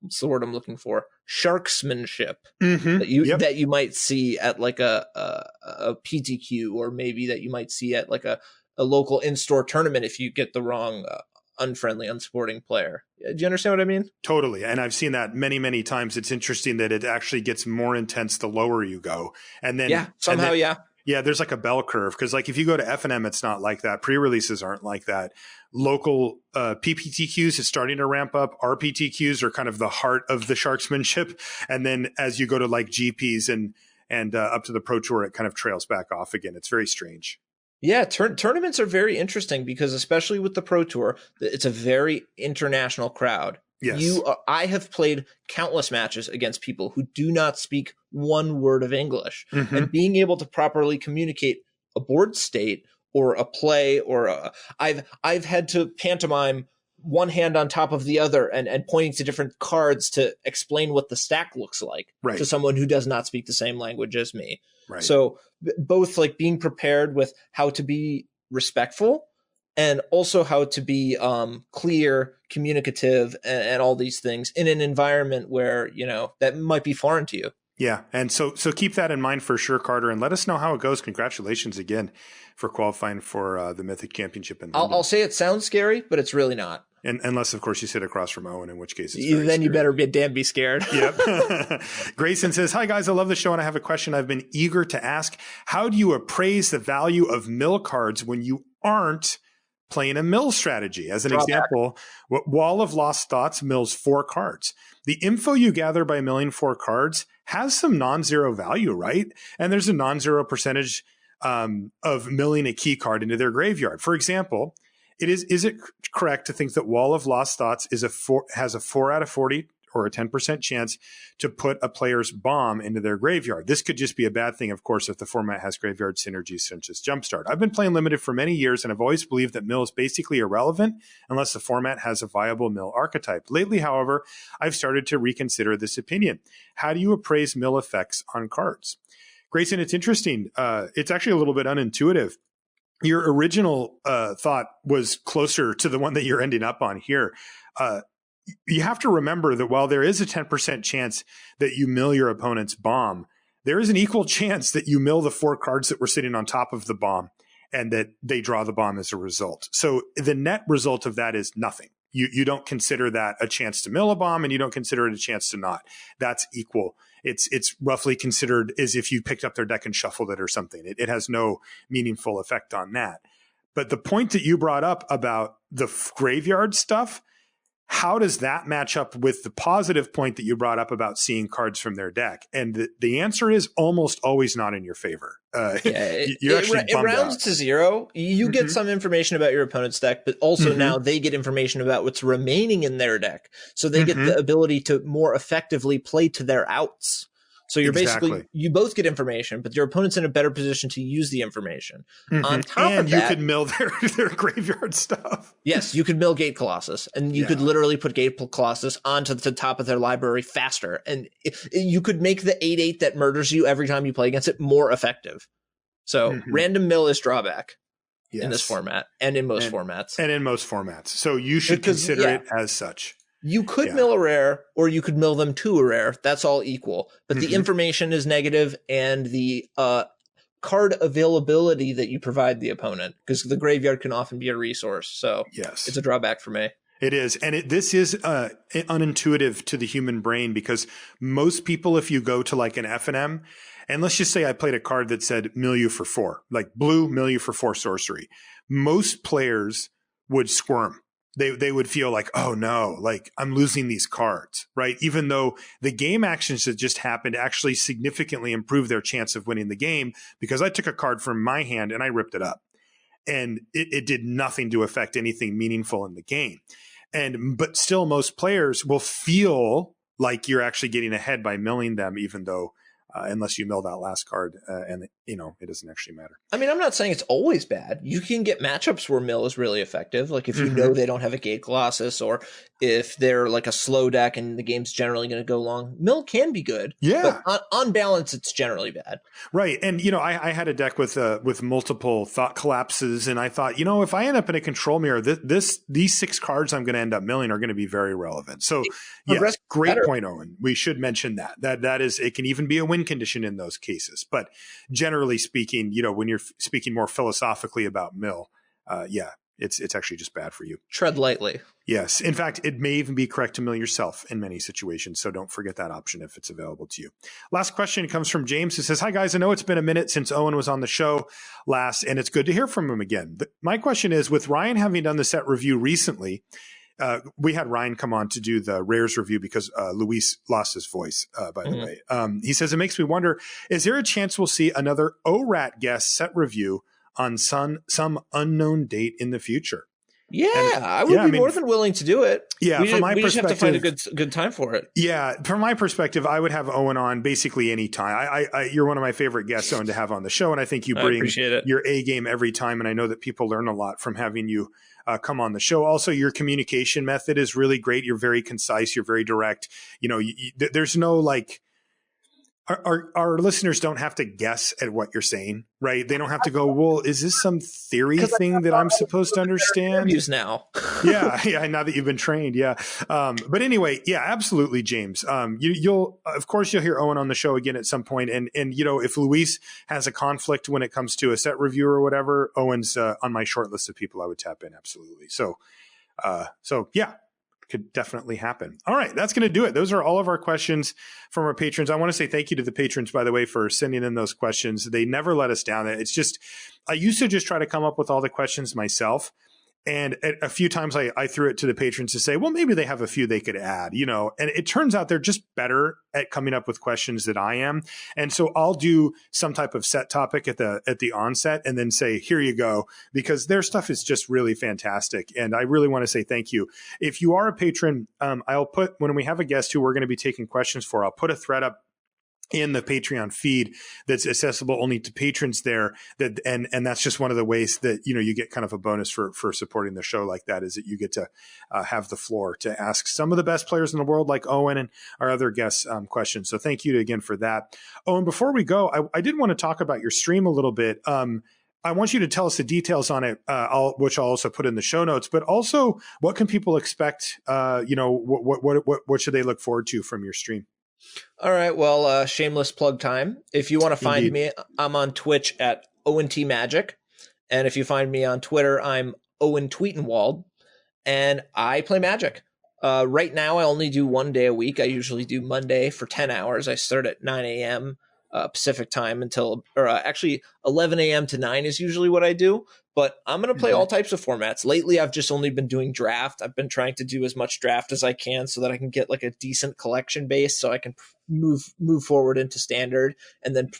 S2: what's the word I'm looking for? Sharksmanship that you might see at like a PTQ, or maybe that you might see at like a local in-store tournament if you get the wrong unfriendly, unsporting player. Do you understand what I mean?
S1: Totally. And I've seen that many, many times. It's interesting that it actually gets more intense the lower you go. And then yeah, there's like a bell curve because like if you go to F&M, it's not like that. Pre-releases aren't like that. Local PPTQs is starting to ramp up. RPTQs are kind of the heart of the sharksmanship. And then as you go to like GPs and up to the Pro Tour, it kind of trails back off again. It's very strange.
S2: Yeah, tournaments are very interesting because especially with the Pro Tour, it's a very international crowd.
S1: Yes.
S2: I have played countless matches against people who do not speak one word of English, and being able to properly communicate a board state or a play or I've had to pantomime one hand on top of the other and pointing to different cards to explain what the stack looks like to someone who does not speak the same language as me. Right. So both like being prepared with how to be respectful and also how to be clear, communicative, and all these things in an environment where, you know, that might be foreign to you.
S1: Yeah. And so keep that in mind for sure, Carter, and let us know how it goes. Congratulations again for qualifying for the Mythic Championship in London.
S2: I'll say it sounds scary, but it's really not.
S1: And unless, of course, you sit across from Owen, in which case it's
S2: then
S1: scary.
S2: You better be scared.
S1: Yep. Grayson says, "Hi, guys. I love the show, and I have a question I've been eager to ask. How do you appraise the value of mill cards when you aren't playing a mill strategy? As an example, Wall of Lost Thoughts mills 4 cards. The info you gather by milling 4 cards has some non-zero value, right? And there's a non-zero percentage of milling a key card into their graveyard. For example, is it correct to think that Wall of Lost Thoughts has a 4 out of 40 or a 10% chance to put a player's bomb into their graveyard? This could just be a bad thing, of course, if the format has graveyard synergies such as Jumpstart. I've been playing Limited for many years, and I've always believed that mill is basically irrelevant unless the format has a viable mill archetype. Lately, however, I've started to reconsider this opinion. How do you appraise mill effects on cards? Grayson, it's interesting. It's actually a little bit unintuitive. Your original thought was closer to the one that you're ending up on here. You have to remember that while there is a 10% chance that you mill your opponent's bomb, there is an equal chance that you mill the 4 cards that were sitting on top of the bomb and that they draw the bomb as a result. So the net result of that is nothing. You don't consider that a chance to mill a bomb, and you don't consider it a chance to not. That's equal. It's roughly considered as if you picked up their deck and shuffled it or something. It has no meaningful effect on that. But the point that you brought up about the graveyard stuff, how does that match up with the positive point that you brought up about seeing cards from their deck? And the answer is almost always not in your favor.
S2: It rounds to 0. You get some information about your opponent's deck, but also now they get information about what's remaining in their deck. So they get the ability to more effectively play to their outs. So you're basically, you both get information, but your opponent's in a better position to use the information. On top of that,
S1: you could mill their graveyard stuff.
S2: Yes, you could mill Gate Colossus, and you could literally put Gate Colossus onto the top of their library faster. And you could make the 8/8 that murders you every time you play against it more effective. So random mill is drawback in this format and in most formats.
S1: And in most formats. So you should consider it as such.
S2: You could mill a rare, or you could mill them to a rare. That's all equal. But the information is negative, and the card availability that you provide the opponent, because the graveyard can often be a resource. So it's a drawback for me.
S1: It is. And this is unintuitive to the human brain, because most people, if you go to like an F&M, and let's just say I played a card that said mill you for 4, like blue, mill you for 4 sorcery. Most players would squirm. They would feel like, oh no, like I'm losing these cards, right? Even though the game actions that just happened actually significantly improved their chance of winning the game, because I took a card from my hand and I ripped it up, and it did nothing to affect anything meaningful in the game. But still, most players will feel like you're actually getting ahead by milling them, even though unless you mill that last card, and it doesn't actually matter.
S2: I mean, I'm not saying it's always bad. You can get matchups where mill is really effective. Like if you know they don't have a Gate Colossus, or if they're like a slow deck and the game's generally going to go long, mill can be good.
S1: Yeah.
S2: But on balance, it's generally bad.
S1: Right. And, I had a deck with multiple thought collapses, and I thought, if I end up in a control mirror, these 6 cards I'm going to end up milling are going to be very relevant. So yes, great point, Owen. We should mention that is, it can even be a win condition in those cases. But generally speaking, when you're speaking more philosophically about mill, it's actually just bad for you.
S2: Tread lightly.
S1: Yes. In fact, it may even be correct to mill yourself in many situations. So don't forget that option if it's available to you. Last question comes from James, who says, hi guys, I know it's been a minute since Owen was on the show last, and it's good to hear from him again. My question is, with Ryan having done the set review recently, we had Ryan come on to do the rares review because Luis lost his voice, by the way. He says, it makes me wonder, is there a chance we'll see another ORAT guest set review on some unknown date in the future?
S2: Yeah, I would be more than willing to do it.
S1: Yeah, from my perspective,
S2: just have to find a good time for it.
S1: Yeah, from my perspective, I would have Owen on basically any time. You're one of my favorite guests, Owen, to have on the show, and I think you bring your A game every time. And I know that people learn a lot from having you come on the show. Also, your communication method is really great. You're very concise. You're very direct. There's no like. Our listeners don't have to guess at what you're saying, right? They don't have to go, well, is this some theory thing that I'm supposed to understand?
S2: Now.
S1: yeah, now that you've been trained, yeah. But anyway, yeah, absolutely, James. You'll hear Owen on the show again at some point, and if Luis has a conflict when it comes to a set review or whatever, Owen's on my short list of people I would tap in, absolutely. So yeah. Could definitely happen. All right, that's going to do it. Those are all of our questions from our patrons. I want to say thank you to the patrons, by the way, for sending in those questions. They never let us down. It's just, I used to just try to come up with all the questions myself. And a few times I threw it to the patrons to say, well, maybe they have a few they could add, you know, and it turns out they're just better at coming up with questions than I am. And so I'll do some type of set topic at the onset and then say, here you go, because their stuff is just really fantastic. And I really want to say thank you. If you are a patron, I'll put, when we have a guest who we're going to be taking questions for, I'll put a thread up in the Patreon feed that's accessible only to patrons there. And that's just one of the ways that, you know, you get kind of a bonus for supporting the show like that, is that you get to have the floor to ask some of the best players in the world, like Owen and our other guests, questions. So thank you again for that. Owen, before we go, I did want to talk about your stream a little bit. I want you to tell us the details on it, which I'll also put in the show notes, but also what can people expect? You know, what should they look forward to from your stream?
S2: All right. Well, shameless plug time. If you want to find me, I'm on Twitch at Owen T Magic. And if you find me on Twitter, I'm Owen Turtenwald. And I play Magic. Right now, I only do 1 day a week. I usually do Monday for 10 hours. I start at 9 a.m. Pacific time actually 11 a.m. to 9 is usually what I do. But I'm going to play all types of formats. Lately, I've just only been doing draft. I've been trying to do as much draft as I can so that I can get like a decent collection base so I can move forward into standard and then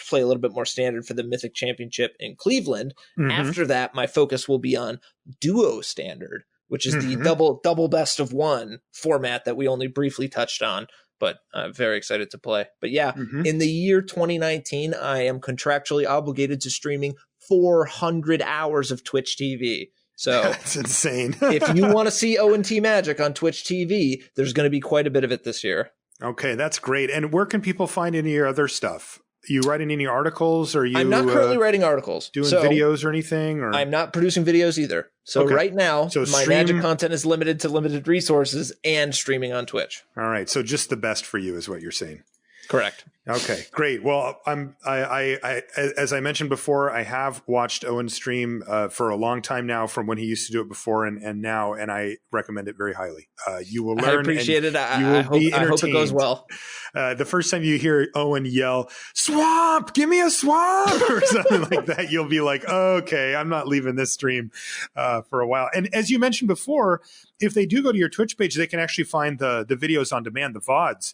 S2: play a little bit more standard for the Mythic Championship in Cleveland. After that, my focus will be on duo standard, which is the double best of one format that we only briefly touched on. But I'm very excited to play. But yeah, in the year 2019, I am contractually obligated to streaming 400 hours of Twitch TV. So
S1: that's insane.
S2: If you want to see ONT Magic on Twitch TV, there's going to be quite a bit of it this year.
S1: Okay, that's great. And where can people find any of your other stuff? You writing any articles? Or I'm
S2: not currently writing articles.
S1: Doing videos or anything? Or?
S2: I'm not producing videos either. So right now, my Magic content is limited to limited resources and streaming on Twitch.
S1: All right. So just the best for you is what you're saying.
S2: Correct.
S1: Okay, great. Well, I as I mentioned before, I have watched Owen stream for a long time now, from when he used to do it before and now, and I recommend it very highly. You will learn.
S2: I appreciate it. I hope it goes well.
S1: The first time you hear Owen yell, "Swamp! Give me a swamp!" or something like that, you'll be like, "Okay, I'm not leaving this stream for a while." And as you mentioned before, if they do go to your Twitch page, they can actually find the videos on demand, the VODs,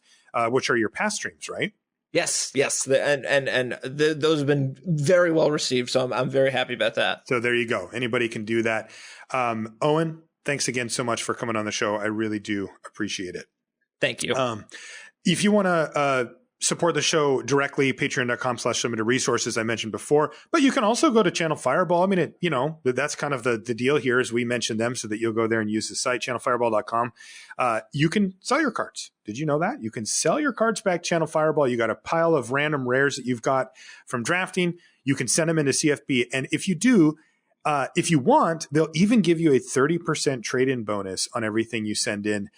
S1: which are your past streams, right?
S2: Yes. And those have been very well received. So I'm very happy about that.
S1: So there you go. Anybody can do that. Owen, thanks again so much for coming on the show. I really do appreciate it.
S2: Thank you.
S1: If you want to support the show directly, patreon.com/limited resources I mentioned before, but you can also go to Channel Fireball. I mean, that's kind of the deal here, is we mentioned them so that you'll go there and use the site, channelfireball.com. You can sell your cards. Did you know that? You can sell your cards back Channel Fireball. You got a pile of random rares that you've got from drafting. You can send them into CFB. And if you do, if you want, they'll even give you a 30% trade-in bonus on everything you send in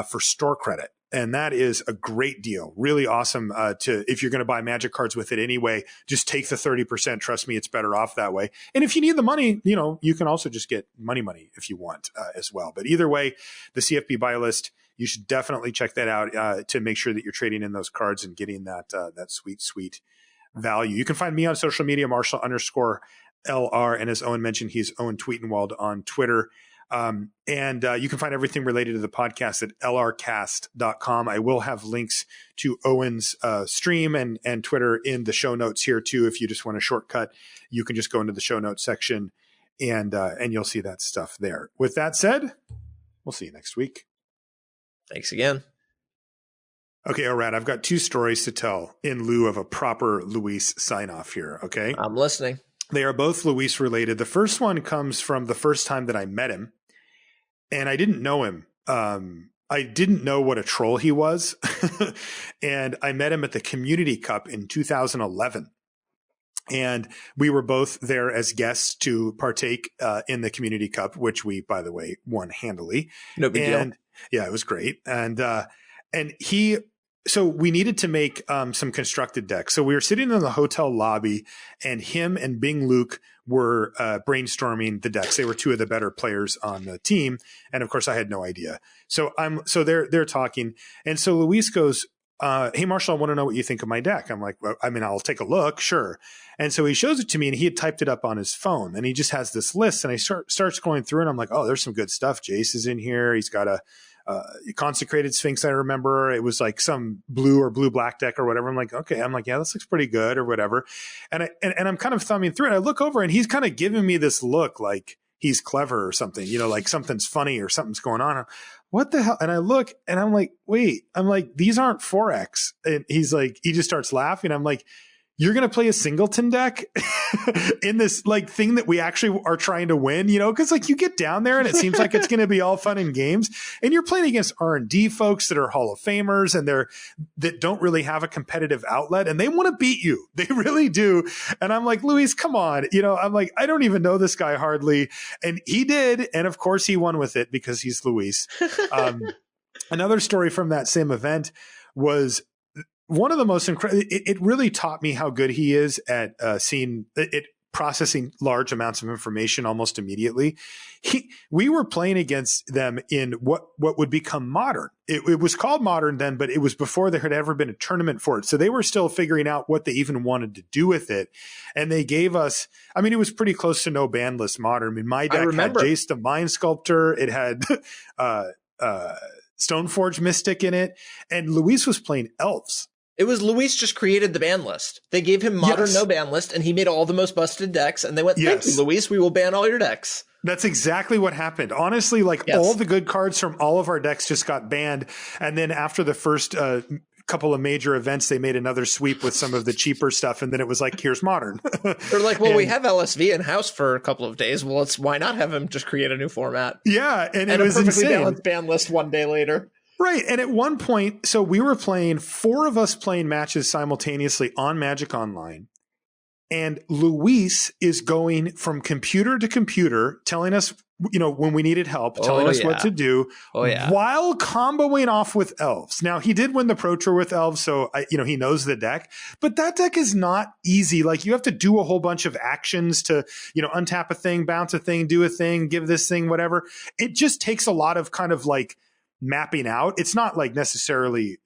S1: for store credit. And that is a great deal. Really awesome if you're going to buy Magic cards with it anyway, just take the 30%. Trust me, it's better off that way. And if you need the money, you can also just get money if you want as well. But either way, the CFB buy list, you should definitely check that out to make sure that you're trading in those cards and getting that sweet value. You can find me on social media, Marshall_LR. And as Owen mentioned, he's Owen Turtenwald on Twitter. And you can find everything related to the podcast at lrcast.com. I will have links to Owen's stream and Twitter in the show notes here too. If you just want a shortcut, you can just go into the show notes section and you'll see that stuff there. With that said, we'll see you next week.
S2: Thanks again.
S1: Okay, Orad, I've got 2 stories to tell in lieu of a proper Luis sign-off here, okay?
S2: I'm listening.
S1: They are both Luis related. The first one comes from the first time that I met him. And I didn't know him. I didn't know what a troll he was. And I met him at the Community Cup in 2011. And we were both there as guests to partake in the Community Cup, which we, by the way, won handily.
S2: No big deal.
S1: Yeah, it was great. So we needed to make some constructed decks. So we were sitting in the hotel lobby, and him and Bing Luke were brainstorming the decks. They were 2 of the better players on the team, and of course, I had no idea. So they're talking, and so Luis goes, hey, Marshall, I want to know what you think of my deck. I'm like, well, I mean, I'll take a look, sure. And so he shows it to me, and he had typed it up on his phone, and he just has this list, and I starts going through, and I'm like, oh, there's some good stuff. Jace is in here. He's got a Consecrated Sphinx. I remember it was like some blue or blue-black deck or whatever. I'm like, okay. I'm like, yeah, this looks pretty good or whatever. And I'm kind of thumbing through it. I look over, and he's kind of giving me this look like he's clever or something, like something's funny or something's going on. What the hell? And I look, and I'm like, wait, these aren't 4X. And he's like, he just starts laughing. I'm like, you're going to play a singleton deck in this like thing that we actually are trying to win, because like you get down there and it seems like it's going to be all fun and games, and you're playing against R&D folks that are Hall of Famers and that don't really have a competitive outlet, and they want to beat you. They really do. And I'm like, Luis, come on. I'm like, I don't even know this guy hardly. And he did. And of course he won with it because he's Luis. Another story from that same event was one of the most incredible. It really taught me how good he is at processing large amounts of information almost immediately. We were playing against them in what would become Modern. It was called Modern then, but it was before there had ever been a tournament for it. So they were still figuring out what they even wanted to do with it. And they gave us, it was pretty close to no ban list Modern. My deck had Jace the Mind Sculptor. It had Stoneforge Mystic in it. And Luis was playing elves.
S2: It was Luis just created the ban list. They gave him Modern no ban list, and he made all the most busted decks, and they went, thank you, Luis, we will ban all your decks.
S1: That's exactly what happened. Honestly, all the good cards from all of our decks just got banned, and then after the first couple of major events, they made another sweep with some of the cheaper stuff, and then it was like, here's Modern.
S2: They're like, well, we have LSV in-house for a couple of days. Well, why not have him just create a new format?
S1: Yeah, and it was
S2: a perfectly
S1: insane.
S2: balanced ban list one day later.
S1: Right. And at one point, so we were playing, 4 of us playing matches simultaneously on Magic Online. And Luis is going from computer to computer, telling us, when we needed help, telling us what to do, while comboing off with elves. Now, he did win the Pro Tour with elves, so, he knows the deck. But that deck is not easy. Like, you have to do a whole bunch of actions to, untap a thing, bounce a thing, do a thing, give this thing, whatever. It just takes a lot of kind of like mapping out. It's not like necessarily,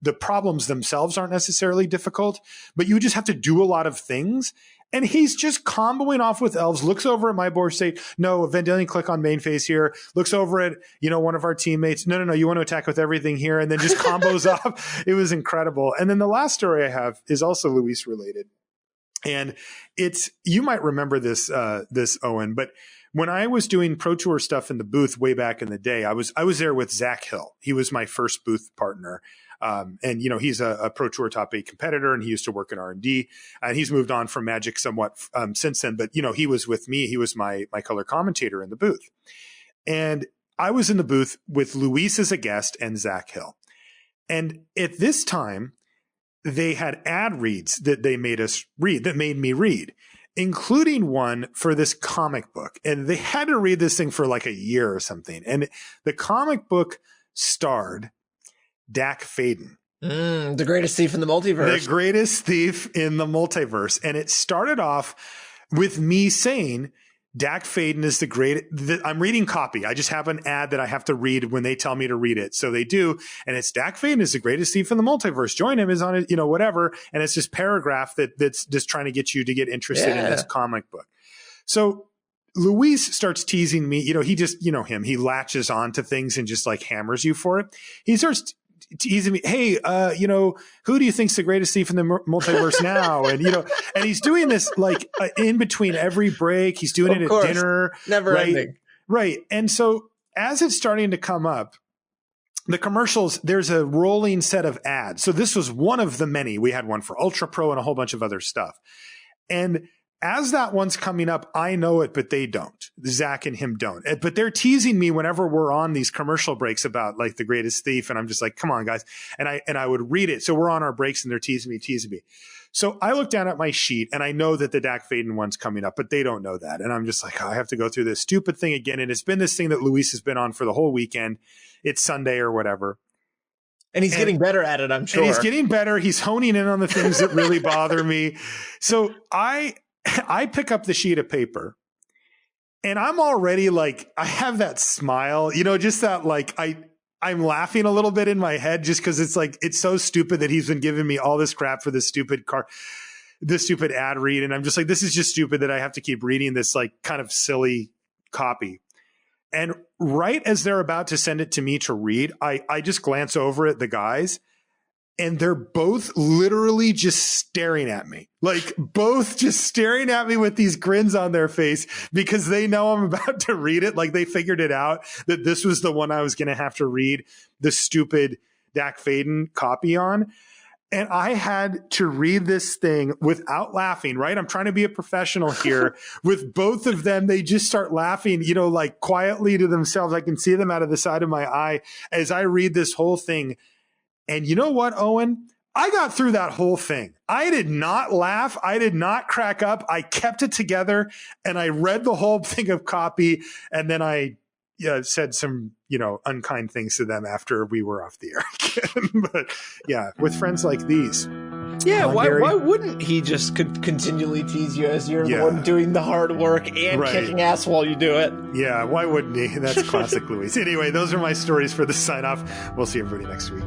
S1: the problems themselves aren't necessarily difficult, but you just have to do a lot of things. And he's just comboing off with elves, looks over at my board, say, no, Vendilion, click on main phase here, looks over at, one of our teammates. No, you want to attack with everything here. And then just combos off. It was incredible. And then the last story I have is also Luis related. And you might remember this, Owen, but when I was doing Pro Tour stuff in the booth way back in the day, I was there with Zach Hill. He was my first booth partner. And he's a Pro Tour top 8 competitor, and he used to work in R&D, and he's moved on from Magic somewhat since then. But, he was with me. He was my color commentator in the booth. And I was in the booth with Luis as a guest and Zach Hill. And at this time, they had ad reads that they made me read, including one for this comic book. And they had to read this thing for like a year or something. And the comic book starred Dak Faden.
S2: The greatest thief in the multiverse.
S1: The greatest thief in the multiverse. And it started off with me saying, Dak Faden is the great. I'm reading copy. I just have an ad that I have to read when they tell me to read it. So they do. And it's Dak Faden is the greatest thief in the multiverse. Join him is on it, whatever. And it's this paragraph that's just trying to get you to get interested in this comic book. So Luis starts teasing me. He just, him, he latches on to things and just like hammers you for it. He starts teasing me, hey, who do you think's the greatest thief in the multiverse now? And, and he's doing this like in between every break. He's doing it at dinner.
S2: Never ending.
S1: Right. And so as it's starting to come up, the commercials, there's a rolling set of ads. So this was one of the many. We had one for Ultra Pro and a whole bunch of other stuff. And as that one's coming up, I know it, but they don't. Zach and him don't. But they're teasing me whenever we're on these commercial breaks about like the greatest thief. And I'm just like, come on, guys. And I would read it. So we're on our breaks and they're teasing me. So I look down at my sheet and I know that the Dak Faden one's coming up, but they don't know that. And I'm just like, I have to go through this stupid thing again. And it's been this thing that Luis has been on for the whole weekend. It's Sunday or whatever.
S2: And he's getting better at it, I'm sure.
S1: And he's getting better. He's honing in on the things that really bother me. So I pick up the sheet of paper and I'm already like, I have that smile, just that like, I'm laughing a little bit in my head just because it's like, it's so stupid that he's been giving me all this crap for this stupid ad read. And I'm just like, this is just stupid that I have to keep reading this like kind of silly copy. And right as they're about to send it to me to read, I just glance over at the guys and they're both literally just staring at me, like both just staring at me with these grins on their face because they know I'm about to read it. Like they figured it out that this was the one I was going to have to read the stupid Dak Faden copy on. And I had to read this thing without laughing, right? I'm trying to be a professional here. With both of them, they just start laughing, you know, like quietly to themselves. I can see them out of the side of my eye as I read this whole thing. And you know what, Owen? I got through that whole thing. I did not laugh. I did not crack up. I kept it together and I read the whole thing of copy. And then I said some, you know, unkind things to them after we were off the air again. But yeah, with friends like these.
S2: Yeah, why wouldn't he just continually tease you as you're the one doing the hard work and kicking ass while you do it?
S1: Yeah, why wouldn't he? That's classic Luis. Anyway, those are my stories for the sign off. We'll see everybody next week.